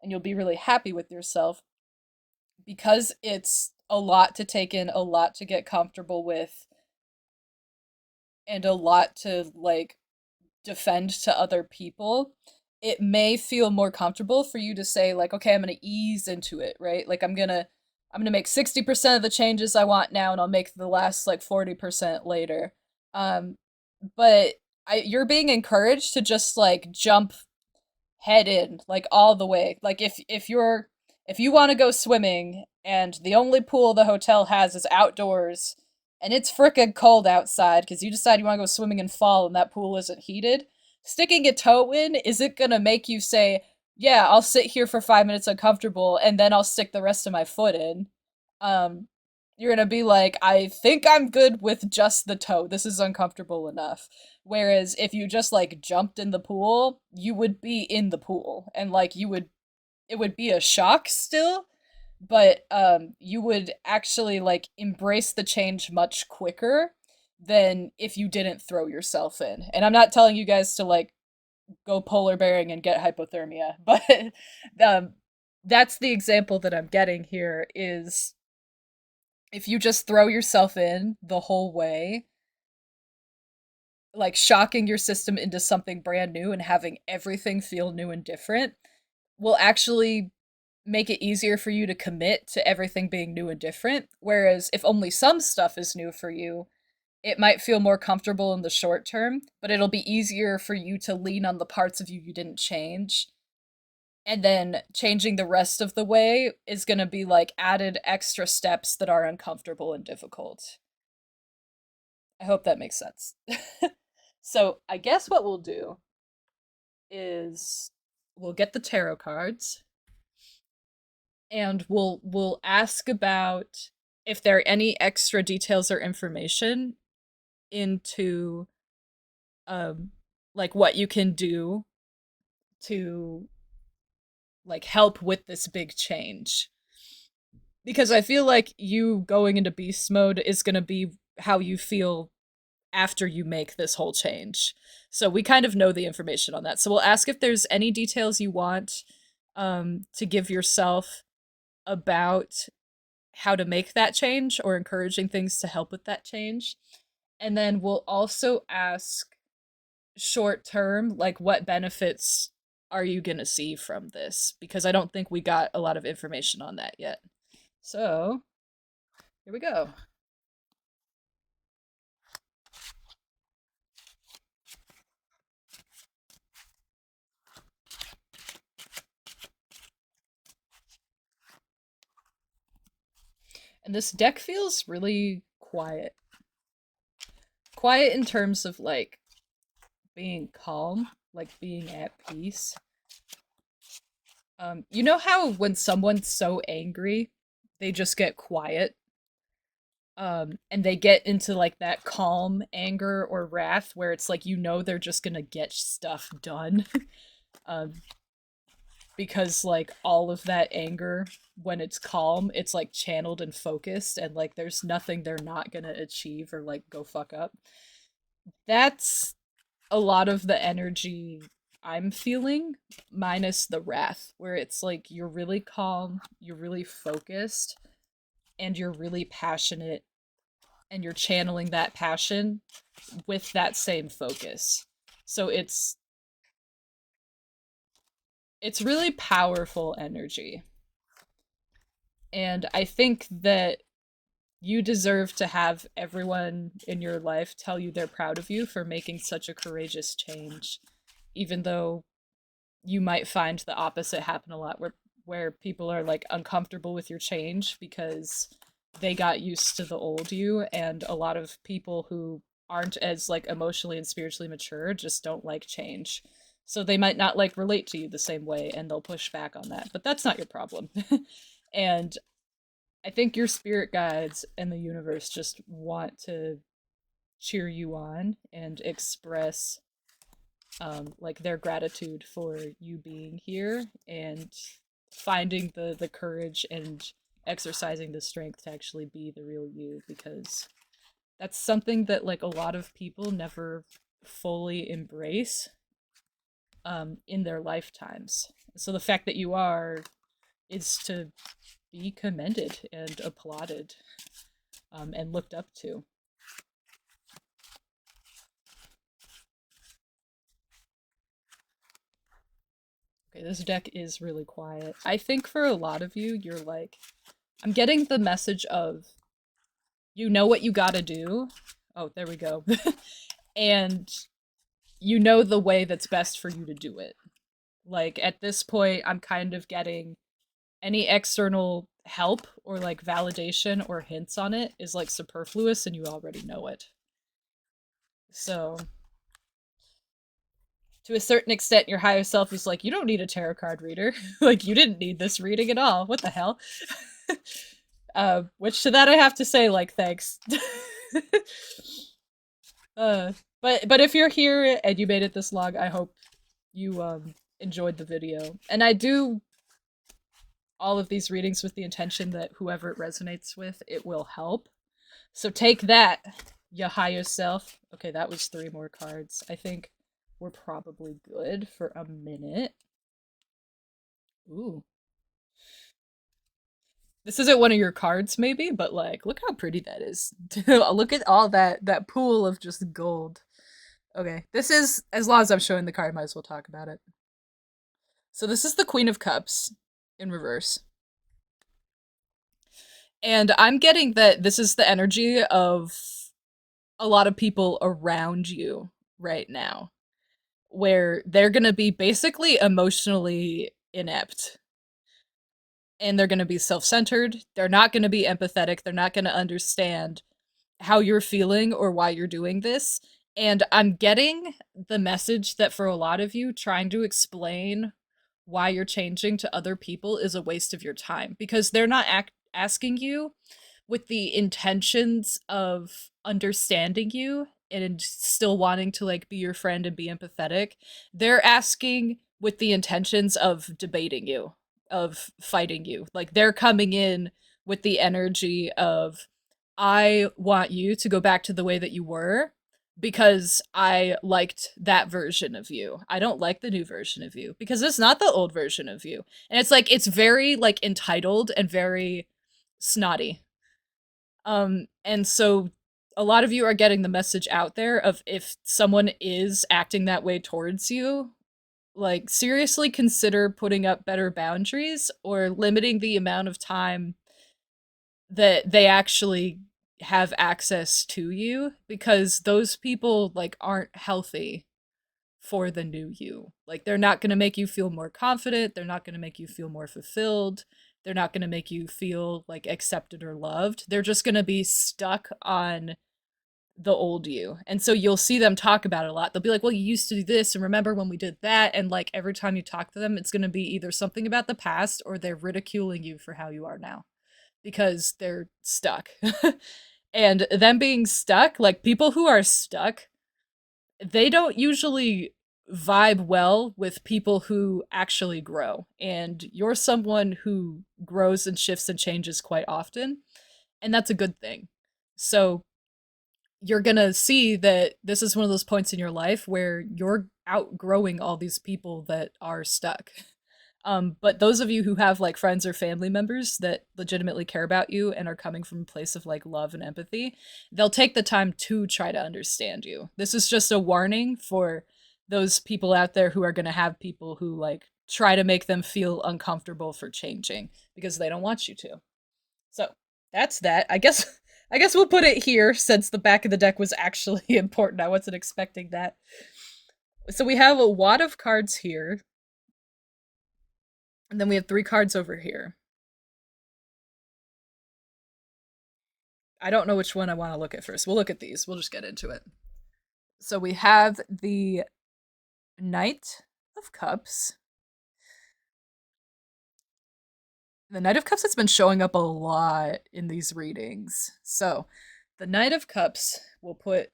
and you'll be really happy with yourself, because it's a lot to take in, a lot to get comfortable with, and a lot to like defend to other people. It may feel more comfortable for you to say like, okay, I'm going to ease into it, right? Like I'm going to make 60% of the changes I want now and I'll make the last like 40% later. Um but you're being encouraged to just like jump head in, like all the way. Like if you want to go swimming and the only pool the hotel has is outdoors and it's frickin' cold outside because you decide you want to go swimming in fall and that pool isn't heated, sticking a toe in isn't gonna make you say, yeah, I'll sit here for 5 minutes uncomfortable and then I'll stick the rest of my foot in. Um, you're gonna be like, I think I'm good with just the toe. This is uncomfortable enough. Whereas if you just like jumped in the pool, you would be in the pool and like it would be a shock still, but you would actually like embrace the change much quicker than if you didn't throw yourself in. And I'm not telling you guys to like go polar bearing and get hypothermia, but um that's the example that I'm getting here is if you just throw yourself in the whole way, like shocking your system into something brand new and having everything feel new and different will actually make it easier for you to commit to everything being new and different. Whereas if only some stuff is new for you, it might feel more comfortable in the short term, but it'll be easier for you to lean on the parts of you didn't change. And then changing the rest of the way is going to be like added extra steps that are uncomfortable and difficult. I hope that makes sense. So, I guess what we'll do is we'll get the tarot cards and we'll ask about if there are any extra details or information into um like what you can do to like help with this big change. Because I feel like you going into beast mode is going to be how you feel after you make this whole change. So we kind of know the information on that. So we'll ask if there's any details you want to give yourself about how to make that change or encouraging things to help with that change. And then we'll also ask short term, like what benefits are you going to see from this? Because I don't think we got a lot of information on that yet. So here we go. And this deck feels really quiet. Quiet in terms of like being calm, like being at peace. You know how when someone's so angry, they just get quiet? And they get into like that calm anger or wrath where it's like you know they're just gonna get stuff done. um, because like all of that anger when it's calm, it's like channeled and focused and like there's nothing they're not gonna achieve or like go fuck up. That's a lot of the energy I'm feeling, minus the wrath, where it's like you're really calm, you're really focused, and you're really passionate, and you're channeling that passion with that same focus. So it's really powerful energy. And I think that you deserve to have everyone in your life tell you they're proud of you for making such a courageous change, even though you might find the opposite happen a lot where people are like uncomfortable with your change because they got used to the old you, and a lot of people who aren't as like emotionally and spiritually mature just don't like change. So they might not like relate to you the same way and they'll push back on that. But that's not your problem. And I think your spirit guides and the universe just want to cheer you on and express like their gratitude for you being here and finding the courage and exercising the strength to actually be the real you, because that's something that like a lot of people never fully embrace in their lifetimes. So the fact that you are is to be commended and applauded and looked up to. Okay, this deck is really quiet. I think for a lot of you, you're like, I'm getting the message of you know what you gotta do. Oh, there we go. And you know the way that's best for you to do it. Like at this point, I'm kind of getting any external help or like validation or hints on it is like superfluous and you already know it. So, to a certain extent, your higher self is like, you don't need a tarot card reader. Like, you didn't need this reading at all. What the hell? Which to that I have to say, like, thanks. uh, but if you're here and you made it this long, I hope you enjoyed the video. And I do all of these readings with the intention that whoever it resonates with, it will help. So take that, your higher self. Okay, that was 3 more cards. I think we're probably good for a minute. Ooh. This isn't one of your cards, maybe, but like, look how pretty that is. Look at all that pool of just gold. Okay, this is, as long as I'm showing the card, might as well talk about it. So this is the Queen of Cups in reverse. And I'm getting that this is the energy of a lot of people around you right now, where they're gonna be basically emotionally inept. And they're gonna be self-centered. They're not gonna be empathetic. They're not gonna understand how you're feeling or why you're doing this. And I'm getting the message that for a lot of you, trying to explain why you're changing to other people is a waste of your time because they're not asking you with the intentions of understanding you and still wanting to like be your friend and be empathetic. They're asking with the intentions of debating you, of fighting you. Like they're coming in with the energy of I want you to go back to the way that you were because I liked that version of you. I don't like the new version of you because it's not the old version of you. And it's like it's very like entitled and very snotty. And so a lot of you are getting the message out there of if someone is acting that way towards you, like seriously consider putting up better boundaries or limiting the amount of time that they actually have access to you because those people like aren't healthy for the new you. Like they're not going to make you feel more confident, they're not going to make you feel more fulfilled. They're not going to make you feel like accepted or loved. They're just going to be stuck on the old you. And so you'll see them talk about it a lot. They'll be like, well, you used to do this, and remember when we did that? And like every time you talk to them, it's going to be either something about the past or they're ridiculing you for how you are now because they're stuck. And them being stuck, like people who are stuck, they don't usually vibe well with people who actually grow. And you're someone who grows and shifts and changes quite often. And that's a good thing. So you're gonna see that this is one of those points in your life where you're outgrowing all these people that are stuck. But those of you who have like friends or family members that legitimately care about you and are coming from a place of like love and empathy, they'll take the time to try to understand you. This is just a warning for those people out there who are going to have people who like try to make them feel uncomfortable for changing because they don't want you to. So, that's that. I guess we'll put it here since the back of the deck was actually important. I wasn't expecting that. So we have a wad of cards here. And then we have 3 cards over here. I don't know which one I want to look at first. We'll look at these. We'll just get into it. So we have the Knight of Cups. The Knight of Cups has been showing up a lot in these readings. So the Knight of Cups we'll put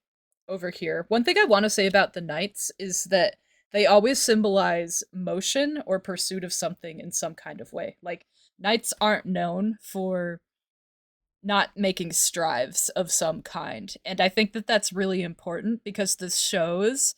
over here. One thing I want to say about the Knights is that they always symbolize motion or pursuit of something in some kind of way. Like, Knights aren't known for not making strives of some kind. And I think that that's really important because this shows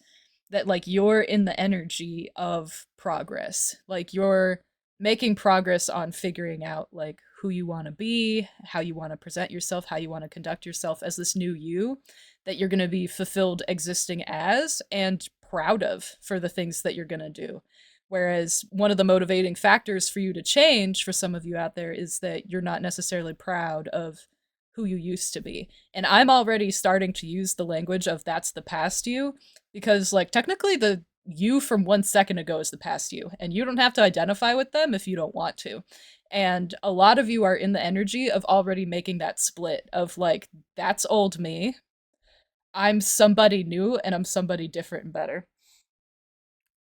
that like you're in the energy of progress. Like you're making progress on figuring out like who you want to be, how you want to present yourself, how you want to conduct yourself as this new you that you're going to be fulfilled existing as and proud of for the things that you're going to do. Whereas one of the motivating factors for you to change for some of you out there is that you're not necessarily proud of who you used to be. And I'm already starting to use the language of that's the past you because like technically you from 1 second ago is the past you, and you don't have to identify with them if you don't want to. And a lot of you are in the energy of already making that split of like, that's old me. I'm somebody new and I'm somebody different and better.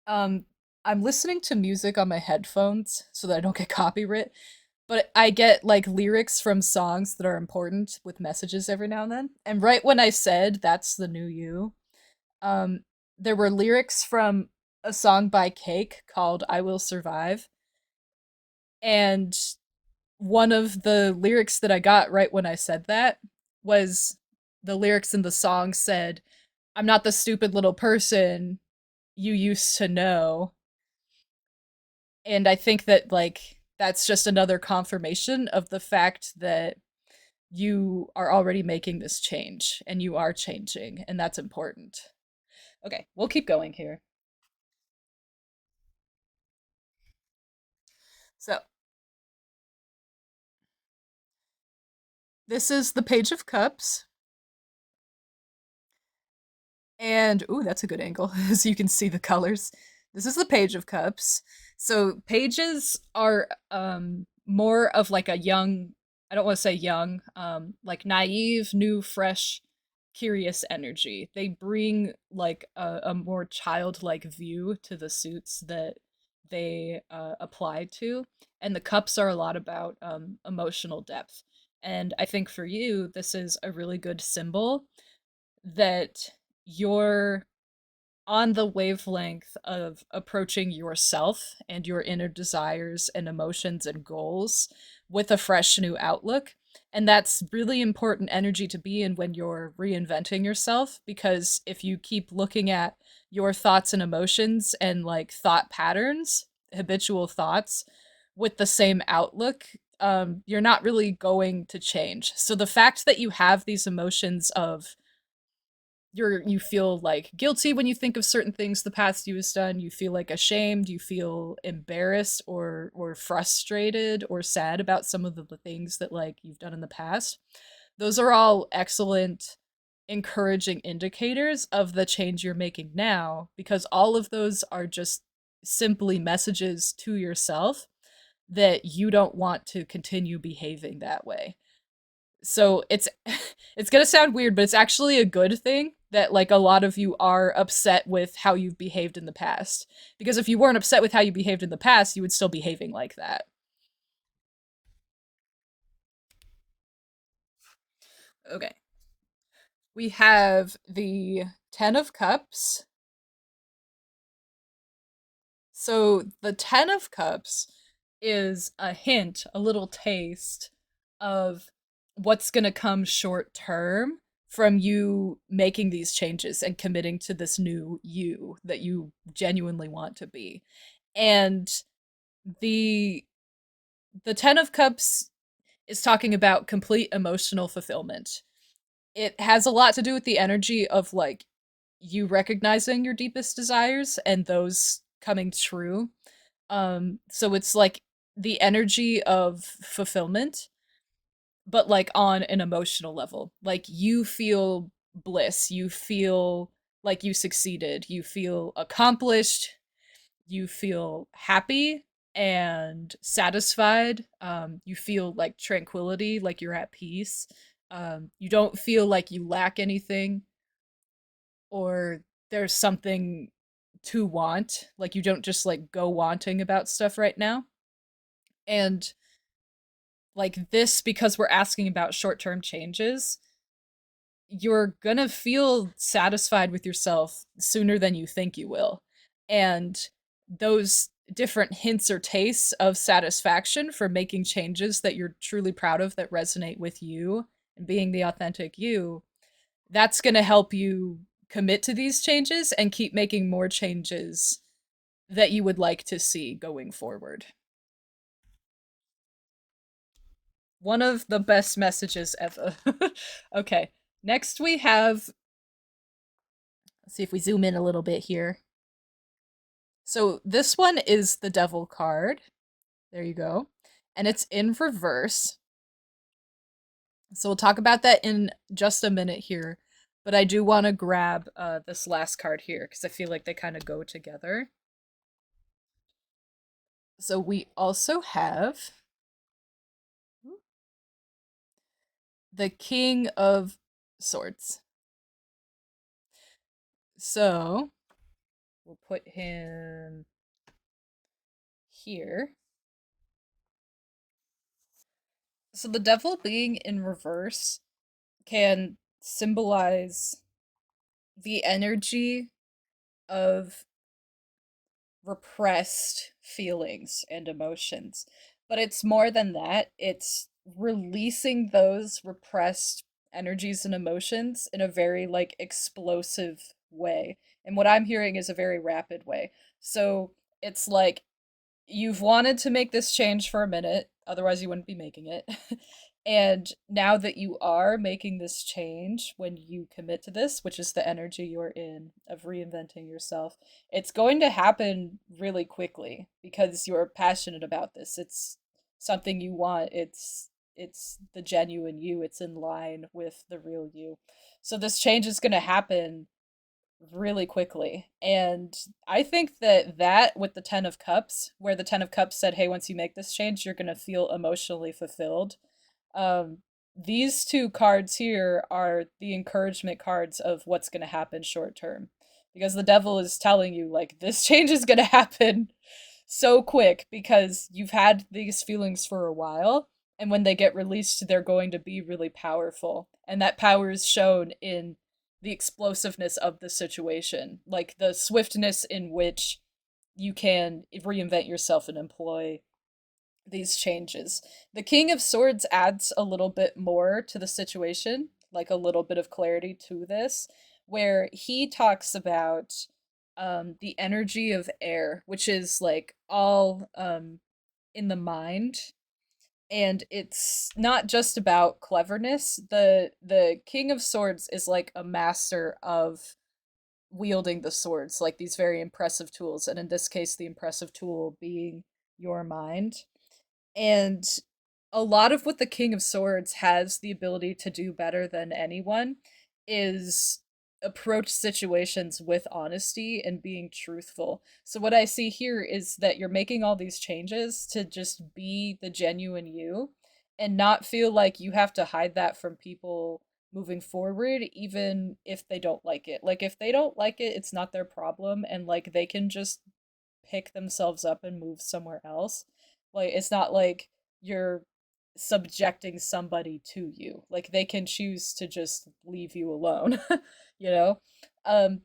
Um, I'm listening to music on my headphones so that I don't get copyright, but I get like lyrics from songs that are important with messages every now and then. And right when I said that's the new you, um, there were lyrics from a song by Cake called I Will Survive. And one of the lyrics that I got right when I said that was the lyrics in the song said, I'm not the stupid little person you used to know. And I think that like that's just another confirmation of the fact that you are already making this change and you are changing, and that's important. Okay, we'll keep going here. So, this is the Page of Cups. And ooh, that's a good angle so you can see the colors. This is the Page of Cups. So pages are more of like a young, I don't want to say young, like naive, new, fresh, curious energy. They bring like a more childlike view to the suits that they apply to. And the cups are a lot about emotional depth. And I think for you, this is a really good symbol that you're on the wavelength of approaching yourself and your inner desires and emotions and goals with a fresh new outlook. And that's really important energy to be in when you're reinventing yourself, because if you keep looking at your thoughts and emotions and like thought patterns, habitual thoughts with the same outlook, you're not really going to change. So the fact that you have these emotions of you feel like guilty when you think of certain things the past you has done, you feel like ashamed, you feel embarrassed or frustrated or sad about some of the things that like you've done in the past. Those are all excellent encouraging indicators of the change you're making now, because all of those are just simply messages to yourself that you don't want to continue behaving that way. So it's gonna sound weird, but it's actually a good thing that like a lot of you are upset with how you've behaved in the past. Because if you weren't upset with how you behaved in the past, you would still be behaving like that. Okay. We have the Ten of Cups. So the Ten of Cups is a hint, a little taste of what's going to come short term from you making these changes and committing to this new you that you genuinely want to be. And the the 10 of cups is talking about complete emotional fulfillment. It has a lot to do with the energy of like you recognizing your deepest desires and those coming true. So it's like the energy of fulfillment, but like on an emotional level. Like you feel bliss, you feel like you succeeded, you feel accomplished, you feel happy and satisfied. You feel like tranquility, like you're at peace. You don't feel like you lack anything or there's something to want. Like you don't just like go wanting about stuff right now. And like this, because we're asking about short term changes, you're gonna feel satisfied with yourself sooner than you think you will. And those different hints or tastes of satisfaction for making changes that you're truly proud of that resonate with you and being the authentic you, that's gonna help you commit to these changes and keep making more changes that you would like to see going forward. One of the best messages ever. Okay, next we have, let's see if we zoom in a little bit here. So this one is the Devil card. There you go. And it's in reverse. So we'll talk about that in just a minute here. But I do want to grab this last card here because I feel like they kind of go together. So we also have the King of Swords. So we'll put him here. So the devil being in reverse can symbolize the energy of repressed feelings and emotions. But it's more than that, it's releasing those repressed energies and emotions in a very like explosive way. And what I'm hearing is a very rapid way. So it's like you've wanted to make this change for a minute, otherwise you wouldn't be making it. And now that you are making this change, when you commit to this, which is the energy you're in of reinventing yourself, it's going to happen really quickly because you're passionate about this. It's something you want. It's the genuine you. It's in line with the real you. So this change is going to happen really quickly. And I think that that with the 10 of cups, where the 10 of cups said, "Hey, once you make this change, you're going to feel emotionally fulfilled." Um these two cards here are the encouragement cards of what's going to happen short term. Because the devil is telling you like this change is going to happen so quick because you've had these feelings for a while, and when they get released they're going to be really powerful, and that power is shown in the explosiveness of the situation, like the swiftness in which you can reinvent yourself and employ these changes. The King of Swords adds a little bit more to the situation, like a little bit of clarity to this, where he talks about the energy of air, which is like all in the mind. And it's not just about cleverness. The King of Swords is like a master of wielding the swords, like these very impressive tools, and in this case the impressive tool being your mind. And a lot of what the King of Swords has the ability to do better than anyone is approach situations with honesty and being truthful. So what I see here is that you're making all these changes to just be the genuine you and not feel like you have to hide that from people moving forward, even if they don't like it. Like if they don't like it, it's not their problem, and like they can just pick themselves up and move somewhere else. Like it's not like you're subjecting somebody to you. Like they can choose to just leave you alone, you know? Um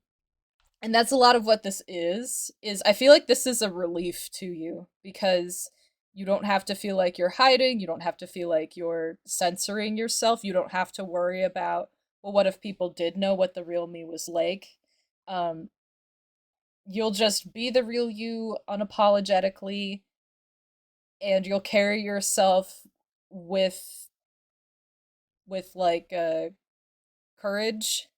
and that's a lot of what this is I feel like this is a relief to you because you don't have to feel like you're hiding, you don't have to feel like you're censoring yourself, you don't have to worry about, well, what if people did know what the real me was like? Um you'll just be the real you unapologetically, and you'll carry yourself with like courage,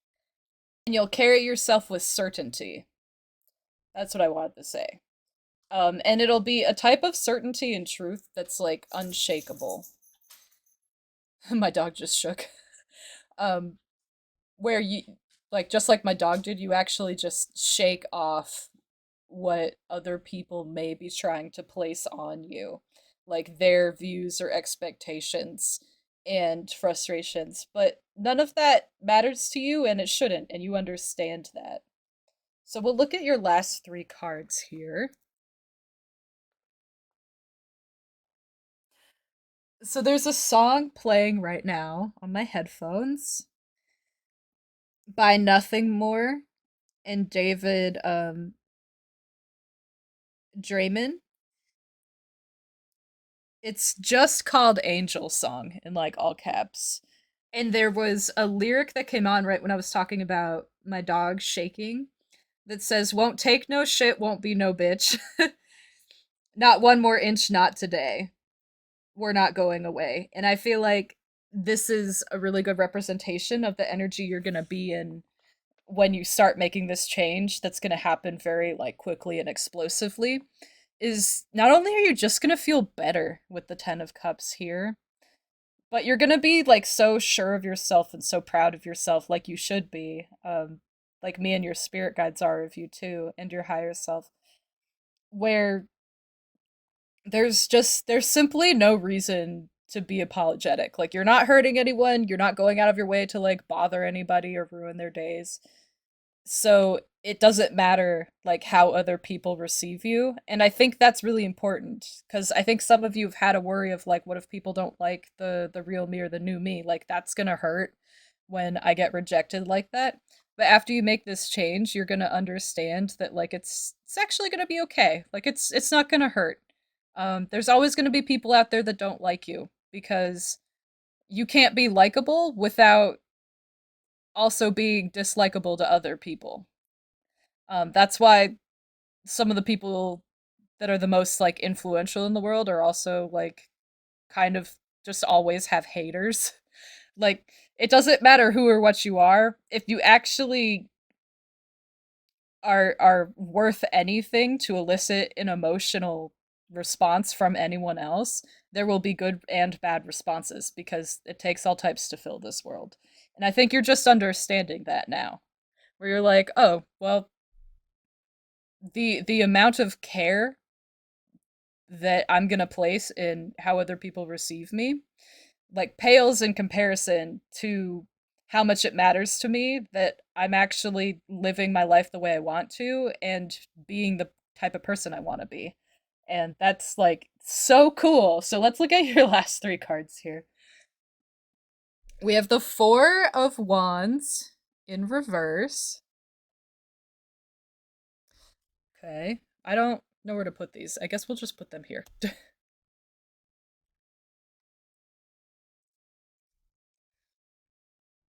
and you'll carry yourself with certainty. That's what I wanted to say. And it'll be a type of certainty and truth that's like unshakable. My dog just shook. um where you, like, just like my dog did, you actually just shake off what other people may be trying to place on you, like their views or expectations and frustrations. But none of that matters to you, and it shouldn't, and you understand that. So we'll look at your last three cards here. So there's a song playing right now on my headphones by Nothing More and David Draymond. It's just called Angel Song in like all caps. And there was a lyric that came on right when I was talking about my dog shaking that says, "Won't take no shit, won't be no bitch. Not one more inch, not today. We're not going away." And I feel like this is a really good representation of the energy you're going to be in when you start making this change that's going to happen very like quickly and explosively. Is not only are you just going to feel better with the 10 of cups here, but you're gonna be like so sure of yourself and so proud of yourself, like you should be. Like me and your spirit guides are of you too, and your higher self, where there's simply no reason to be apologetic. Like you're not hurting anyone, you're not going out of your way to like bother anybody or ruin their days. So it doesn't matter like how other people receive you. And I think that's really important because I think some of you have had a worry of like what if people don't like the real me or the new me? Like that's going to hurt when I get rejected like that. But after you make this change, you're going to understand that like it's actually going to be okay. Like it's not going to hurt. There's always going to be people out there that don't like you because you can't be likable without also being dislikable to other people. That's why some of the people that are the most like influential in the world are also like kind of just always have haters. Like it doesn't matter who or what you are, if you actually are worth anything to elicit an emotional response from anyone else, there will be good and bad responses because it takes all types to fill this world. And I think you're just understanding that now, where you're like, "Oh, well, the amount of care that I'm going to place in how other people receive me like pales in comparison to how much it matters to me that I'm actually living my life the way I want to and being the type of person I want to be." And that's like so cool. So let's look at your last three cards here. We have the Four of Wands in reverse. Okay. I don't know where to put these. I guess we'll just put them here.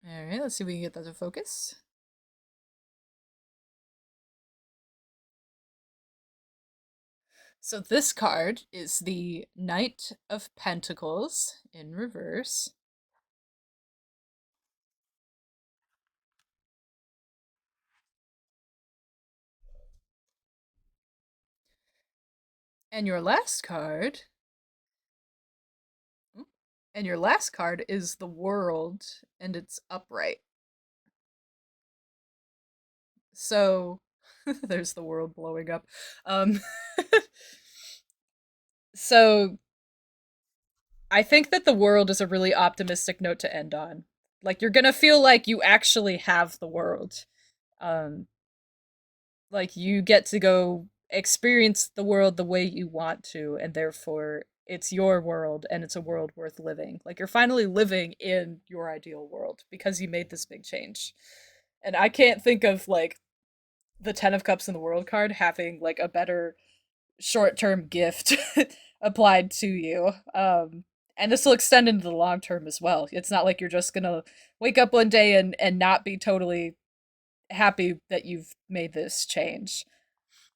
All right, let's see if we can get that to focus. So this card is the Knight of Pentacles in reverse. And your last card and your last card is the World and it's upright. So there's the world blowing up. Um so I think that the world is a really optimistic note to end on. Like you're going to feel like you actually have the world. Um like you get to go experience the world the way you want to and therefore it's your world and it's a world worth living. Like you're finally living in your ideal world because you made this big change. And I can't think of like the 10 of cups in the world card having like a better short-term gift applied to you. And this will extend into the long term as well. It's not like you're just going to wake up one day and not be totally happy that you've made this change.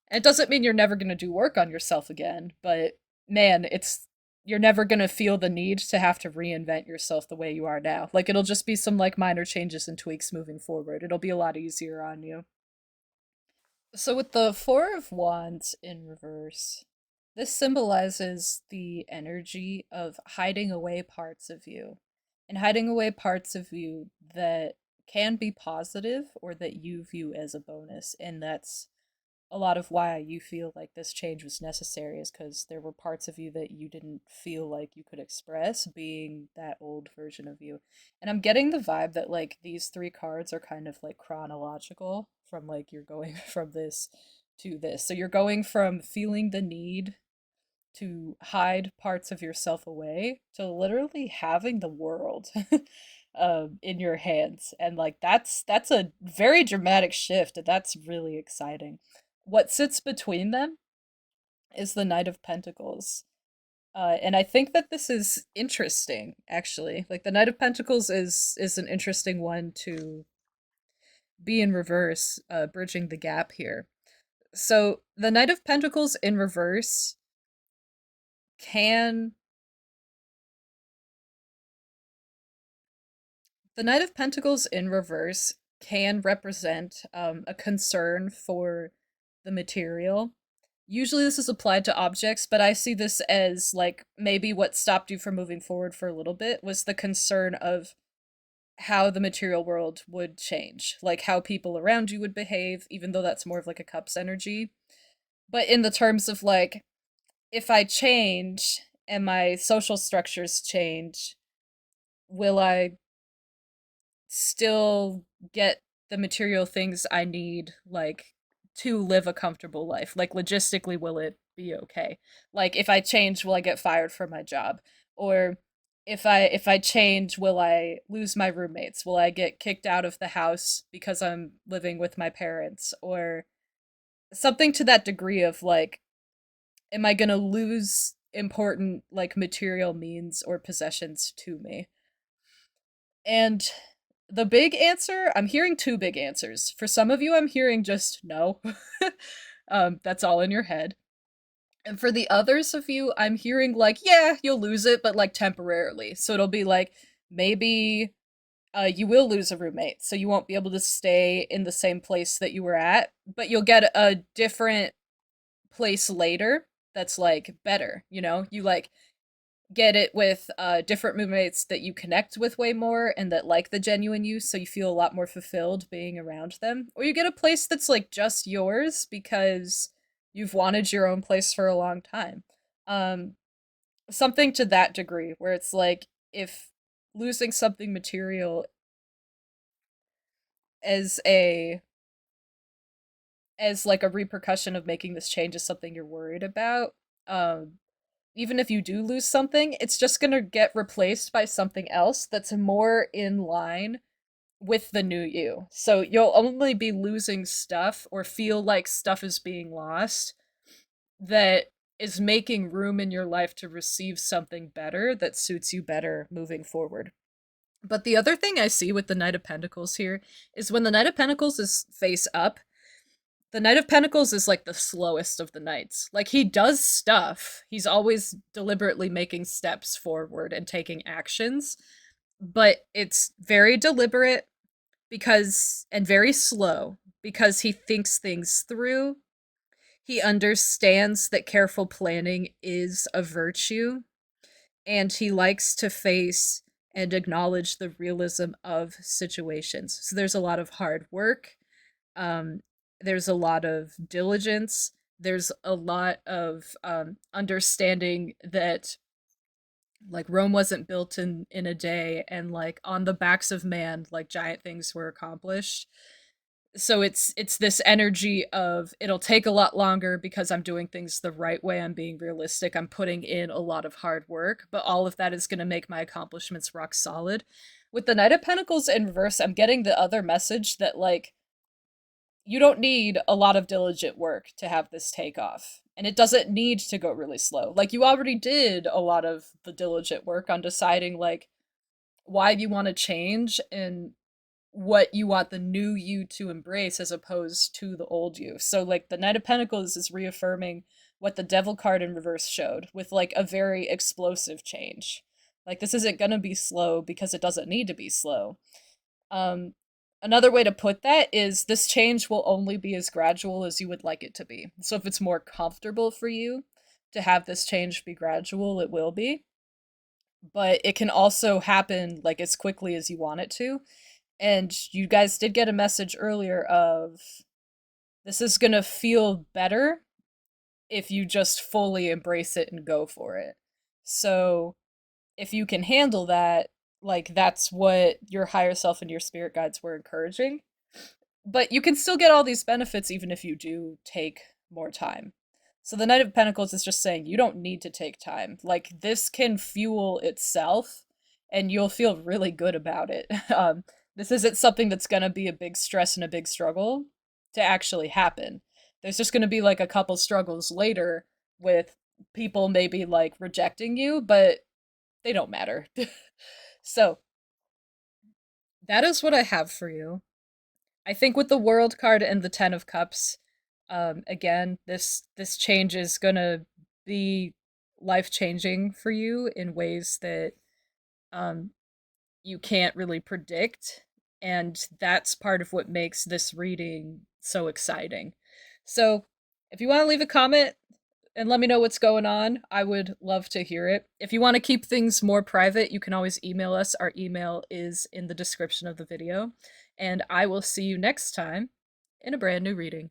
And it doesn't mean you're never going to do work on yourself again, but man, it's you're never going to feel the need to have to reinvent yourself the way you are now. Like it'll just be some like minor changes and tweaks moving forward. It'll be a lot easier on you. So with the 4 of Wands in reverse, this symbolizes the energy of hiding away parts of you and hiding away parts of you that can be positive or that you view as a bonus. And that's a lot of why you feel like this change was necessary is because there were parts of you that you didn't feel like you could express being that old version of you. And I'm getting the vibe that like these three cards are kind of like chronological from like you're going from this to this. So you're going from feeling the need to hide parts of yourself away to literally having the world in your hands. And like that's a very dramatic shift and that's really exciting. What sits between them is the Knight of Pentacles. And I think that this is interesting, actually. Like the Knight of Pentacles is an interesting one to be in reverse, bridging the gap here. So the Knight of Pentacles in reverse can the Knight of Pentacles in reverse can represent a concern for the material Usually this is applied to objects, but I see this as like maybe what stopped you from moving forward for a little bit was the concern of how the material world would change, like how people around you would behave, even though that's more of like a cups energy. But in the terms of like, if I change and my social structures change, will I still get the material things I need, like, to live a comfortable life? Like, logistically, will it be okay? Like, if I change, will I get fired from my job? Or if I change, will I lose my roommates? Will I get kicked out of the house because I'm living with my parents? Or something to that degree of like, am I gonna lose important like material means or possessions to me? And the big answer, I'm hearing two big answers. For some of you, I'm hearing just no. That's all in your head. And for the others of you, I'm hearing like, yeah, you'll lose it, but like temporarily. So it'll be like maybe you will lose a roommate, so you won't be able to stay in the same place that you were at, but you'll get a different place later that's like better. You like get it with different roommates that you connect with way more and that like the genuine you, so you feel a lot more fulfilled being around them. Or you get a place that's like just yours because you've wanted your own place for a long time. Um, Something to that degree where it's like if losing something material as a as like a repercussion of making this change is something you're worried about, um, even if you do lose something, it's just gonna get replaced by something else that's more in line with the new you. So you'll only be losing stuff or feel like stuff is being lost that is making room in your life to receive something better that suits you better moving forward. But the other thing I see with the Knight of Pentacles here is when the Knight of Pentacles is face up, the Knight of Pentacles is like the slowest of the knights. Like he does stuff. He's always deliberately making steps forward and taking actions, but it's very deliberate because and very slow because he thinks things through. He understands that careful planning is a virtue, and he likes to face and acknowledge the realism of situations. So there's a lot of hard work, um, there's a lot of diligence. There's a lot of understanding that like Rome wasn't built in a day, and like on the backs of man, like giant things were accomplished. So it's this energy of it'll take a lot longer because I'm doing things the right way. I'm being realistic. I'm putting in a lot of hard work, but all of that is going to make my accomplishments rock solid. With the Knight of Pentacles in reverse, I'm getting the other message that like you don't need a lot of diligent work to have this take off. And it doesn't need to go really slow. Like you already did a lot of the diligent work on deciding like why you want to change and what you want the new you to embrace as opposed to the old you. So like the Knight of Pentacles is reaffirming what the Devil card in reverse showed with like a very explosive change. Like this isn't going to be slow because it doesn't need to be slow. Um, Another way to put that is this change will only be as gradual as you would like it to be. So if it's more comfortable for you to have this change be gradual, it will be. But it can also happen like as quickly as you want it to. And you guys did get a message earlier of this is going to feel better if you just fully embrace it and go for it. So if you can handle that, like that's what your higher self and your spirit guides were encouraging. But you can still get all these benefits even if you do take more time. So the Knight of Pentacles is just saying you don't need to take time. Like this can fuel itself and you'll feel really good about it. This isn't something that's going to be a big stress and a big struggle to actually happen. There's just going to be like a couple struggles later with people maybe like rejecting you, but they don't matter. So that is what I have for you. I think with the World card and the Ten of Cups, again, this change is gonna be life changing for you in ways that um, you can't really predict, and that's part of what makes this reading so exciting. So If you want to leave a comment and let me know what's going on, I would love to hear it. If you want to keep things more private, you can always email us. Our email is in the description of the video. And I will see you next time in a brand new reading.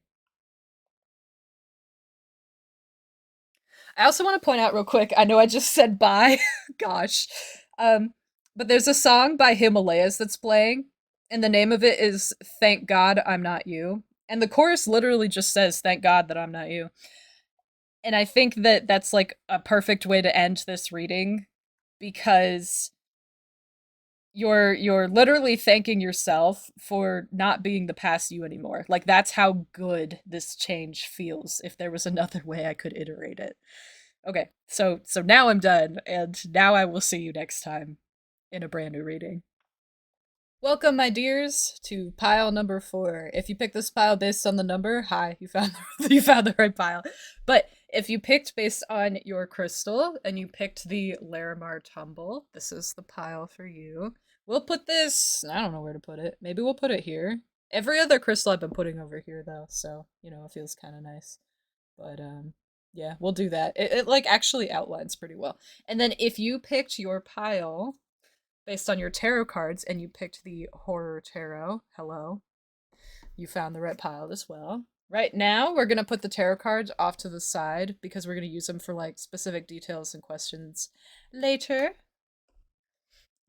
I also want to point out real quick, I know I just said bye. Gosh. Um, but there's a song by Himalayas that's playing, and the name of it is Thank God I'm Not You. And the chorus literally just says, Thank God that I'm not you. And I think that that's like a perfect way to end this reading because you're literally thanking yourself for not being the past you anymore. Like that's how good this change feels if there was another way I could iterate it. Okay, so now I'm done, and now I will see you next time in a brand new reading. Welcome, my dears, to pile number 4. If you picked this pile based on the number, hi, you found you found the right pile. But if you picked based on your crystal and you picked the Larimar Tumble, this is the pile for you. We'll put this, I don't know where to put it. Maybe we'll put it here. Every other crystal I've been putting over here though, so, it feels kind of nice. But yeah, we'll do that. It like actually outlines pretty well. And then if you picked your pile based on your tarot cards and you picked the Horror Tarot, hello, you found the right pile as well. Right now, we're going to put the tarot cards off to the side because we're going to use them for like specific details and questions later.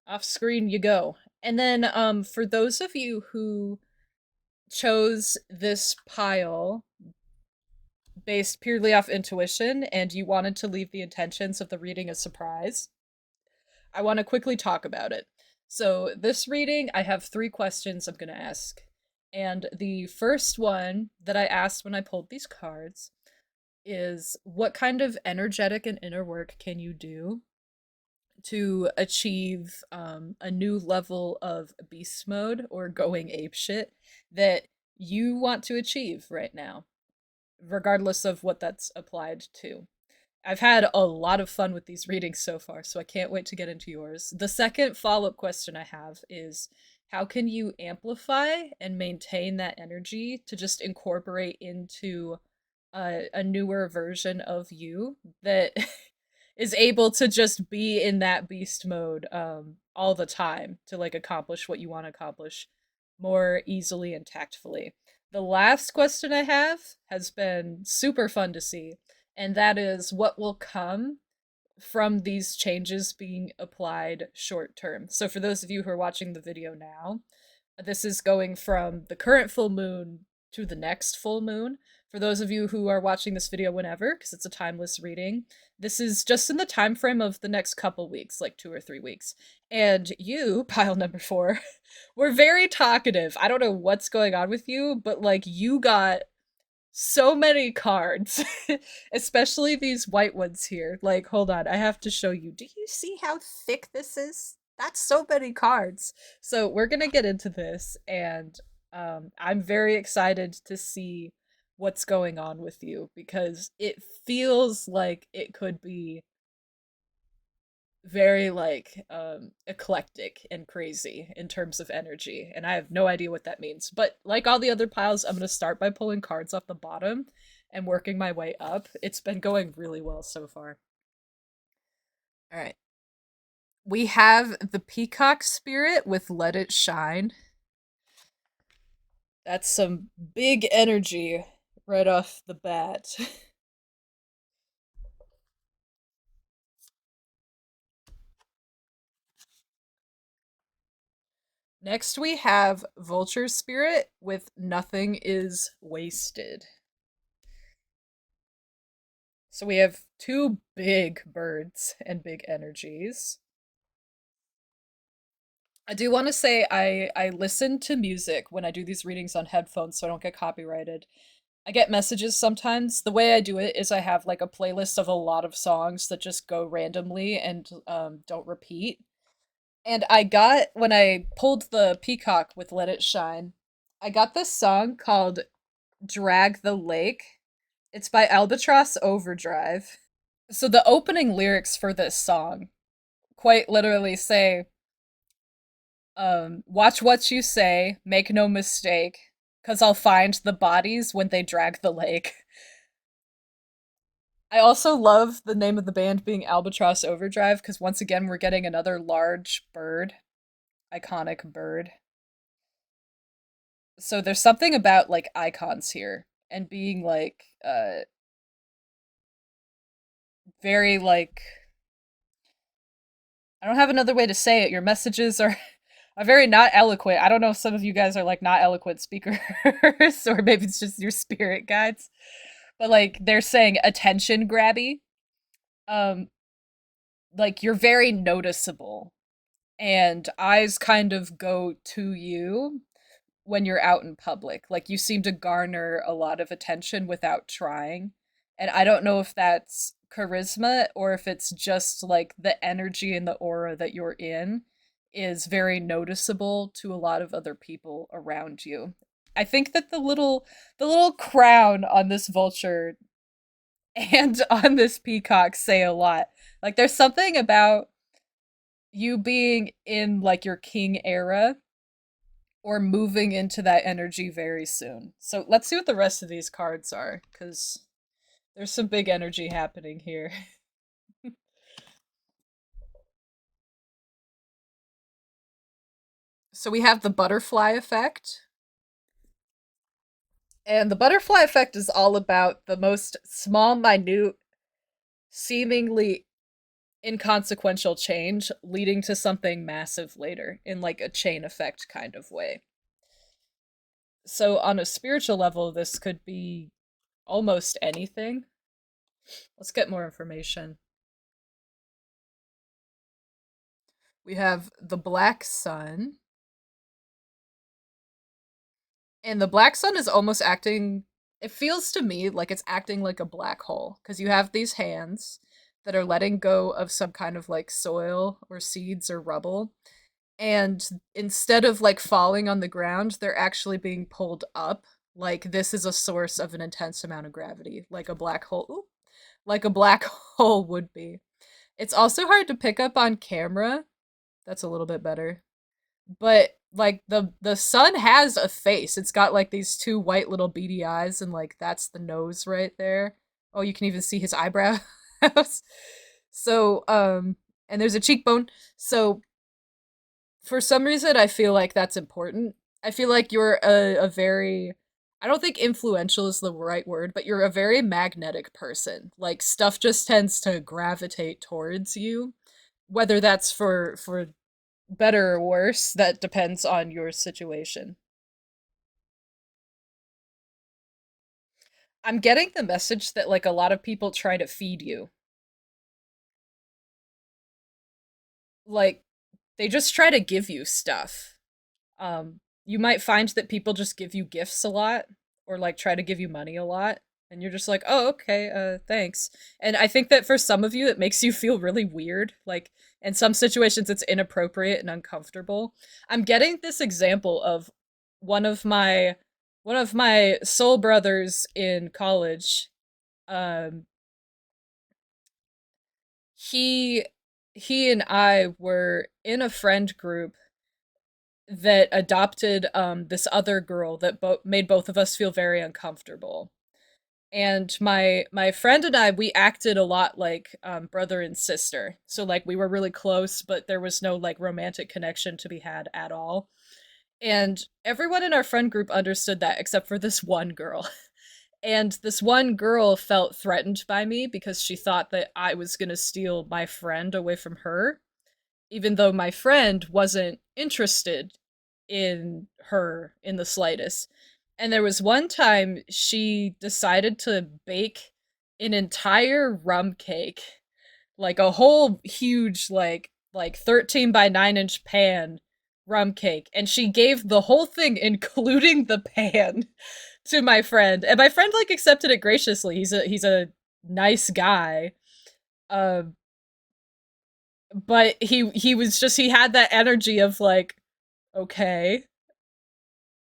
Off screen you go. And then for those of you who chose this pile based purely off intuition and you wanted to leave the intentions of the reading a surprise, I want to quickly talk about it. So, this reading, I have 3 questions I'm going to ask. And the first one that I asked when I pulled these cards is what kind of energetic and inner work can you do to achieve a new level of beast mode or going apeshit that you want to achieve right now, regardless of what that's applied to? I've had a lot of fun with these readings so far, so I can't wait to get into yours. The second follow up question I have is how can you amplify and maintain that energy to just incorporate into a newer version of you that is able to just be in that beast mode all the time to like accomplish what you want to accomplish more easily and tactfully. The last question I have has been super fun to see, and that is what will come from these changes being applied short term. So, for those of you who are watching the video now, this is going from the current full moon to the next full moon. For those of you who are watching this video whenever, because it's a timeless reading, this is just in the time frame of the next couple weeks, like 2 or 3 weeks. And you, pile number 4, were very talkative. I don't know what's going on with you, but like you got so many cards, especially these white ones here. Like, hold on, I have to show you. Do you see how thick this is? That's so many cards. So we're gonna get into this, and I'm very excited to see what's going on with you because it feels like it could be very like eclectic and crazy in terms of energy, and I have no idea what that means. But like all the other piles, I'm going to start by pulling cards off the bottom and working my way up. It's been going really well so far. All right, we have the Peacock Spirit with Let It Shine. That's some big energy right off the bat. Next, we have Vulture Spirit with Nothing is Wasted. So we have 2 big birds and big energies. I do want to say I listen to music when I do these readings on headphones so I don't get copyrighted. I get messages sometimes. The way I do it is I have like a playlist of a lot of songs that just go randomly and don't repeat. And I got, when I pulled the Peacock with Let It Shine, I got this song called Drag the Lake. It's by Albatross Overdrive. So the opening lyrics for this song quite literally say, watch what you say, make no mistake, 'cause I'll find the bodies when they drag the lake. I also love the name of the band being Albatross Overdrive because once again we're getting another large bird, iconic bird. So there's something about like icons here and being like very like I don't have another way to say it. Your messages are very not eloquent. I don't know if some of you guys are like not eloquent speakers or maybe it's just your spirit guides. But like they're saying attention grabby. Um like you're very noticeable and eyes kind of go to you when you're out in public. Like you seem to garner a lot of attention without trying. And I don't know if that's charisma or if it's just like the energy and the aura that you're in is very noticeable to a lot of other people around you. I think that the little crown on this vulture and on this peacock say a lot. Like there's something about you being in like your king era or moving into that energy very soon. So let's see what the rest of these cards are, because there's some big energy happening here. So we have the butterfly effect. And the butterfly effect is all about the most small, minute, seemingly inconsequential change leading to something massive later in like a chain effect kind of way. So on a spiritual level, this could be almost anything. Let's get more information. We have the black sun. And the black sun is almost acting, it feels to me like it's acting like a black hole because you have these hands that are letting go of some kind of like soil or seeds or rubble. And instead of like falling on the ground, they're actually being pulled up. Like this is a source of an intense amount of gravity, like a black hole, like a black hole would be. It's also hard to pick up on camera. That's a little bit better. But like the sun has a face. It's got like these two white little beady eyes and like that's the nose right there. Oh, you can even see his eyebrows. So and there's a cheekbone. So for some reason I feel like that's important. I feel like you're a very I don't think influential is the right word, but you're a very magnetic person. Like stuff just tends to gravitate towards you, whether that's for better or worse, that depends on your situation. I'm getting the message that like a lot of people try to feed you. Like they just try to give you stuff. You might find that people just give you gifts a lot or like try to give you money a lot and you're just like, "Oh, okay, thanks." And I think that for some of you it makes you feel really weird. Like in some situations it's inappropriate and uncomfortable. I'm getting this example of one of my one of my soul brothers in college. Um he he and I were in a friend group that adopted this other girl that made both of us feel very uncomfortable. And my friend and I, we acted a lot like brother and sister. So like we were really close, but there was no like romantic connection to be had at all. And everyone in our friend group understood that except for this one girl. And this one girl felt threatened by me because she thought that I was going to steal my friend away from her, even though my friend wasn't interested in her in the slightest. And there was one time she decided to bake an entire rum cake, like a whole huge like 13 by 9-inch pan rum cake, and she gave the whole thing including the pan to my friend. And my friend like accepted it graciously. He's a nice guy. Um but he was just he had that energy of like okay,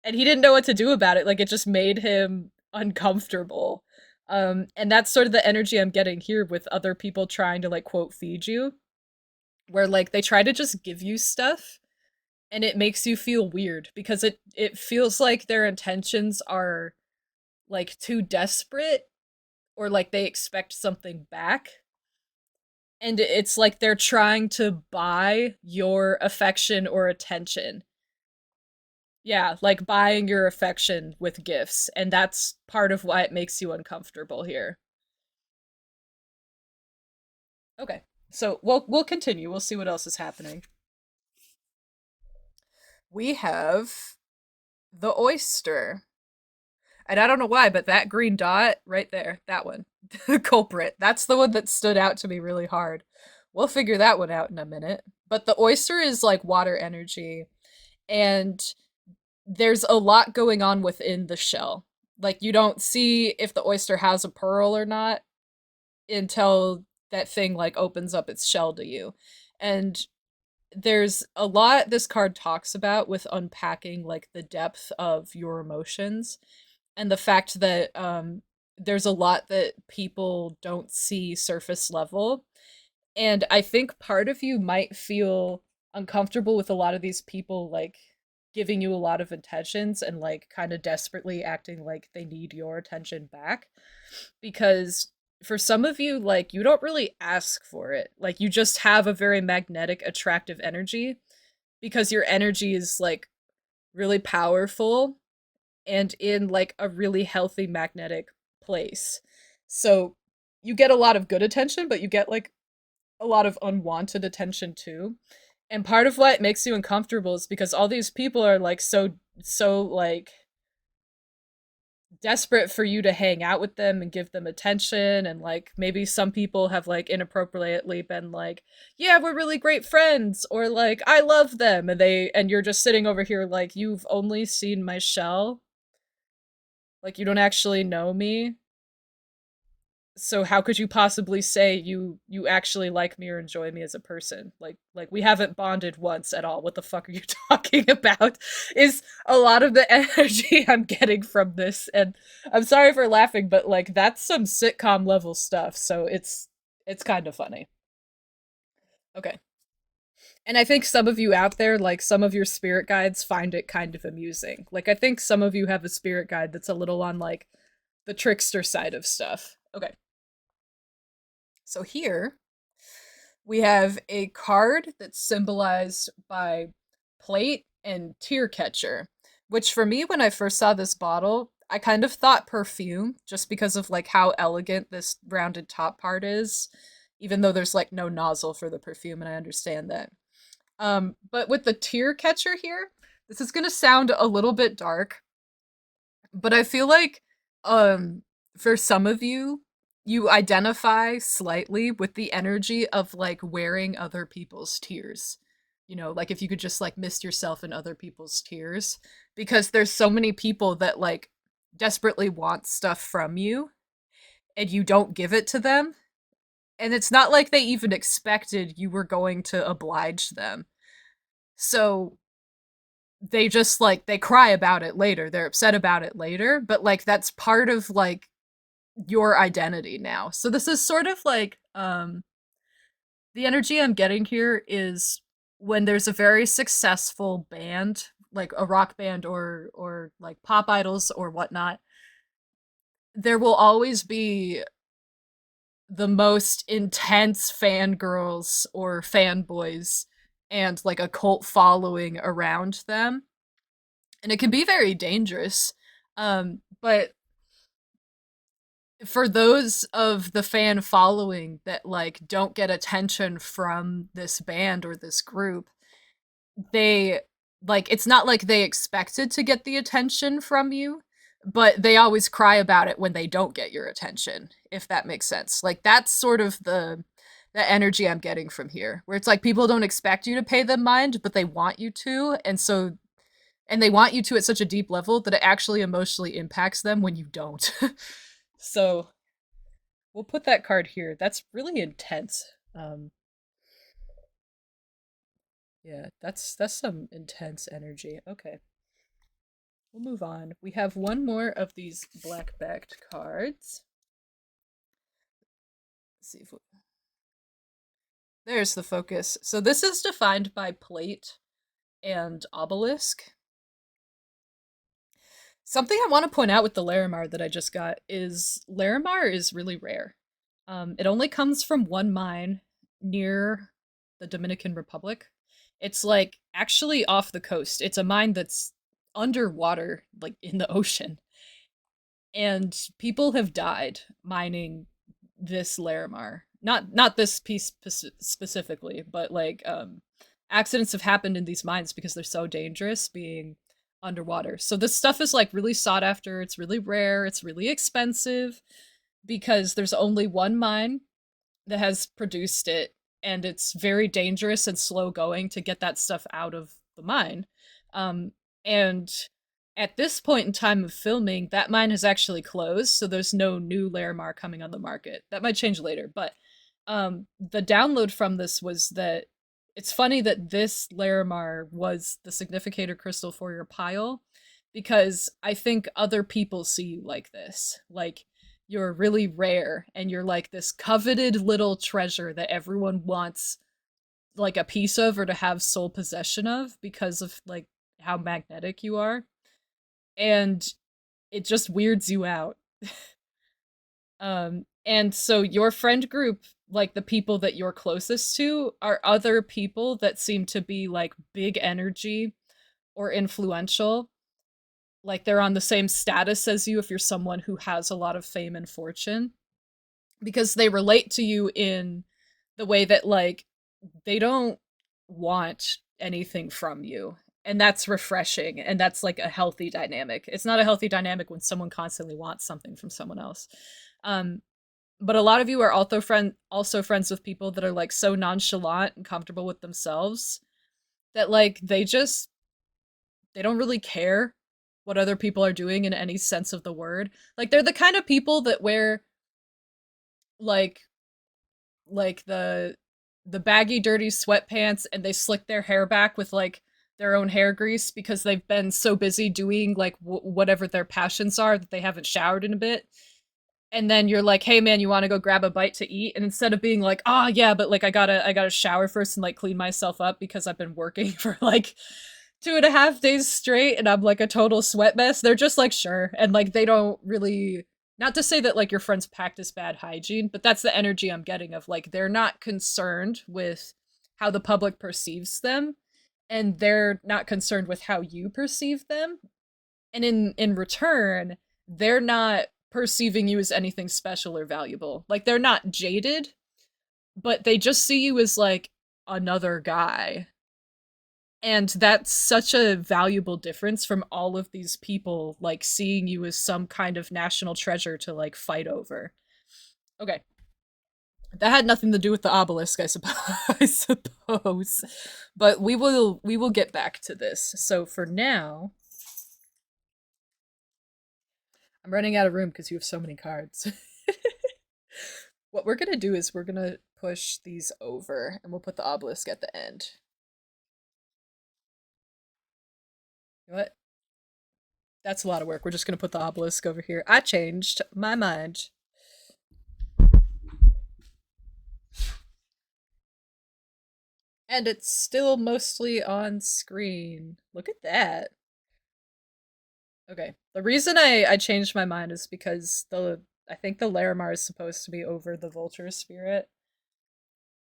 and he didn't know what to do about it. Like it just made him uncomfortable. And that's sort of the energy I'm getting here with other people trying to like quote feed you, where like they try to just give you stuff and it makes you feel weird because it feels like their intentions are like too desperate or like they expect something back. And it's like they're trying to buy your affection or attention. Yeah, like buying your affection with gifts, and that's part of why it makes you uncomfortable here. Okay. So we'll continue. We'll see what else is happening. We have the oyster. And I don't know why, but that green dot right there, that one, the culprit, that's the one that stood out to me really hard. We'll figure that one out in a minute. But the oyster is like water energy, and there's a lot going on within the shell. Like, you don't see if the oyster has a pearl or not until that thing like opens up its shell to you. And there's a lot this card talks about with unpacking like the depth of your emotions, and the fact that there's a lot that people don't see surface level. And I think part of you might feel uncomfortable with a lot of these people like giving you a lot of attentions and like kind of desperately acting like they need your attention back, because for some of you, like, you don't really ask for it. Like, you just have a very magnetic, attractive energy because your energy is like really powerful and in like a really healthy magnetic place. So you get a lot of good attention, but you get like a lot of unwanted attention too. And part of what makes you uncomfortable is because all these people are like so like desperate for you to hang out with them and give them attention, and like maybe some people have like inappropriately been like, yeah, we're really great friends, or like, I love them, and you're just sitting over here like, you've only seen my shell, like you don't actually know me, so how could you possibly say you actually like me or enjoy me as a person? Like we haven't bonded once at all. What the fuck are you talking about? Is a lot of the energy I'm getting from this. And I'm sorry for laughing, but like that's some sitcom level stuff, so it's kind of funny. Okay. And I think some of you out there, like some of your spirit guides find it kind of amusing. Like I think some of you have a spirit guide that's a little on like the trickster side of stuff. Okay. So here we have a card that's symbolized by plate and tear catcher, which for me, when I first saw this bottle, I kind of thought perfume just because of like how elegant this rounded top part is, even though there's like no nozzle for the perfume, and I understand that. But with the tear catcher here, this is gonna sound a little bit dark, but I feel like um for some of you, you identify slightly with the energy of like wearing other people's tears. You know, like if you could just like mist yourself in other people's tears, because there's so many people that like desperately want stuff from you and you don't give it to them. And it's not like they even expected you were going to oblige them. So they just like they cry about it later. They're upset about it later, but like that's part of like your identity now. So this is sort of like the energy I'm getting here is when there's a very successful band, like a rock band or like pop idols or whatnot, there will always be the most intense fangirls or fanboys and like a cult following around them. And it can be very dangerous. But for those of the fan following that like don't get attention from this band or this group, they like it's not like they expected to get the attention from you, but they always cry about it when they don't get your attention, if that makes sense. Like that's sort of the energy I'm getting from here, where it's like people don't expect you to pay them mind, but they want you to, and they want you to at such a deep level that it actually emotionally impacts them when you don't. So we'll put that card here. That's really intense. Yeah, that's some intense energy. Okay, we'll move on. We have one more of these black-backed cards. Let's see if we... There's the focus. So this is defined by plate and obelisk. Something I want to point out with the Larimar that I just got is Larimar is really rare. It only comes from one mine near the Dominican Republic. It's like actually off the coast. It's a mine that's underwater, like in the ocean. And people have died mining this Larimar. Not this piece specifically, but like accidents have happened in these mines because they're so dangerous being underwater. So this stuff is like really sought after, it's really rare, it's really expensive because there's only one mine that has produced it, and it's very dangerous and slow going to get that stuff out of the mine. And at this point in time of filming, that mine has actually closed, so there's no new Larimar coming on the market. That might change later, but the download from this was that it's funny that this Larimar was the significator crystal for your pile because I think other people see you like this. Like you're really rare and you're like this coveted little treasure that everyone wants like a piece of or to have sole possession of because of like how magnetic you are. And it just weirds you out. And so your friend group, like the people that you're closest to, are other people that seem to be like big energy or influential. Like they're on the same status as you if you're someone who has a lot of fame and fortune because they relate to you in the way that like they don't want anything from you, and that's refreshing, and that's like a healthy dynamic. It's not a healthy dynamic when someone constantly wants something from someone else. um but a lot of you are also friends with people that are like so nonchalant and comfortable with themselves that like they don't really care what other people are doing in any sense of the word. Like they're the kind of people that wear like the baggy dirty sweatpants, and they slick their hair back with like their own hair grease because they've been so busy doing like whatever their passions are that they haven't showered in a bit. And then you're like, hey man, you want to go grab a bite to eat? And instead of being like, oh yeah, but like I gotta shower first and like clean myself up because I've been working for like 2.5 days straight and I'm like a total sweat mess, they're just like, sure. And like they don't really, not to say that like your friends practice bad hygiene, but that's the energy I'm getting of like they're not concerned with how the public perceives them, and they're not concerned with how you perceive them. And in return, they're not perceiving you as anything special or valuable. Like they're not jaded, but they just see you as like another guy. And that's such a valuable difference from all of these people like seeing you as some kind of national treasure to like fight over. Okay. That had nothing to do with the obelisk, I suppose. I suppose. But we will get back to this. So for now, I'm running out of room because you have so many cards. What we're gonna do is we're gonna push these over and we'll put the obelisk at the end. You know what? That's a lot of work. We're just gonna put the obelisk over here. I changed my mind. And it's still mostly on screen. Look at that. Okay. The reason I changed my mind is because I think the Larimar is supposed to be over the Vulture Spirit.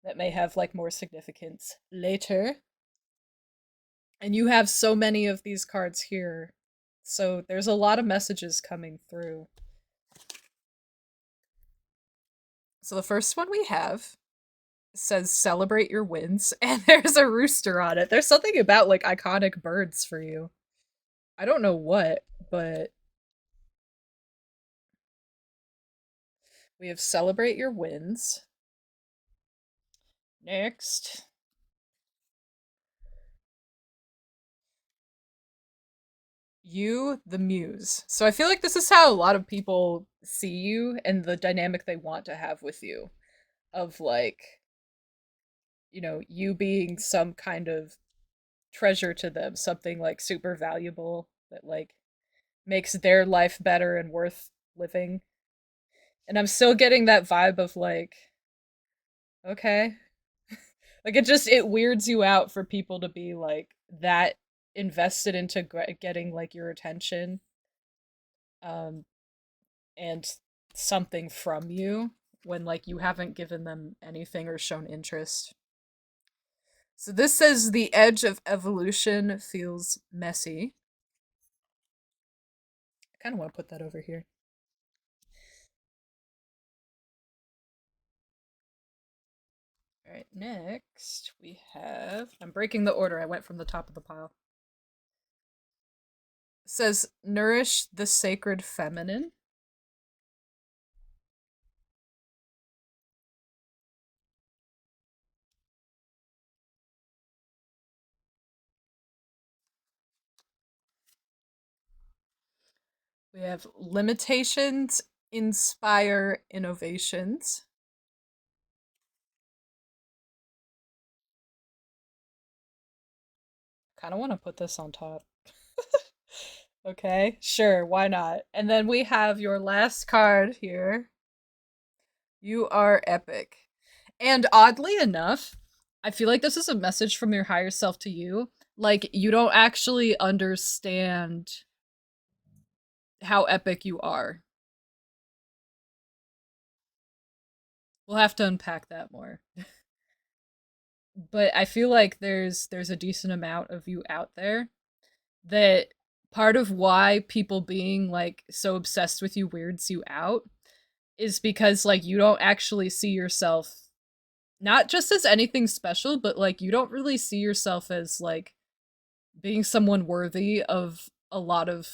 That may have like more significance later. And you have so many of these cards here. So there's a lot of messages coming through. So the first one we have says celebrate your wins, and there's a rooster on it. There's something about like iconic birds for you. I don't know what, but we have celebrate your wins. Next, you, the muse. So I feel like this is how a lot of people see you and the dynamic they want to have with you. Of like, you being some kind of treasure to them, something like super valuable that like makes their life better and worth living. And I'm still getting that vibe of like, okay. Like it weirds you out for people to be like that invested into getting like your attention. um, and something from you when like you haven't given them anything or shown interest. So this says the edge of evolution feels messy. I kind of want to put that over here. All right, next we have. I'm breaking the order. I went from the top of the pile. It says nourish the sacred feminine. We have limitations inspire innovations. Kind of want to put this on top. Okay, sure, why not? And then we have your last card here. You are epic. And oddly enough, I feel like this is a message from your higher self to you. Like, you don't actually understand how epic you are. We'll have to unpack that more. But I feel like there's a decent amount of you out there that part of why people being like so obsessed with you weirds you out is because like you don't actually see yourself not just as anything special, but like you don't really see yourself as like being someone worthy of a lot of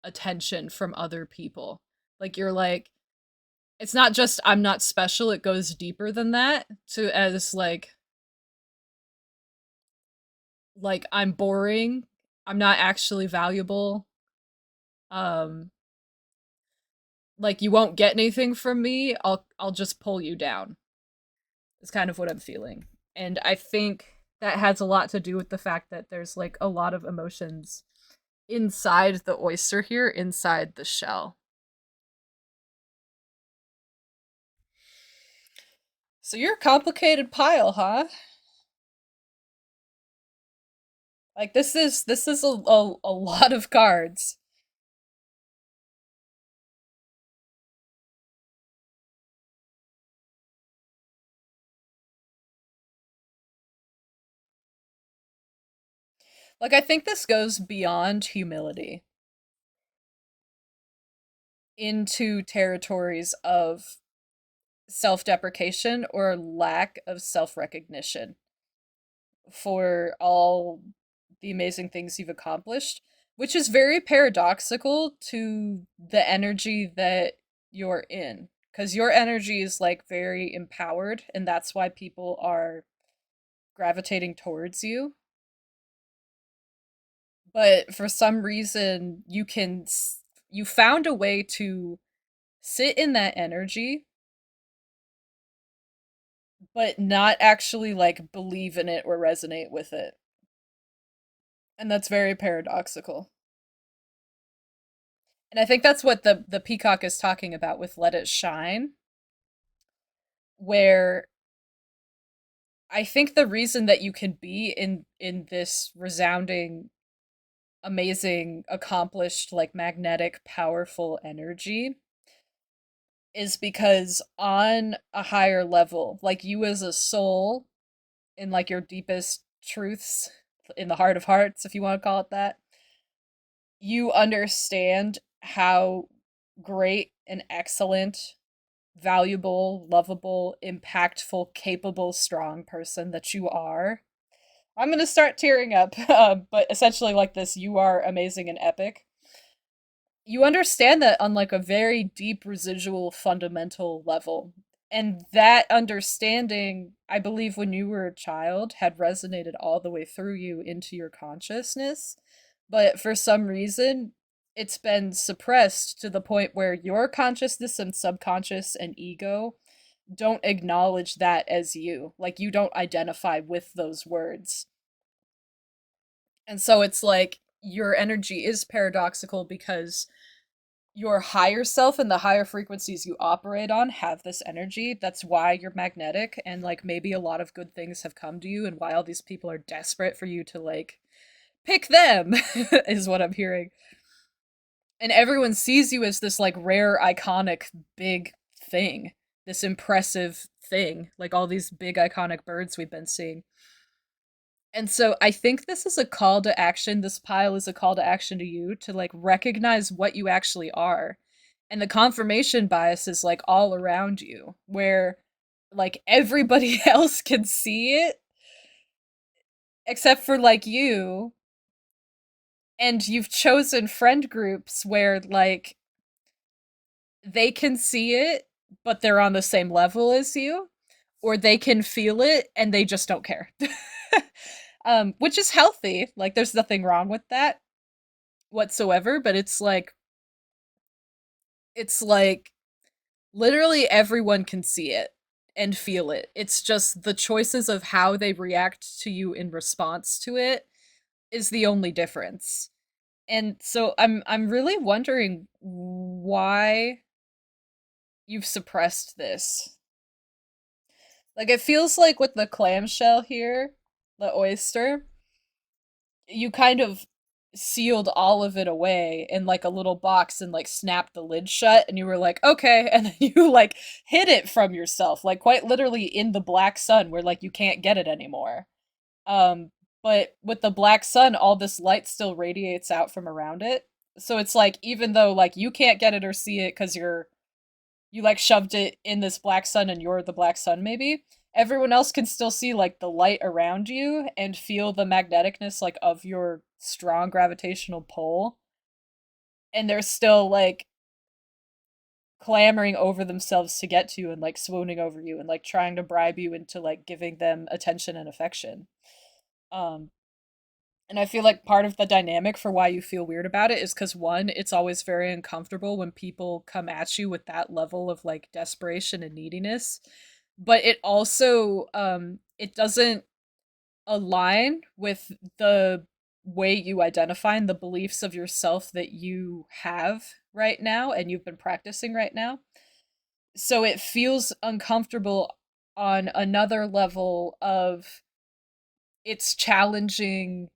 attention from other people. Like you're like it's not just I'm not special, it goes deeper than that to as like I'm boring, I'm not actually valuable. Um like you won't get anything from me. I'll just pull you down. Is kind of what I'm feeling. And I think that has a lot to do with the fact that there's like a lot of emotions inside the oyster here, inside the shell. So you're a complicated pile, huh? Like this is a lot of cards. Like I think this goes beyond humility into territories of self-deprecation or lack of self-recognition for all the amazing things you've accomplished, which is very paradoxical to the energy that you're in. Because your energy is like very empowered, and that's why people are gravitating towards you. But for some reason, you found a way to sit in that energy, but not actually like believe in it or resonate with it. And that's very paradoxical. And I think that's what the peacock is talking about with Let It Shine, where I think the reason that you can be in this resounding, amazing, accomplished, like magnetic, powerful energy is because on a higher level, like you as a soul in like your deepest truths in the heart of hearts, if you want to call it that, you understand how great and excellent, valuable, lovable, impactful, capable, strong person that you are. I'm gonna start tearing up, but essentially, like this, you are amazing and epic. You understand that on like a very deep, residual, fundamental level. And that understanding, I believe, when you were a child, had resonated all the way through you into your consciousness. But for some reason, it's been suppressed to the point where your consciousness and subconscious and ego don't acknowledge that as you. Like, you don't identify with those words. And so it's like your energy is paradoxical because your higher self and the higher frequencies you operate on have this energy. That's why you're magnetic and like maybe a lot of good things have come to you and why all these people are desperate for you to like pick them is what I'm hearing. And everyone sees you as this like rare, iconic, big thing, this impressive thing, like all these big, iconic birds we've been seeing. And so I think this is a call to action. This pile is a call to action to you to like recognize what you actually are. And the confirmation bias is like all around you, where like everybody else can see it except for like you. And you've chosen friend groups where like they can see it, but they're on the same level as you, or they can feel it and they just don't care. Which is healthy. Like, there's nothing wrong with that whatsoever, but it's like literally everyone can see it and feel it. It's just the choices of how they react to you in response to it is the only difference. And so I'm really wondering why you've suppressed this. Like it feels like with the clamshell here, the oyster, you kind of sealed all of it away in like a little box and like snapped the lid shut and you were like, "Okay." And then you like hid it from yourself, like quite literally in the black sun where like you can't get it anymore. Um but with the black sun, all this light still radiates out from around it. So it's like even though like you can't get it or see it cuz you like shoved it in this black sun and you're the black sun maybe, everyone else can still see like the light around you and feel the magneticness like of your strong gravitational pull, and they're still like clamoring over themselves to get to you and like swooning over you and like trying to bribe you into like giving them attention and affection. um and I feel like part of the dynamic for why you feel weird about it is because one, it's always very uncomfortable when people come at you with that level of like desperation and neediness. But it also it doesn't align with the way you identify and the beliefs of yourself that you have right now and you've been practicing right now. So it feels uncomfortable on another level of it's challenging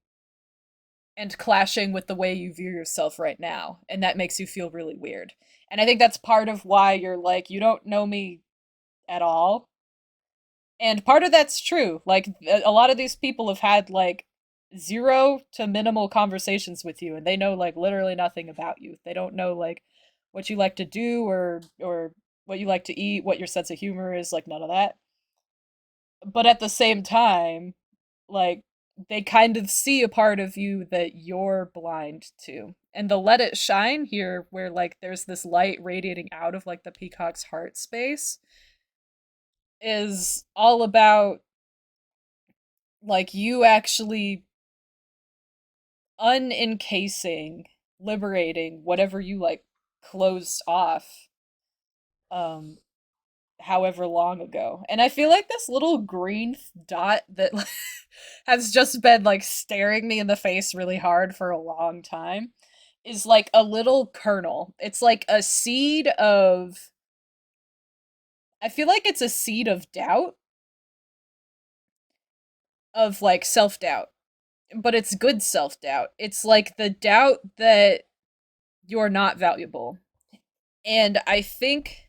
and clashing with the way you view yourself right now, and that makes you feel really weird. And I think that's part of why you're like, you don't know me at all. And part of that's true. Like a lot of these people have had like zero to minimal conversations with you and they know like literally nothing about you. They don't know like what you like to do or what you like to eat, what your sense of humor is, like none of that. But at the same time, like they kind of see a part of you that you're blind to. And the let it shine here where like there's this light radiating out of like the peacock's heart space is all about like you actually unencasing, liberating whatever you like closed off um however long ago. And I feel like this little green dot that has just been like staring me in the face really hard for a long time is like a little kernel. It's like a seed of I feel like it's a seed of doubt, of like self-doubt, but it's good self-doubt. It's like the doubt that you're not valuable. And I think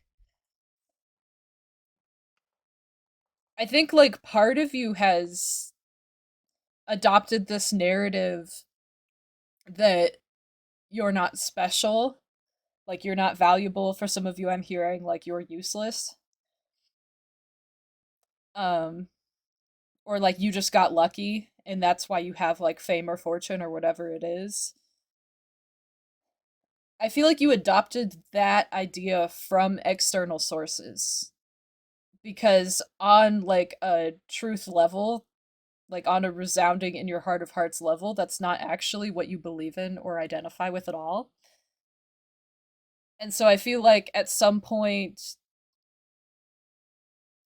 like part of you has adopted this narrative that you're not special, like you're not valuable. For some of you I'm hearing like you're useless. Um or like you just got lucky and that's why you have like fame or fortune or whatever it is. I feel like you adopted that idea from external sources because on like a truth level, like on a resounding in your heart of hearts level, that's not actually what you believe in or identify with at all. And so I feel like at some point,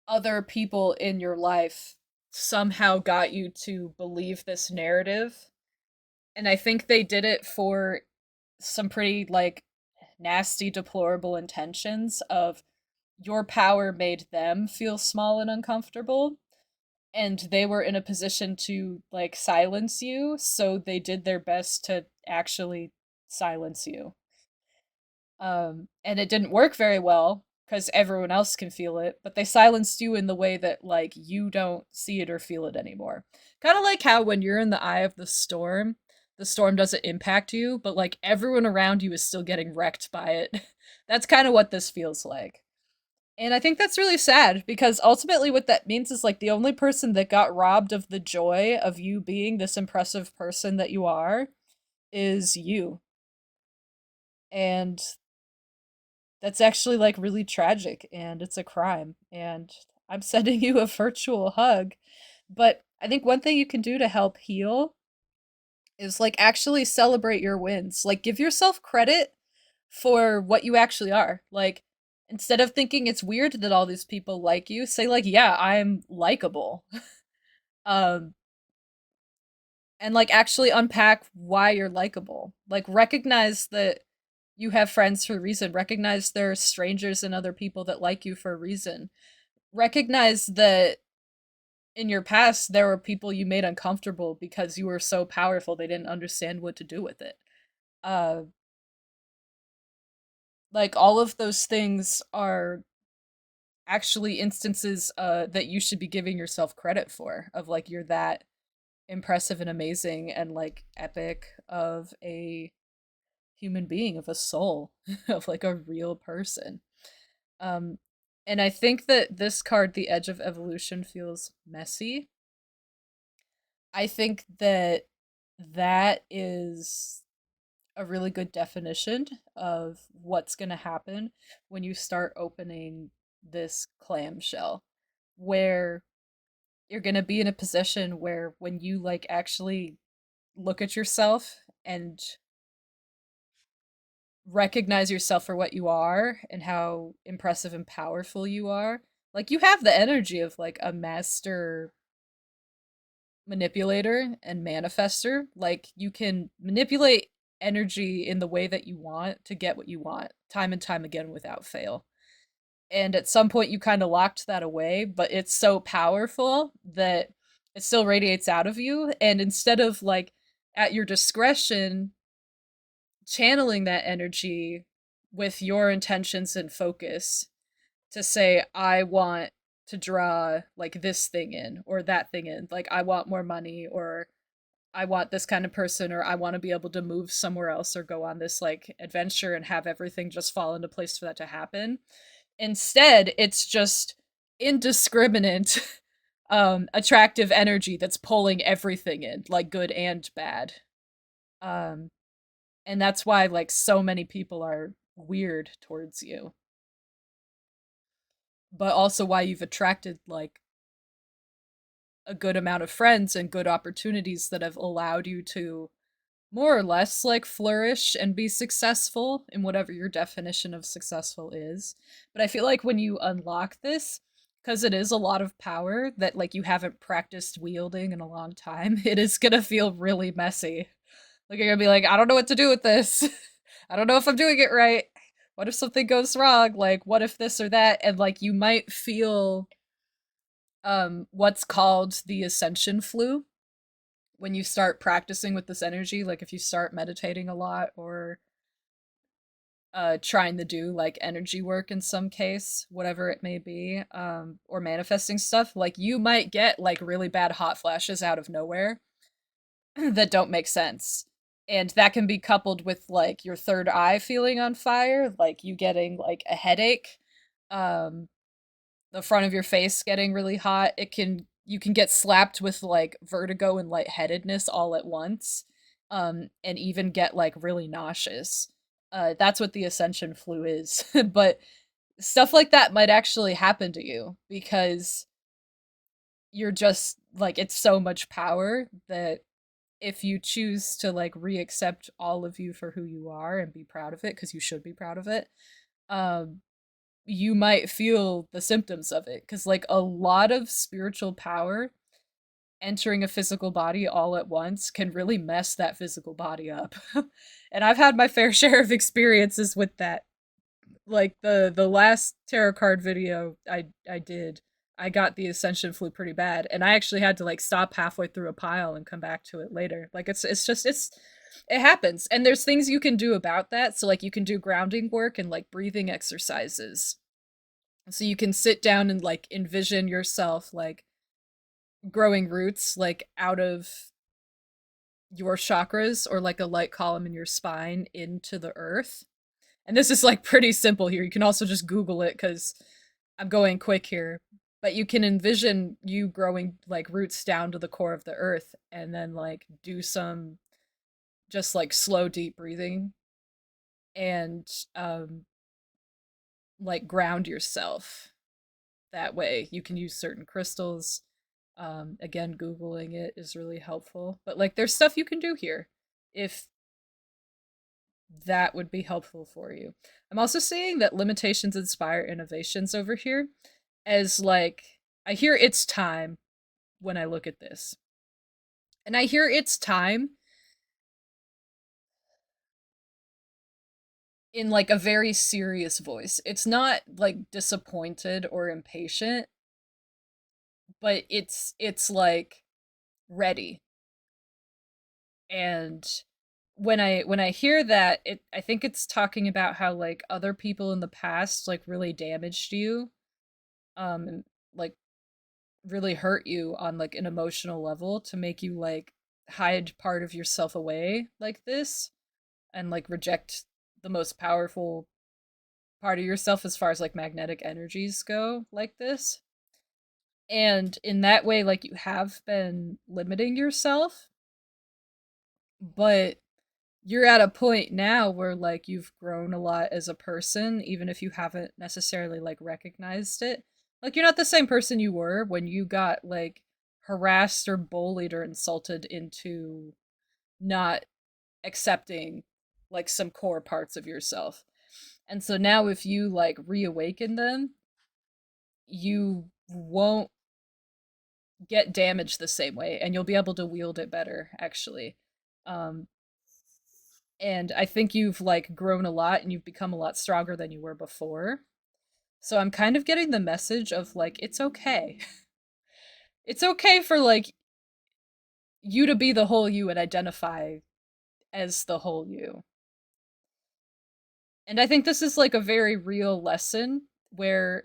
other people in your life somehow got you to believe this narrative. And I think they did it for some pretty like nasty, deplorable intentions of your power made them feel small and uncomfortable. And they were in a position to like silence you, so they did their best to actually silence you. And it didn't work very well because everyone else can feel it, but they silenced you in the way that like you don't see it or feel it anymore. Kind of like how when you're in the eye of the storm doesn't impact you, but like everyone around you is still getting wrecked by it. That's kind of what this feels like. And I think that's really sad because ultimately what that means is like the only person that got robbed of the joy of you being this impressive person that you are is you. And that's actually like really tragic and it's a crime. And I'm sending you a virtual hug. But I think one thing you can do to help heal is like actually celebrate your wins. Like give yourself credit for what you actually are. Like instead of thinking it's weird that all these people like you, say like, yeah, I'm likable. um and like actually unpack why you're likable. Like recognize that you have friends for a reason. Recognize there are strangers and other people that like you for a reason. Recognize that in your past there were people you made uncomfortable because you were so powerful they didn't understand what to do with it. Uh like all of those things are actually instances that you should be giving yourself credit for of like you're that impressive and amazing and like epic of a human being of a soul of like a real person. um and I think that this card, the Edge of Evolution, feels messy. I think that that is a really good definition of what's going to happen when you start opening this clamshell, where you're going to be in a position where when you like actually look at yourself and recognize yourself for what you are and how impressive and powerful you are, like you have the energy of like a master manipulator and manifester. Like you can manipulate energy in the way that you want to get what you want time and time again without fail. And at some point you kind of locked that away, but it's so powerful that it still radiates out of you. And instead of like at your discretion channeling that energy with your intentions and focus to say, I want to draw like this thing in or that thing in, like I want more money, or I want this kind of person, or I want to be able to move somewhere else or go on this like adventure and have everything just fall into place for that to happen. Instead, it's just indiscriminate attractive energy that's pulling everything in, like good and bad. Um and that's why like so many people are weird towards you. But also why you've attracted like a good amount of friends and good opportunities that have allowed you to more or less like flourish and be successful in whatever your definition of successful is. But I feel like when you unlock this, because it is a lot of power that like you haven't practiced wielding in a long time, it is gonna feel really messy. Like you're gonna be like, I don't know what to do with this. I don't know if I'm doing it right. What if something goes wrong? Like what if this or that? And like you might feel what's called the ascension flu when you start practicing with this energy, like if you start meditating a lot or trying to do like energy work in some case, whatever it may be, or manifesting stuff, like you might get like really bad hot flashes out of nowhere that don't make sense. And that can be coupled with like your third eye feeling on fire, like you getting like a headache, um, the front of your face getting really hot. It can You can get slapped with like vertigo and lightheadedness all at once, and even get like really nauseous. That's what the ascension flu is. But stuff like that might actually happen to you because you're just like it's so much power that if you choose to like reaccept all of you for who you are and be proud of it, because you should be proud of it, um you might feel the symptoms of it, because like a lot of spiritual power entering a physical body all at once can really mess that physical body up. And I've had my fair share of experiences with that. Like the last tarot card video I did, I got the ascension flu pretty bad, and I actually had to like stop halfway through a pile and come back to it later. Like it's just It happens. And there's things you can do about that. So like you can do grounding work and like breathing exercises. So you can sit down and like envision yourself like growing roots like out of your chakras or like a light column in your spine into the earth. And this is like pretty simple here. You can also just Google it because I'm going quick here. But you can envision you growing like roots down to the core of the earth and then like do some just like slow, deep breathing and like ground yourself that way. You can use certain crystals. Again, Googling it is really helpful. But like there's stuff you can do here if that would be helpful for you. I'm also seeing that limitations inspire innovations over here as like I hear it's time when I look at this. And I hear it's time in like a very serious voice. It's not like disappointed or impatient, but it's like ready. And when I hear that, it I think it's talking about how like other people in the past like really damaged you and like really hurt you on like an emotional level to make you like hide part of yourself away like this and like reject the most powerful part of yourself as far as like magnetic energies go like this. And in that way like you have been limiting yourself, but you're at a point now where like you've grown a lot as a person even if you haven't necessarily like recognized it. Like you're not the same person you were when you got like harassed or bullied or insulted into not accepting like some core parts of yourself. And so now if you like reawaken them, you won't get damaged the same way and you'll be able to wield it better actually. Um and I think you've like grown a lot and you've become a lot stronger than you were before. So I'm kind of getting the message of like it's okay. It's okay for like you to be the whole you and identify as the whole you. And I think this is like a very real lesson where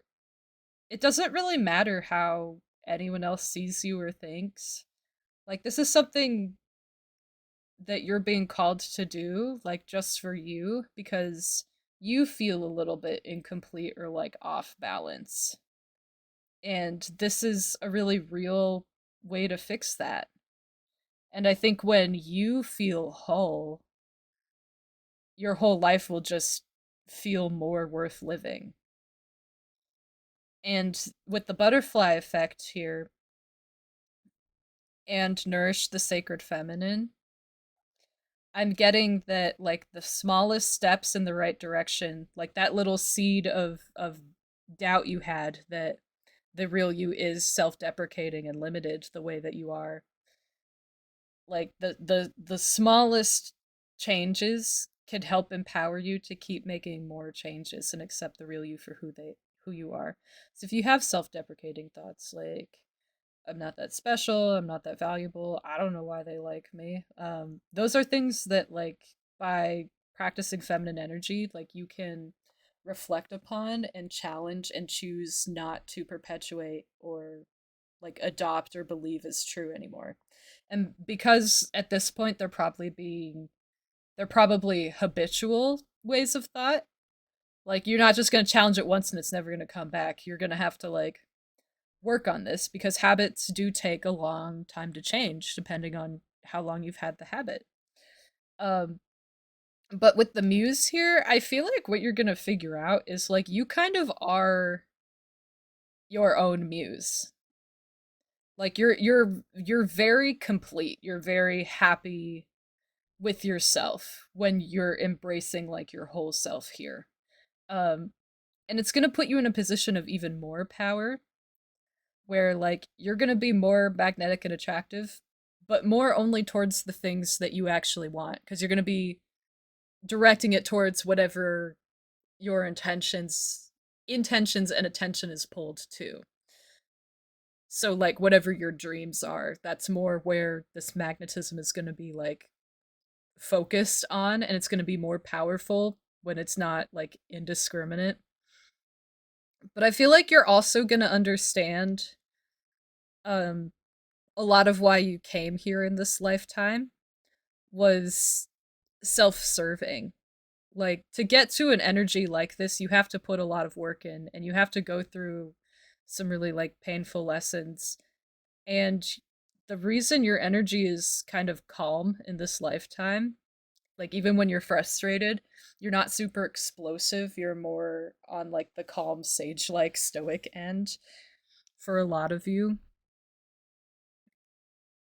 it doesn't really matter how anyone else sees you or thinks. Like this is something that you're being called to do like just for you because you feel a little bit incomplete or like off balance. And this is a really real way to fix that. And I think when you feel whole, your whole life will just feel more worth living. And with the butterfly effect here and nourish the sacred feminine, I'm getting that like the smallest steps in the right direction, like that little seed of doubt you had that the real you is self-deprecating and limited the way that you are. Like the smallest changes can help empower you to keep making more changes and accept the real you for who you are. So if you have self-deprecating thoughts like I'm not that special, I'm not that valuable, I don't know why they like me. Those are things that like by practicing feminine energy, like you can reflect upon and challenge and choose not to perpetuate or like adopt or believe is true anymore. And because at this point they're probably habitual ways of thought. Like you're not just going to challenge it once and it's never going to come back. You're going to have to like work on this because habits do take a long time to change depending on how long you've had the habit. Um, but with the muse here, I feel like what you're going to figure out is like you kind of are your own muse. Like you're very complete. You're very happy with yourself when you're embracing like your whole self here. Um and it's going to put you in a position of even more power where like you're going to be more magnetic and attractive, but more only towards the things that you actually want because you're going to be directing it towards whatever your intentions and attention is pulled to. So like whatever your dreams are, that's more where this magnetism is going to be like focused on, and it's going to be more powerful when it's not like indiscriminate. But I feel like you're also going to understand um a lot of why you came here in this lifetime was self-serving. Like to get to an energy like this, you have to put a lot of work in and you have to go through some really like painful lessons. And the reason your energy is kind of calm in this lifetime, like even when you're frustrated, you're not super explosive, you're more on like the calm sage-like stoic end for a lot of you.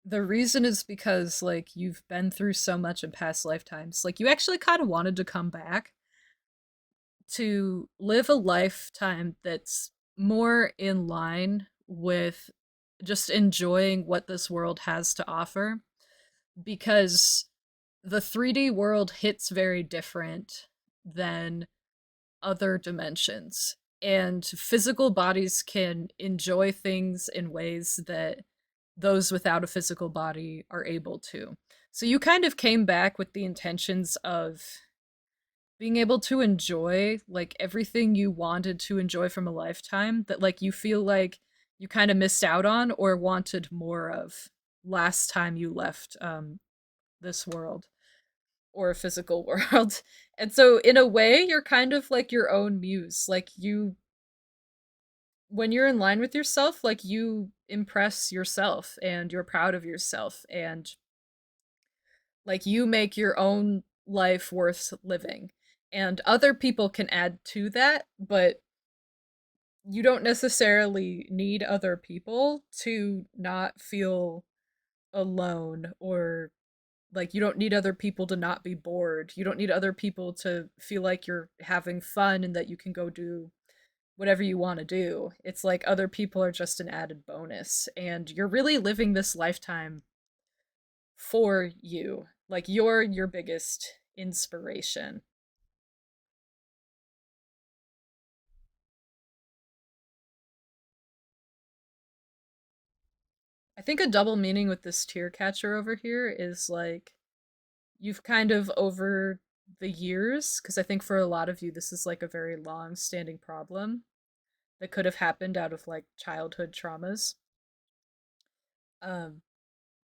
The reason is because like you've been through so much in past lifetimes. Like you actually kind of wanted to come back to live a lifetime that's more in line with just enjoying what this world has to offer, because the 3D world hits very different than other dimensions. And physical bodies can enjoy things in ways that those without a physical body are able to. So you kind of came back with the intentions of being able to enjoy like everything you wanted to enjoy from a lifetime that like you feel like you kind of missed out on or wanted more of last time you left this world or a physical world. And so in a way you're kind of like your own muse. Like you, when you're in line with yourself, like you impress yourself and you're proud of yourself and like you make your own life worth living. And other people can add to that, but you don't necessarily need other people to not feel alone, or like you don't need other people to not be bored. You don't need other people to feel like you're having fun and that you can go do whatever you want to do. It's like other people are just an added bonus, and you're really living this lifetime for you. Like you're your biggest inspiration. I think a double meaning with this tear catcher over here is like you've kind of over the years, because I think for a lot of you this is like a very long standing problem that could have happened out of like childhood traumas. Um,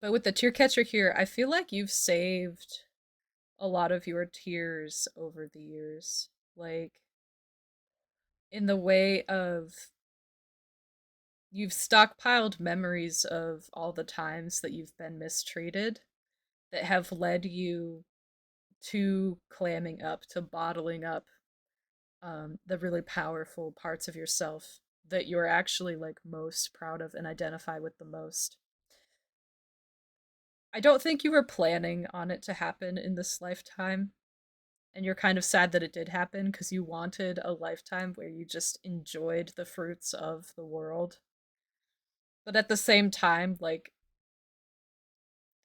but with the tear catcher here, I feel like you've saved a lot of your tears over the years. Like in the way of you've stockpiled memories of all the times that you've been mistreated that have led you to clamming up, to bottling up the really powerful parts of yourself that you're actually like most proud of and identify with the most. I don't think you were planning on it to happen in this lifetime, and you're kind of sad that it did happen because you wanted a lifetime where you just enjoyed the fruits of the world. But at the same time, like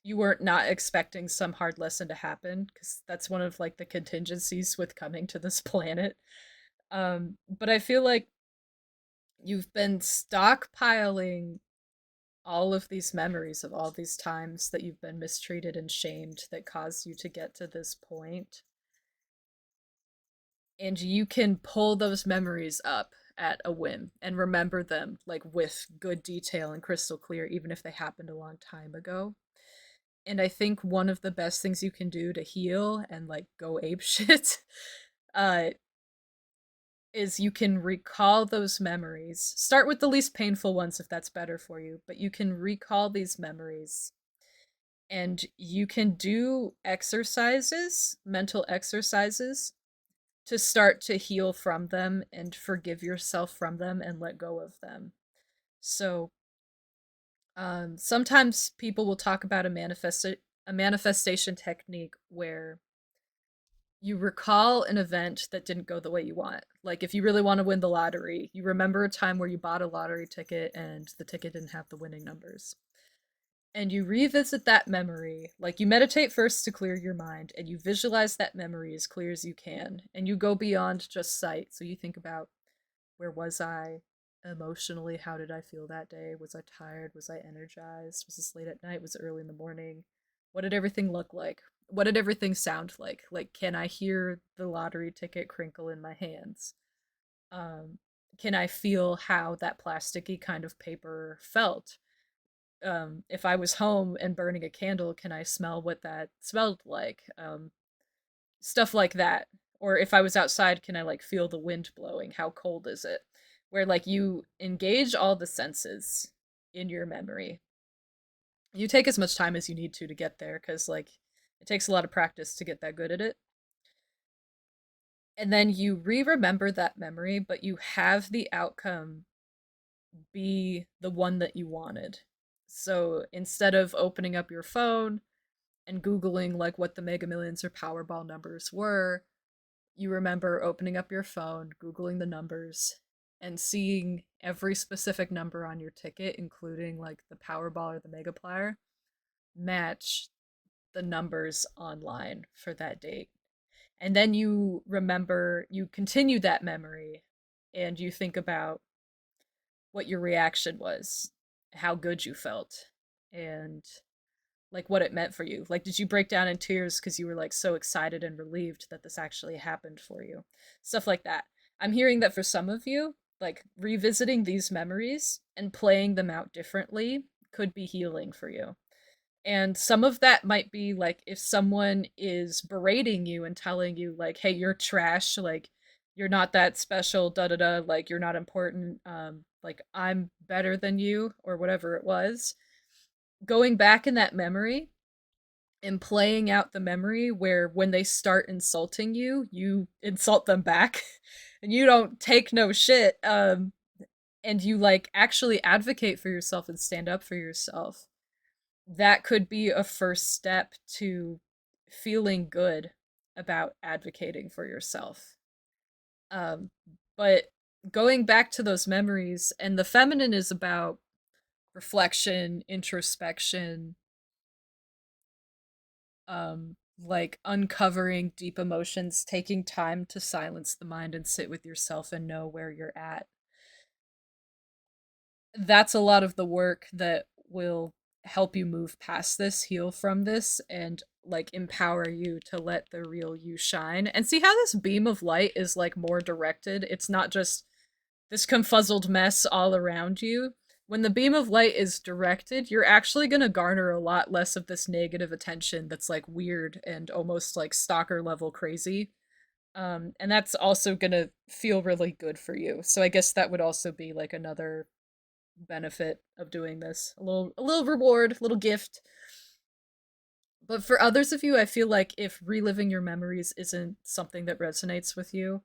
you weren't not expecting some hard lesson to happen, because that's one of like the contingencies with coming to this planet. But I feel like you've been stockpiling all of these memories of all these times that you've been mistreated and shamed that caused you to get to this point. And you can pull those memories up at a whim and remember them like with good detail and crystal clear, even if they happened a long time ago. And I think one of the best things you can do to heal and like go ape shit uh is you can recall those memories. Start with the least painful ones if that's better for you, but you can recall these memories and you can do exercises, mental exercises, to start to heal from them and forgive yourself from them and let go of them. So, sometimes people will talk about a manifestation technique where you recall an event that didn't go the way you want. Like if you really want to win the lottery, you remember a time where you bought a lottery ticket and the ticket didn't have the winning numbers. And you revisit that memory. Like you meditate first to clear your mind and you visualize that memory as clear as you can. And you go beyond just sight. So you think about, where was I emotionally? How did I feel that day? Was I tired? Was I energized? Was this late at night? Was it early in the morning? What did everything look like? what did everything sound like? Like, can I hear the lottery ticket crinkle in my hands? Um, can I feel how that plasticky kind of paper felt? If I was home and burning a candle, can I smell what that smelled like? Stuff like that. Or if I was outside, can I like feel the wind blowing? How cold is it? Where like you engage all the senses in your memory. You take as much time as you need to get there because like it takes a lot of practice to get that good at it. And then you re-remember that memory, but you have the outcome be the one that you wanted. So instead of opening up your phone and Googling like what the Mega Millions or Powerball numbers were, you remember opening up your phone, Googling the numbers, and seeing every specific number on your ticket, including like the Powerball or the Megaplier, match the numbers online for that date. And then you remember, you continue that memory and you think about what your reaction was, how good you felt, and like what it meant for you. Like, did you break down in tears because you were like so excited and relieved that this actually happened for you? Stuff like that. I'm hearing that for some of you, like revisiting these memories and playing them out differently could be healing for you. And some of that might be like if someone is berating you and telling you, like, hey, you're trash, like, you're not that special, da da da, like, you're not important, like, I'm better than you, or whatever it was. Going back in that memory and playing out the memory where when they start insulting you, you insult them back and you don't take no shit, and you like actually advocate for yourself and stand up for yourself. That could be a first step to feeling good about advocating for yourself. Um, but going back to those memories, and the feminine is about reflection, introspection, like uncovering deep emotions, taking time to silence the mind and sit with yourself and know where you're at. That's a lot of the work that will help you move past this, heal from this, and like empower you to let the real you shine. And see how this beam of light is like more directed? It's not just this confuzzled mess all around you. When the beam of light is directed, you're actually going to garner a lot less of this negative attention that's like weird and almost like stalker level crazy. And that's also going to feel really good for you. So I guess that would also be like another benefit of doing this. A little reward, a little gift. But for others of you, I feel like if reliving your memories isn't something that resonates with you,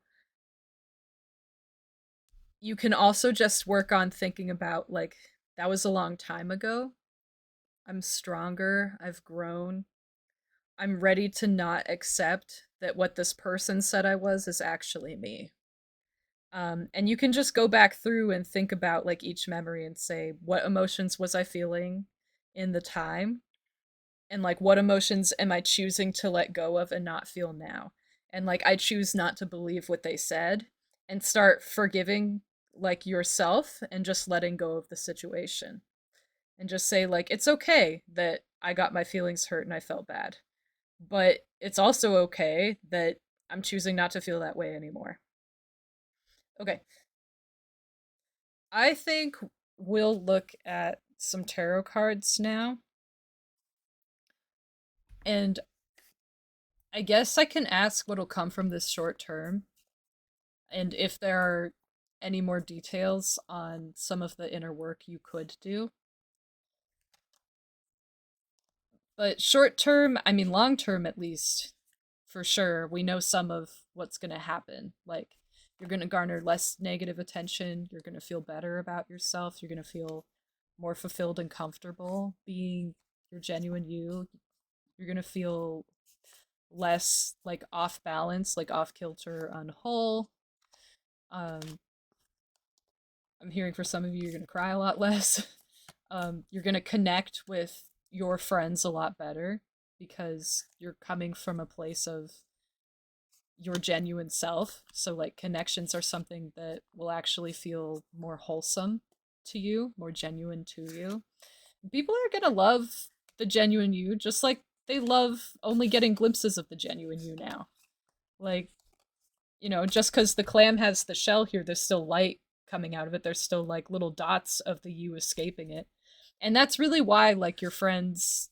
you can also just work on thinking about like that was a long time ago. I'm stronger, I've grown. I'm ready to not accept that what this person said I was is actually me. And you can just go back through and think about like each memory and say, what emotions was I feeling in the time? And like, what emotions am I choosing to let go of and not feel now? And like, I choose not to believe what they said and start forgiving like yourself and just letting go of the situation. And just say, like, it's okay that I got my feelings hurt and I felt bad. But it's also okay that I'm choosing not to feel that way anymore. Okay, I think we'll look at some tarot cards now. And I guess I can ask what'll come from this short term and if there are any more details on some of the inner work you could do. But short term, I mean, long term at least, for sure, we know some of what's going to happen. Like, you're going to garner less negative attention. You're going to feel better about yourself. You're going to feel more fulfilled and comfortable being your genuine you. You're going to feel less like off balance, like off kilter, on whole. Um, I'm hearing for some of you, you're going to cry a lot less. You're going to connect with your friends a lot better because you're coming from a place of your genuine self. So, like, connections are something that will actually feel more wholesome to you, more genuine to you. People are going to love the genuine you, just like they love only getting glimpses of the genuine you now. Like, just because the clam has the shell here, there's still light coming out of it. There's still like little dots of the you escaping it. And that's really why like your friends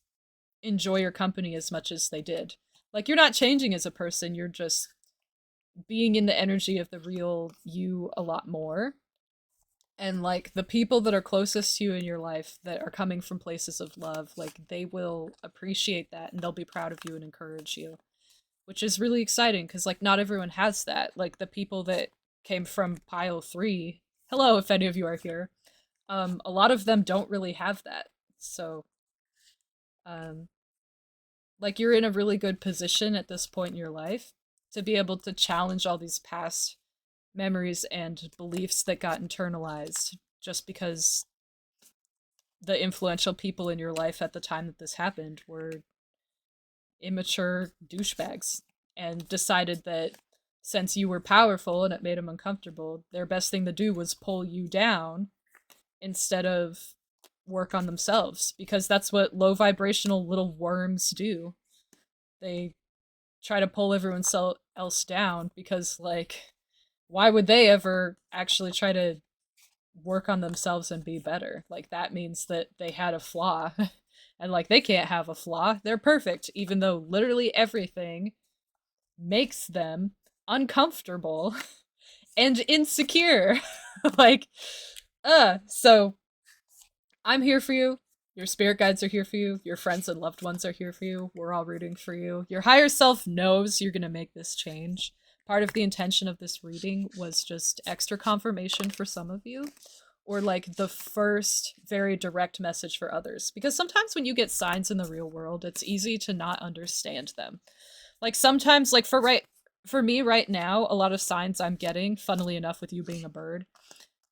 enjoy your company as much as they did. Like you're not changing as a person, you're just being in the energy of the real you a lot more. And like the people that are closest to you in your life that are coming from places of love, like they will appreciate that and they'll be proud of you and encourage you, which is really exciting because like not everyone has that. Like the people that came from pile 3, hello if any of you are here, a lot of them don't really have that. So um like you're in a really good position at this point in your life to be able to challenge all these past memories and beliefs that got internalized just because the influential people in your life at the time that this happened were immature douchebags and decided that since you were powerful and it made them uncomfortable, their best thing to do was pull you down instead of work on themselves because that's what low vibrational little worms do. They try to pull everyone else down because like why would they ever actually try to work on themselves and be better? Like that means that they had a flaw. And like they can't have a flaw. They're perfect even though literally everything makes them uncomfortable and insecure. Like so I'm here for you. Your spirit guides are here for you. Your friends and loved ones are here for you. We're all rooting for you. Your higher self knows you're going to make this change. Part of the intention of this reading was just extra confirmation for some of you, or like the first very direct message for others. Because sometimes when you get signs in the real world, it's easy to not understand them. Like sometimes, like for me right now, a lot of signs I'm getting, funnily enough, with you being a bird,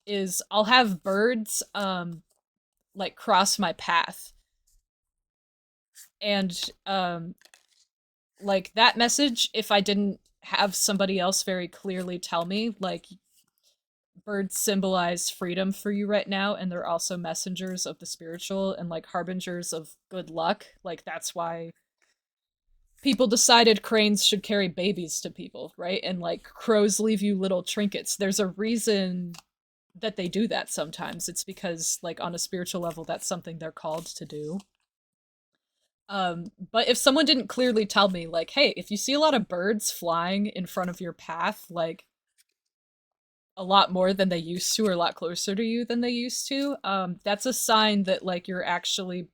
is I'll have birds like cross my path. And like that message, if I didn't have somebody else very clearly tell me, like birds symbolize freedom for you right now, and they're also messengers of the spiritual and like harbingers of good luck. Like that's why people decided cranes should carry babies to people, right? And like crows leave you little trinkets. There's a reason that they do that sometimes. It's because like on a spiritual level that's something they're called to do. But if someone didn't clearly tell me, like, hey, if you see a lot of birds flying in front of your path, like a lot more than they used to, or a lot closer to you than they used to, that's a sign that like you're actually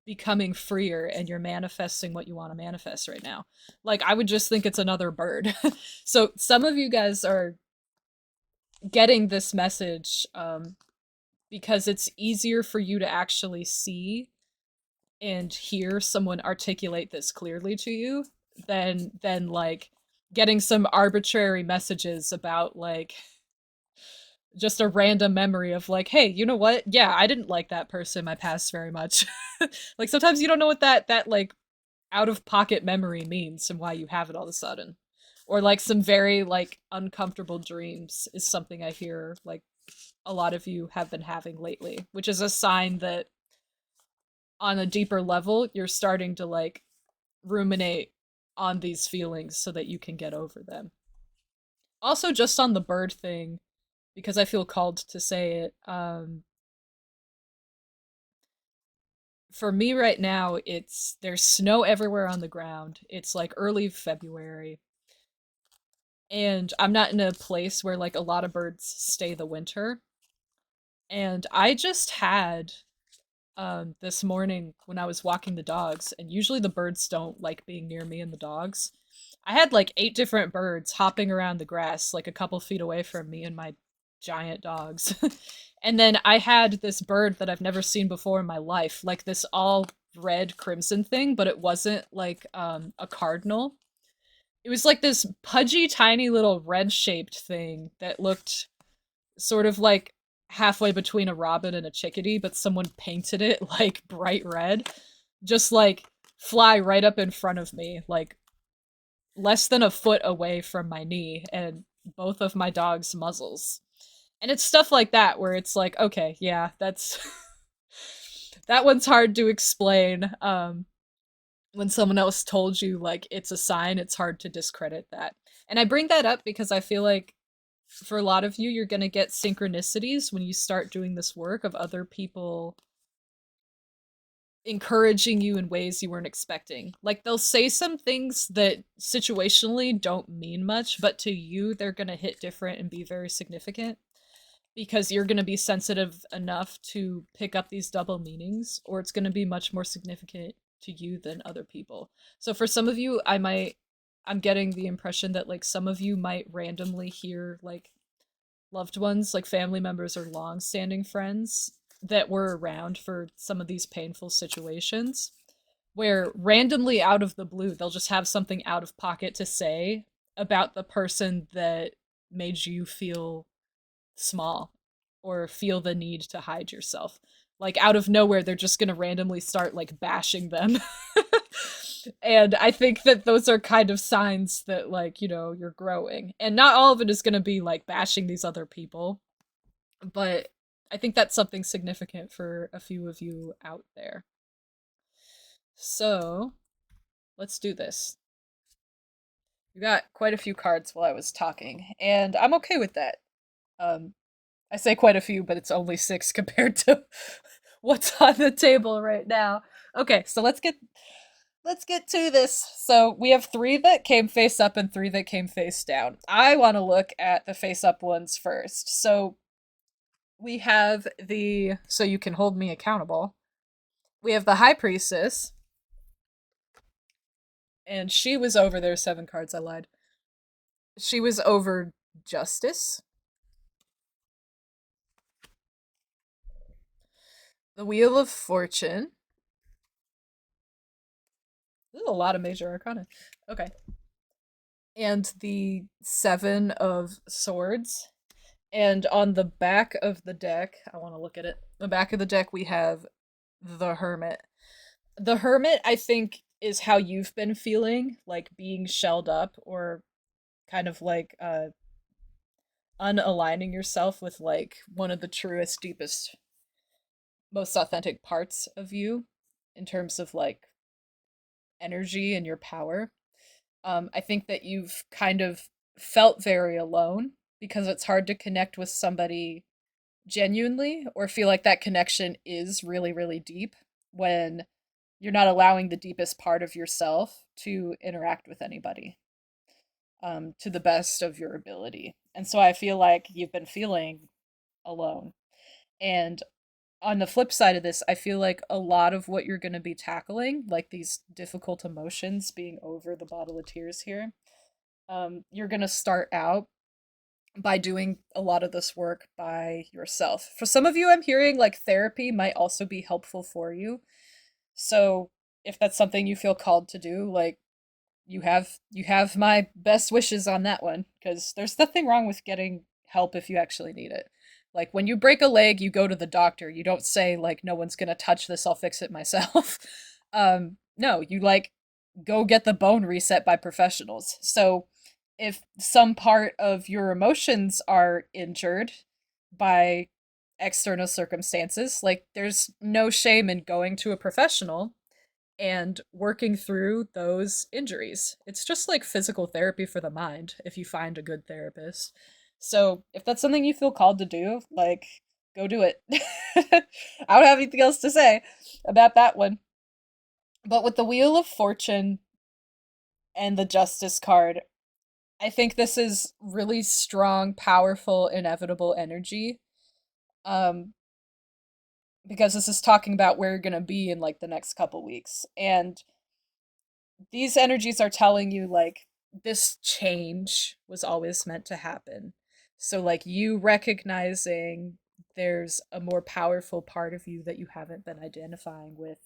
becoming freer and you're manifesting what you want to manifest right now. Like I would just think it's another bird. So some of you guys are getting this message because it's easier for you to actually see and hear someone articulate this clearly to you than like getting some arbitrary messages about like just a random memory of like, hey, you know what? Yeah, I didn't like that person in my past very much. Like sometimes you don't know what that like out of pocket memory means and why you have it all of a sudden. Or like some very like uncomfortable dreams is something I hear like a lot of you have been having lately, which is a sign that on a deeper level you're starting to like ruminate on these feelings so that you can get over them. Also, just on the bird thing, because I feel called to say it, for me right now, there's snow everywhere on the ground. It's like early February, and I'm not in a place where like a lot of birds stay the winter. And I just had this morning when I was walking the dogs, and usually the birds don't like being near me and the dogs. I had like 8 different birds hopping around the grass, like a couple feet away from me and my giant dogs. And then I had this bird that I've never seen before in my life, like this all red crimson thing, but it wasn't like a cardinal. It was like this pudgy, tiny little red shaped thing that looked sort of like halfway between a robin and a chickadee, but someone painted it like bright red. Just like fly right up in front of me, like less than a foot away from my knee and both of my dog's muzzles. And it's stuff like that where it's like, okay, yeah, that's that one's hard to explain. when someone else told you like it's a sign, it's hard to discredit that. And I bring that up because I feel like for a lot of you, you're going to get synchronicities when you start doing this work of other people encouraging you in ways you weren't expecting. Like they'll say some things that situationally don't mean much, but to you, they're going to hit different and be very significant because you're going to be sensitive enough to pick up these double meanings, or it's going to be much more significant to you than other people. So for some of you, I'm getting the impression that like some of you might randomly hear like loved ones, like family members or long-standing friends that were around for some of these painful situations where randomly out of the blue they'll just have something out of pocket to say about the person that made you feel small or feel the need to hide yourself. Like out of nowhere, they're just gonna randomly start like bashing them. And I think that those are kind of signs that, like, you're growing. And not all of it is gonna be like bashing these other people, but I think that's something significant for a few of you out there. So let's do this. You got quite a few cards while I was talking, and I'm okay with that. Um, I say quite a few, but it's only six compared to what's on the table right now. Okay, so let's get to this. So we have three that came face up and three that came face down. I want to look at the face up ones first. So we have the so you can hold me accountable. We have the High Priestess, and she was over there. Seven cards. I lied. She was over Justice, the Wheel of Fortune. There's a lot of major arcana. Okay. And the Seven of Swords. And on the back of the deck, I want to look at it. The back of the deck, we have the Hermit. The Hermit, I think, is how you've been feeling, like being shelled up or kind of like unaligning yourself with like one of the truest, deepest, most authentic parts of you in terms of like energy and your power. I think that you've kind of felt very alone because it's hard to connect with somebody genuinely or feel like that connection is really, really deep when you're not allowing the deepest part of yourself to interact with anybody to the best of your ability. And so I feel like you've been feeling alone. And on the flip side of this, I feel like a lot of what you're going to be tackling, like these difficult emotions being over the bottle of tears here, you're going to start out by doing a lot of this work by yourself. For some of you, I'm hearing like therapy might also be helpful for you. So if that's something you feel called to do, like you have my best wishes on that one because there's nothing wrong with getting help if you actually need it. Like when you break a leg, you go to the doctor. You don't say like no one's going to touch this, I'll fix it myself. No, you like go get the bone reset by professionals. So if some part of your emotions are injured by external circumstances, like there's no shame in going to a professional and working through those injuries. It's just like physical therapy for the mind if you find a good therapist. So, if that's something you feel called to do, like go do it. I don't have anything else to say about that one. But with the Wheel of Fortune and the Justice card, I think this is really strong, powerful, inevitable energy. Um, because this is talking about where you're gonna be in like the next couple weeks. And these energies are telling you like this change was always meant to happen. So like you recognizing there's a more powerful part of you that you haven't been identifying with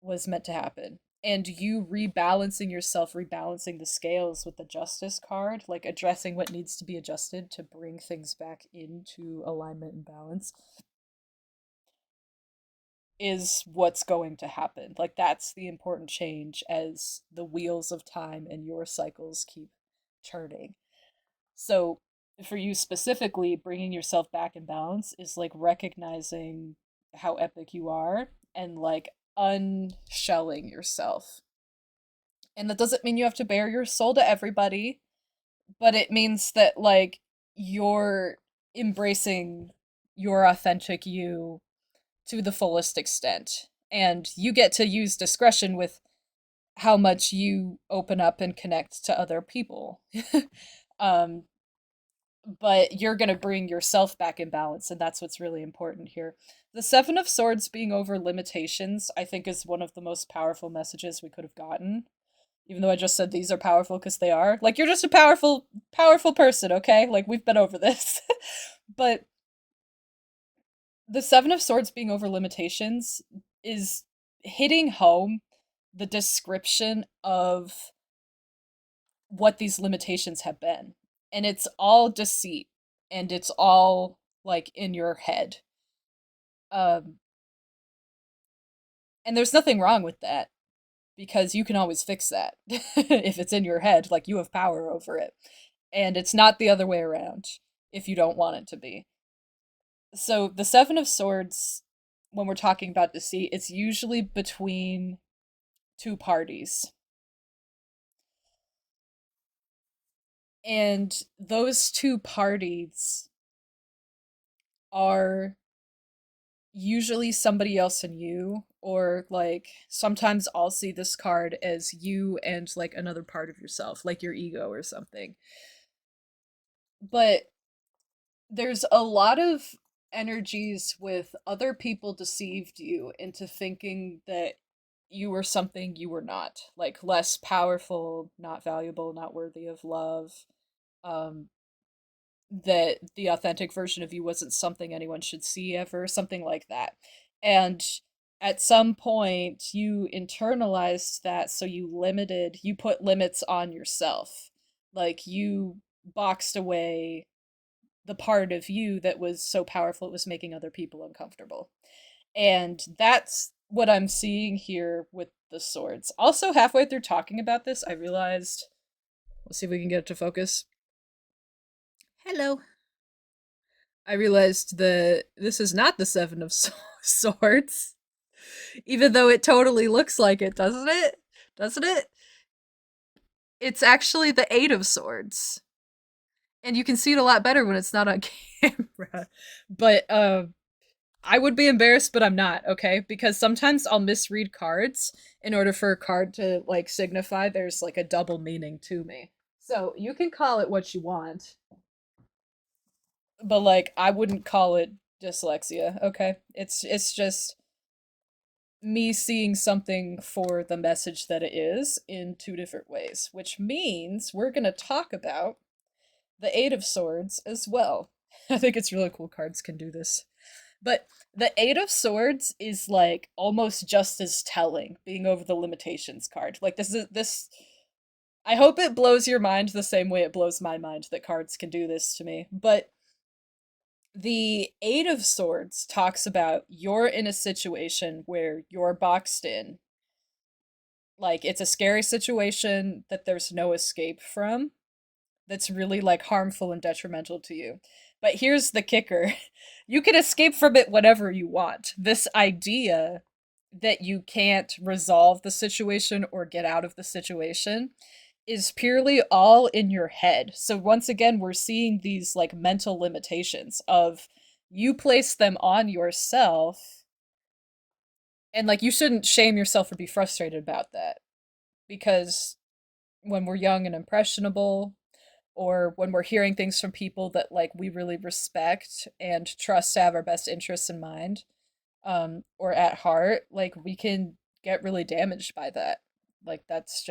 was meant to happen. And you rebalancing yourself, rebalancing the scales with the justice card, like addressing what needs to be adjusted to bring things back into alignment and balance is what's going to happen. Like that's the important change as the wheels of time and your cycles keep turning. So for you specifically, bringing yourself back in balance is like recognizing how epic you are and like unshelling yourself. And that doesn't mean you have to bare your soul to everybody, but it means that like you're embracing your authentic you to the fullest extent. And you get to use discretion with how much you open up and connect to other people. um, but you're going to bring yourself back in balance, and that's what's really important here. The Seven of Swords being over limitations, I think, is one of the most powerful messages we could have gotten. Even though I just said these are powerful because they are. Like, you're just a powerful, powerful person, okay? Like, we've been over this. But the Seven of Swords being over limitations is hitting home the description of what these limitations have been. And it's all deceit and it's all like in your head. Um and there's nothing wrong with that because you can always fix that. If it's in your head, like you have power over it. And it's not the other way around if you don't want it to be. So the Seven of Swords, when we're talking about deceit, it's usually between two parties. And those two parties are usually somebody else and you, or like sometimes I'll see this card as you and like another part of yourself, like your ego or something. But there's a lot of energies with other people deceived you into thinking that you were something you were not, like less powerful, not valuable, not worthy of love. Um, that the authentic version of you wasn't something anyone should see ever, something like that. And at some point, you internalized that, so you put limits on yourself. Like you boxed away the part of you that was so powerful it was making other people uncomfortable. And that's what I'm seeing here with the swords. Also, halfway through talking about this, I realized, let's see if we can get it to focus. Hello. I realized that this is not the Seven of Swords, even though it totally looks like it, doesn't it? Doesn't it? It's actually the Eight of Swords. And you can see it a lot better when it's not on camera. But I would be embarrassed, but I'm not, okay? Because sometimes I'll misread cards in order for a card to like signify there's like a double meaning to me. So you can call it what you want, but like I wouldn't call it dyslexia, okay? It's just me seeing something for the message that it is in two different ways, which means we're going to talk about the Eight of Swords as well. I think it's really cool cards can do this. But the Eight of Swords is like almost just as telling, being over the limitations card. Like this I hope it blows your mind the same way it blows my mind that cards can do this to me. But the Eight of Swords talks about you're in a situation where you're boxed in. Like it's a scary situation that there's no escape from. That's really like harmful and detrimental to you. But here's the kicker. You can escape from it whenever you want. This idea that you can't resolve the situation or get out of the situation is purely all in your head. So once again, we're seeing these like mental limitations of you place them on yourself, and like you shouldn't shame yourself or be frustrated about that, because when we're young and impressionable, or when we're hearing things from people that like we really respect and trust to have our best interests in mind, or at heart, like we can get really damaged by that. Like that's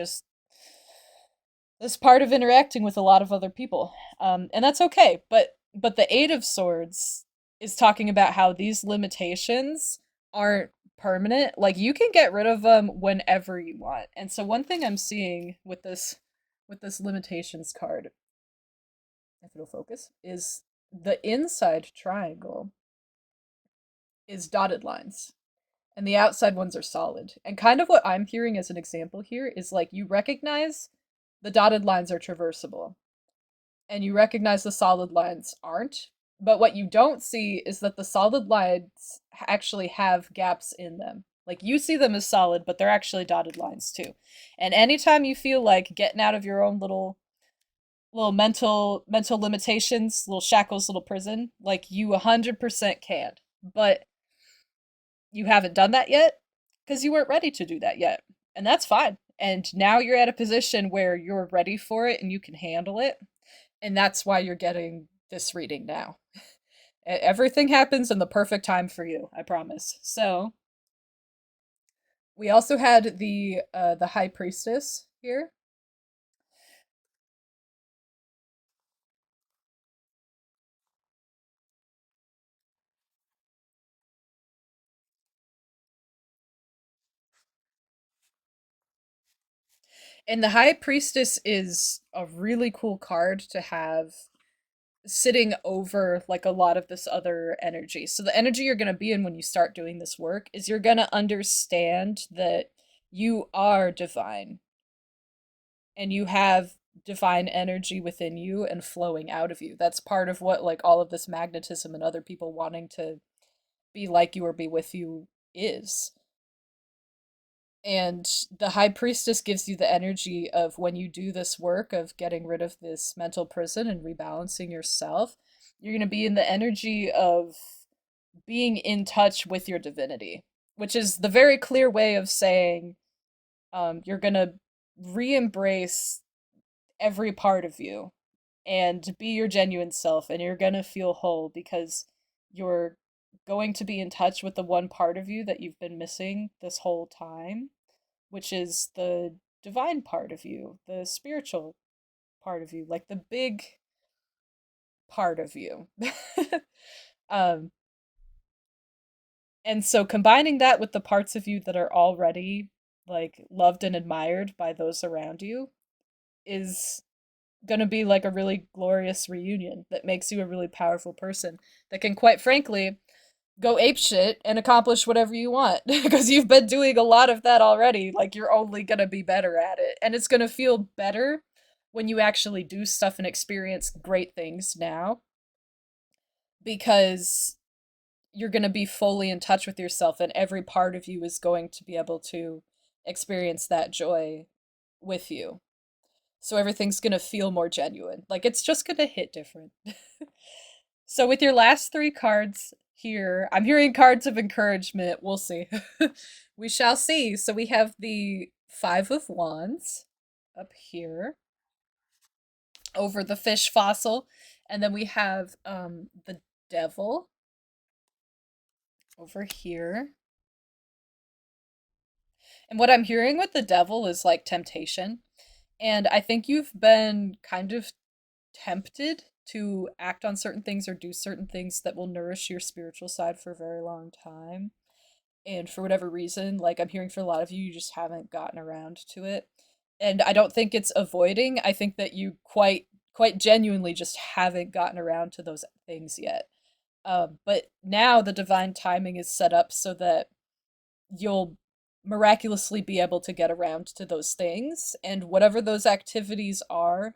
part of interacting with a lot of other people, and that's okay. But the Eight of Swords is talking about how these limitations aren't permanent. Like you can get rid of them whenever you want. And so one thing I'm seeing with this limitations card, if it'll focus, is the inside triangle is dotted lines and the outside ones are solid. And kind of what I'm hearing as an example here is like you recognize the dotted lines are traversable and you recognize the solid lines aren't. But what you don't see is that the solid lines actually have gaps in them. Like you see them as solid, but they're actually dotted lines too. And anytime you feel like getting out of your own little mental limitations, little shackles, little prison, like you 100% can. But you haven't done that yet because you weren't ready to do that yet. And that's fine. And now you're at a position where you're ready for it and you can handle it. And that's why you're getting this reading now. Everything happens in the perfect time for you, I promise. So, we also had the high priestess here. And the high priestess is a really cool card to have sitting over like a lot of this other energy. So the energy you're going to be in when you start doing this work is you're going to understand that you are divine and you have divine energy within you and flowing out of you. That's part of what like all of this magnetism and other people wanting to be like you or be with you is. And the high priestess gives you the energy of when you do this work of getting rid of this mental prison and rebalancing yourself, you're going to be in the energy of being in touch with your divinity, which is the very clear way of saying you're going to re embrace every part of you and be your genuine self, and you're going to feel whole because you're going to be in touch with the one part of you that you've been missing this whole time, which is the divine part of you, the spiritual part of you, like the big part of you. um, and so combining that with the parts of you that are already like loved and admired by those around you is going to be like a really glorious reunion that makes you a really powerful person that can quite frankly go ape shit and accomplish whatever you want because you've been doing a lot of that already. Like you're only going to be better at it. And it's going to feel better when you actually do stuff and experience great things now because you're going to be fully in touch with yourself and every part of you is going to be able to experience that joy with you. So everything's going to feel more genuine. Like it's just going to hit different. So with your last three cards here, I'm hearing cards of encouragement. We'll see. We shall see. So we have the Five of Wands up here over the fish fossil, and then we have the Devil over here. And what I'm hearing with the Devil is like temptation. And I think you've been kind of tempted to act on certain things or do certain things that will nourish your spiritual side for a very long time. And for whatever reason, like I'm hearing for a lot of you, you just haven't gotten around to it. And I don't think it's avoiding. I think that you quite genuinely just haven't gotten around to those things yet. But now the divine timing is set up so that you'll miraculously be able to get around to those things, and whatever those activities are,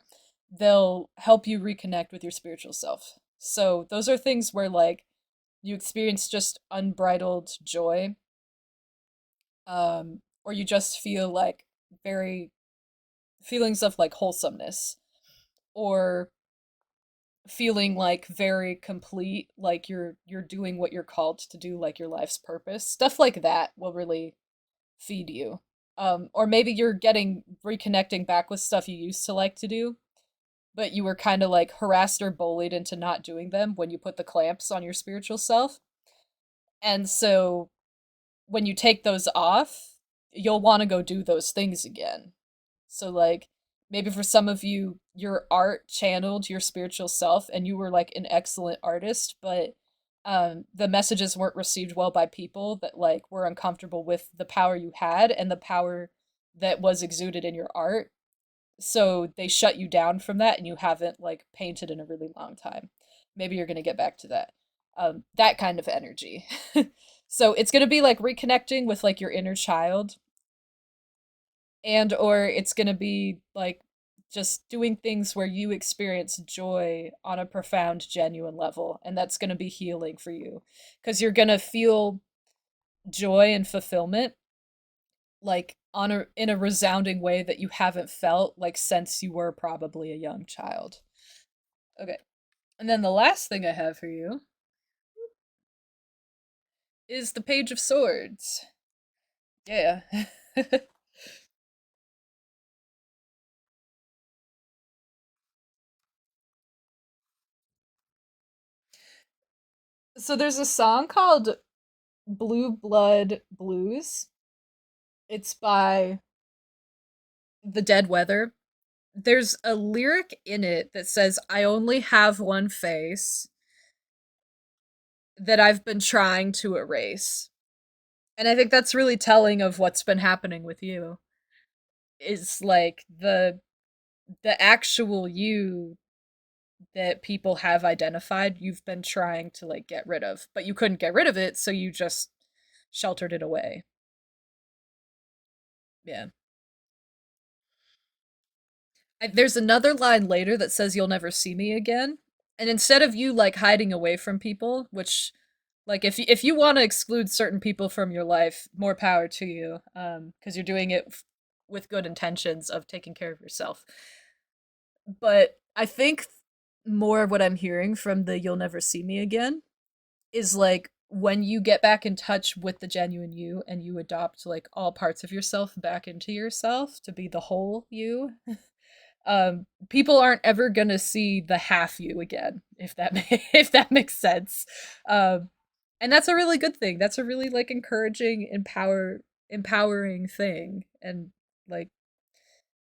they'll help you reconnect with your spiritual self. So those are things where like you experience just unbridled joy, or you just feel like very feelings of like wholesomeness, or feeling like very complete, like you're doing what you're called to do, like your life's purpose. Stuff like that will really feed you. Or maybe you're getting reconnecting back with stuff you used to like to do, but you were kind of like harassed or bullied into not doing them when you put the clamps on your spiritual self. And so when you take those off, you'll want to go do those things again. So like maybe for some of you your art channeled your spiritual self and you were like an excellent artist, but the messages weren't received well by people that like were uncomfortable with the power you had and the power that was exuded in your art. So they shut you down from that and you haven't like painted in a really long time. Maybe you're going to get back to that. That kind of energy. So it's going to be like reconnecting with like your inner child, and or it's going to be like just doing things where you experience joy on a profound genuine level, and that's going to be healing for you because you're going to feel joy and fulfillment, like on a in a resounding way that you haven't felt like since you were probably a young child. Okay. And then the last thing I have for you is the Page of Swords. Yeah. So there's a song called Blue Blood Blues. It's by The Dead Weather. There's a lyric in it that says, I only have one face that I've been trying to erase. And I think that's really telling of what's been happening with you. Is like the actual you that people have identified, you've been trying to like get rid of, but you couldn't get rid of it, so you just sheltered it away. Yeah. There's another line later that says you'll never see me again. And instead of you like hiding away from people, which like if you want to exclude certain people from your life, more power to you, because you're doing it with good intentions of taking care of yourself. But I think more of what I'm hearing from the you'll never see me again is like when you get back in touch with the genuine you and you adopt like all parts of yourself back into yourself to be the whole you, people aren't ever gonna see the half you again, if that if that makes sense. um and that's a really good thing. That's a really like encouraging, empowering thing. And like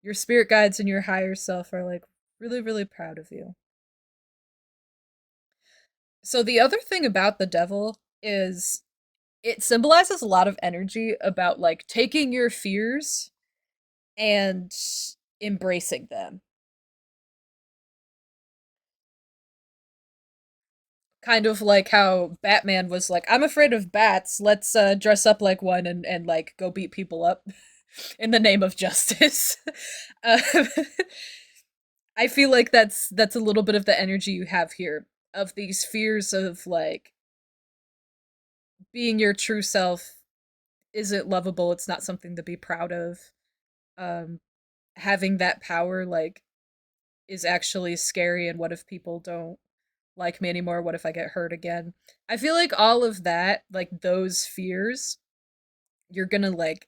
your spirit guides and your higher self are like really really proud of you. So the other thing about the devil is it symbolizes a lot of energy about like taking your fears and embracing them. Kind of like how Batman was like, I'm afraid of bats, let's dress up like one and like go beat people up in the name of justice. uh, I feel like that's a little bit of the energy you have here, of these fears of like being your true self isn't lovable, it's not something to be proud of. um Having that power like is actually scary, and what if people don't like me anymore? What if I get hurt again? I feel like all of that, like those fears, you're gonna like,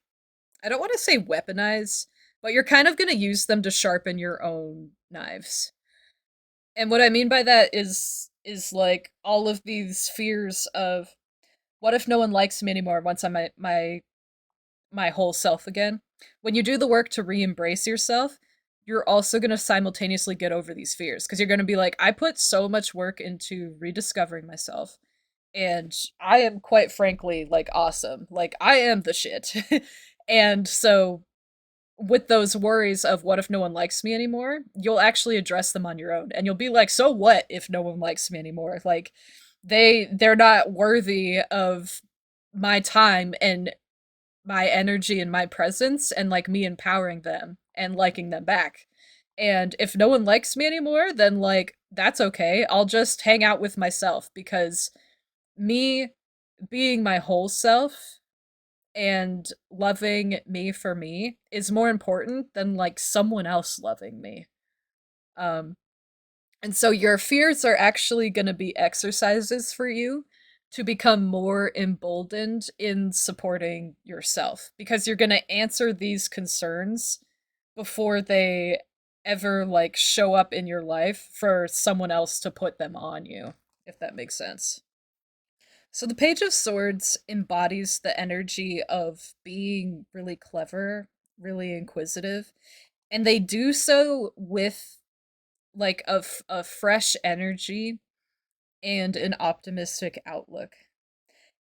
I don't want to say weaponize, but you're kind of gonna use them to sharpen your own knives. And what I mean by that is like all of these fears of what if no one likes me anymore once I'm my whole self again. When you do the work to re-embrace yourself, you're also going to simultaneously get over these fears, because you're going to be like, I put so much work into rediscovering myself, and I am quite frankly like awesome. Like I am the shit. And so with those worries of what if no one likes me anymore, you'll actually address them on your own, and you'll be like, so what if no one likes me anymore? Like they're not worthy of my time and my energy and my presence, and like me empowering them and liking them back. And if no one likes me anymore, then like that's okay. I'll just hang out with myself, because me being my whole self and loving me for me is more important than like someone else loving me. Um and so your fears are actually going to be exercises for you to become more emboldened in supporting yourself, because you're going to answer these concerns before they ever like show up in your life for someone else to put them on you, if that makes sense. So the Page of Swords embodies the energy of being really clever, really inquisitive, and they do so with like a fresh energy and an optimistic outlook.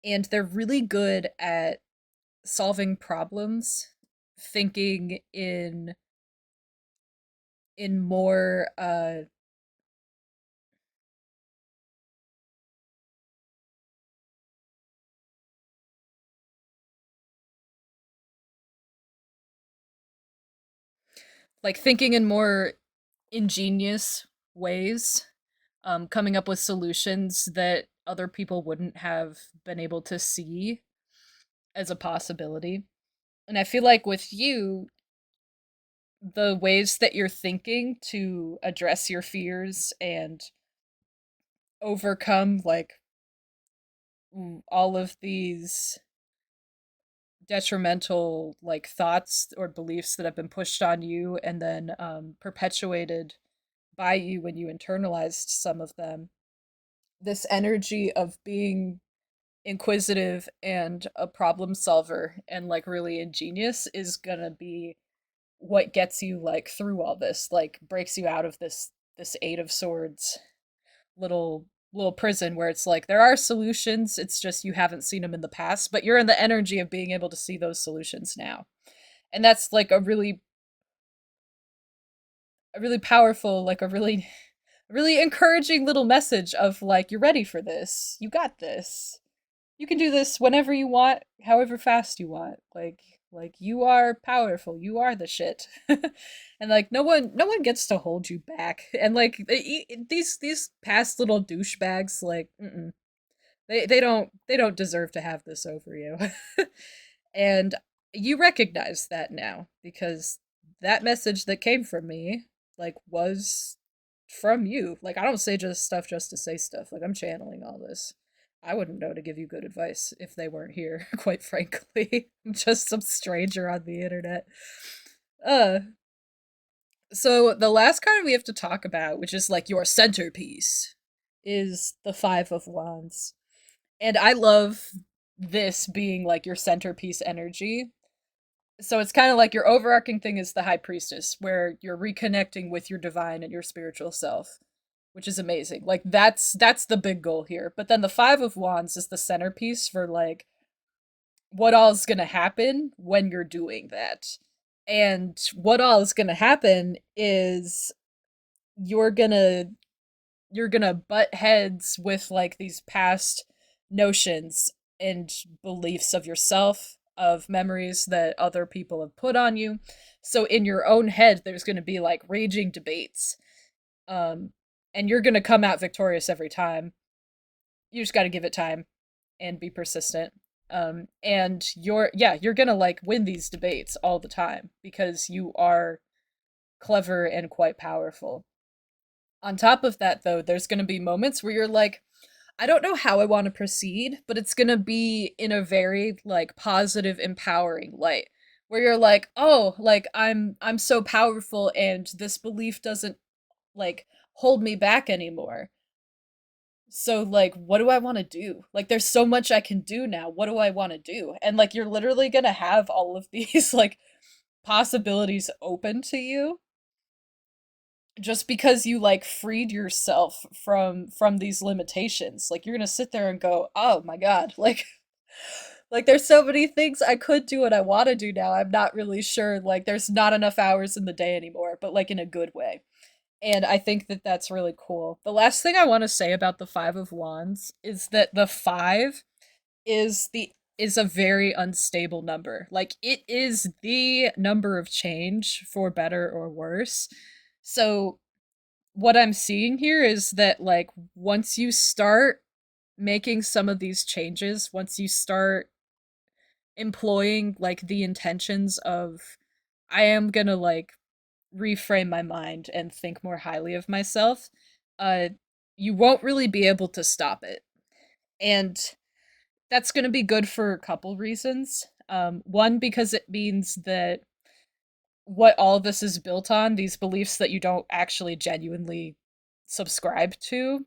And they're really good at solving problems, thinking in more like thinking in more ingenious ways, coming up with solutions that other people wouldn't have been able to see. as a possibility. And I feel like with you, the ways that you're thinking to address your fears and overcome like all of these detrimental like thoughts or beliefs that have been pushed on you and then perpetuated by you when you internalized some of them, this energy of being inquisitive and a problem solver and like really ingenious is gonna be what gets you like through all this, like breaks you out of this eight of swords little prison where it's like there are solutions, it's just you haven't seen them in the past, but you're in the energy of being able to see those solutions now. And that's like a really powerful, like a really really encouraging little message of like you're ready for this. You got this. You can do this whenever you want, however fast you want. Like you are powerful. You are the shit. And like no one gets to hold you back. And like these past little douchebags like they don't deserve to have this over you. And you recognize that now because that message that came from me like was from you. Like I don't say just stuff just to say stuff. Like I'm channeling all this. I wouldn't know to give you good advice if they weren't here, quite frankly. I'm just some stranger on the internet. Uh so the last card we have to talk about, which is like your centerpiece, is the 5 of wands. And I love this being like your centerpiece energy. So it's kind of like your overarching thing is the high priestess, where you're reconnecting with your divine and your spiritual self, which is amazing. Like that's the big goal here. But then the 5 of wands is the centerpiece for like what all is going to happen when you're doing that. And what all is going to happen is you're going to you're gonna butt heads with like these past notions and beliefs of yourself, of memories that other people have put on you. So in your own head, there's gonna be like raging debates. Um, and you're gonna come out victorious every time. You just gotta give it time and be persistent. And you're gonna like win these debates all the time because you are clever and quite powerful. On top of that, though, there's going to be moments where you're like, I don't know how I want to proceed, but it's going to be in a very like positive, empowering light where you're like, "Oh, like I'm so powerful and this belief doesn't like hold me back anymore." So like, what do I want to do? Like there's so much I can do now. What do I want to do? And like you're literally going to have all of these like possibilities open to you just because you like freed yourself from these limitations. Like you're gonna sit there and go, oh my god, like there's so many things I could do and I want to do now. I'm not really sure, like there's not enough hours in the day anymore, but like in a good way. And I think that that's really cool. The last thing I want to say about the 5 of wands is that the 5 is a very unstable number. Like it is the number of change for better or worse. So what I'm seeing here is that like once you start making some of these changes, once you start employing like the intentions of I am going to like reframe my mind and think more highly of myself, uh you won't really be able to stop it. And that's going to be good for a couple reasons. One, because it means that what all of this is built on, these beliefs that you don't actually genuinely subscribe to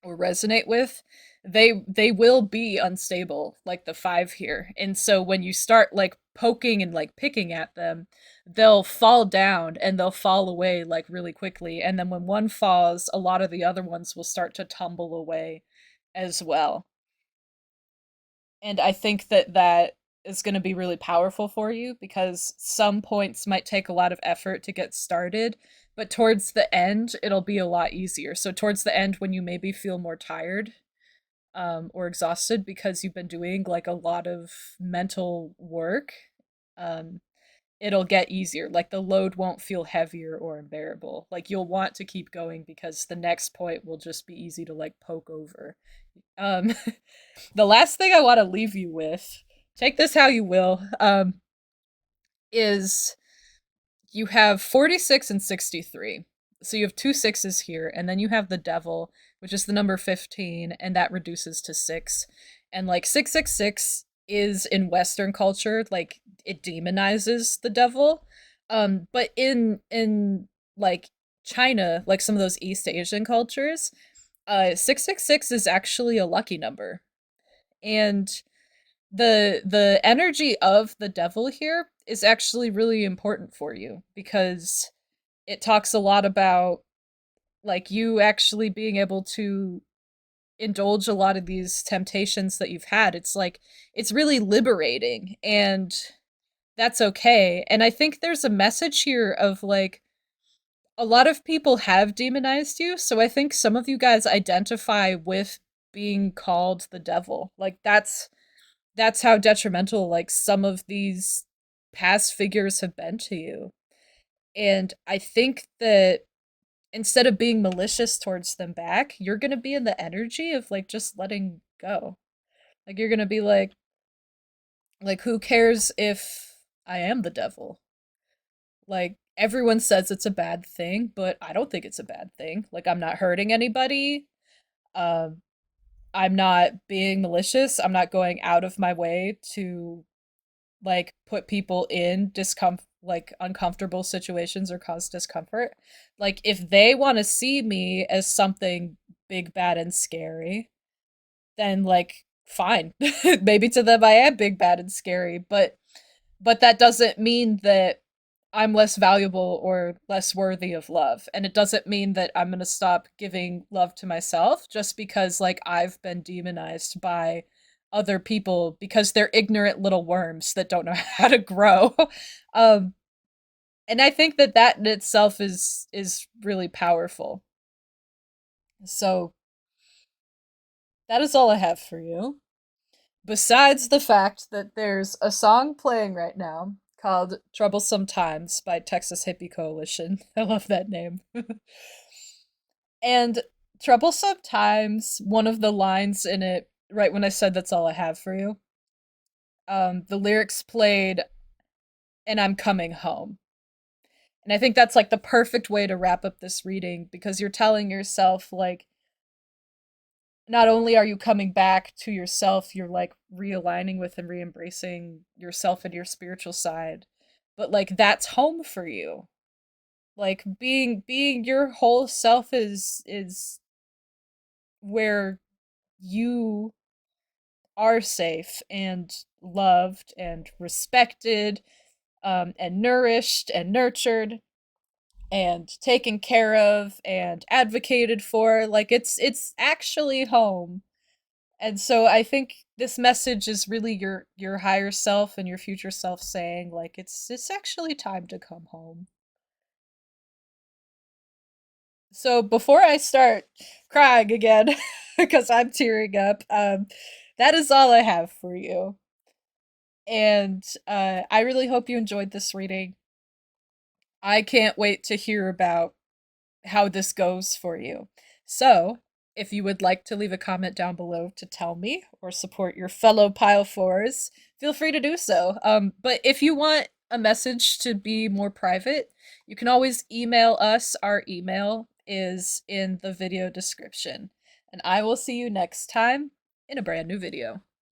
or resonate with, they will be unstable, like the 5 here. And so when you start like poking and like picking at them, they'll fall down and they'll fall away like really quickly. And then when one falls, a lot of the other ones will start to tumble away as well. And I think that that is going to be really powerful for you because some points might take a lot of effort to get started, but towards the end, it'll be a lot easier. So, towards the end, when you maybe feel more tired or exhausted because you've been doing like a lot of mental work, um, it'll get easier. Like the load won't feel heavier or unbearable. Like you'll want to keep going because the next point will just be easy to like poke over. Um, the last thing I want to leave you with take this how you will. Is you have 46 and 63. So you have two sixes here, and then you have the devil, which is the number 15, and that reduces to six. And like 666 is in Western culture, like it demonizes the devil. But in like China, like some of those East Asian cultures, 666 is actually a lucky number. And the energy of the devil here is actually really important for you because it talks a lot about like you actually being able to indulge a lot of these temptations that you've had. It's like it's really liberating and that's okay. And I think there's a message here of like a lot of people have demonized you, so I think some of you guys identify with being called the devil. Like that's how detrimental like some of these past figures have been to you. And I think that instead of being malicious towards them back, you're going to be in the energy of like just letting go. Like you're going to be like who cares if I am the devil? Like everyone says it's a bad thing, but I don't think it's a bad thing. Like I'm not hurting anybody. Um I'm not being malicious. I'm not going out of my way to like put people in discomfort, like uncomfortable situations or cause discomfort. Like if they want to see me as something big bad and scary, then like fine. Maybe to them I am big bad and scary, but that doesn't mean that I'm less valuable or less worthy of love. And it doesn't mean that I'm going to stop giving love to myself just because like I've been demonized by other people because they're ignorant little worms that don't know how to grow. um and I think that that in itself is really powerful. So that is all I have for you. Besides the fact that there's a song playing right now called Troublesome Times by Texas Hippie Coalition. I love that name. And Troublesome Times, one of the lines in it, right when I said that's all I have for you, the lyrics played, and I'm coming home. And I think that's like the perfect way to wrap up this reading because you're telling yourself, like, not only are you coming back to yourself, you're like realigning with and re-embracing yourself and your spiritual side, but like that's home for you. Like being your whole self is where you are safe and loved and respected, and nourished and nurtured and taken care of and advocated for. Like it's actually home. And so I think this message is really your higher self and your future self saying like it's actually time to come home. So before I start crying again because I'm tearing up, that is all I have for you. And I really hope you enjoyed this reading. I can't wait to hear about how this goes for you. So, if you would like to leave a comment down below to tell me or support your fellow Pile Fours, feel free to do so. But if you want a message to be more private, you can always email us. Our email is in the video description. And I will see you next time in a brand new video.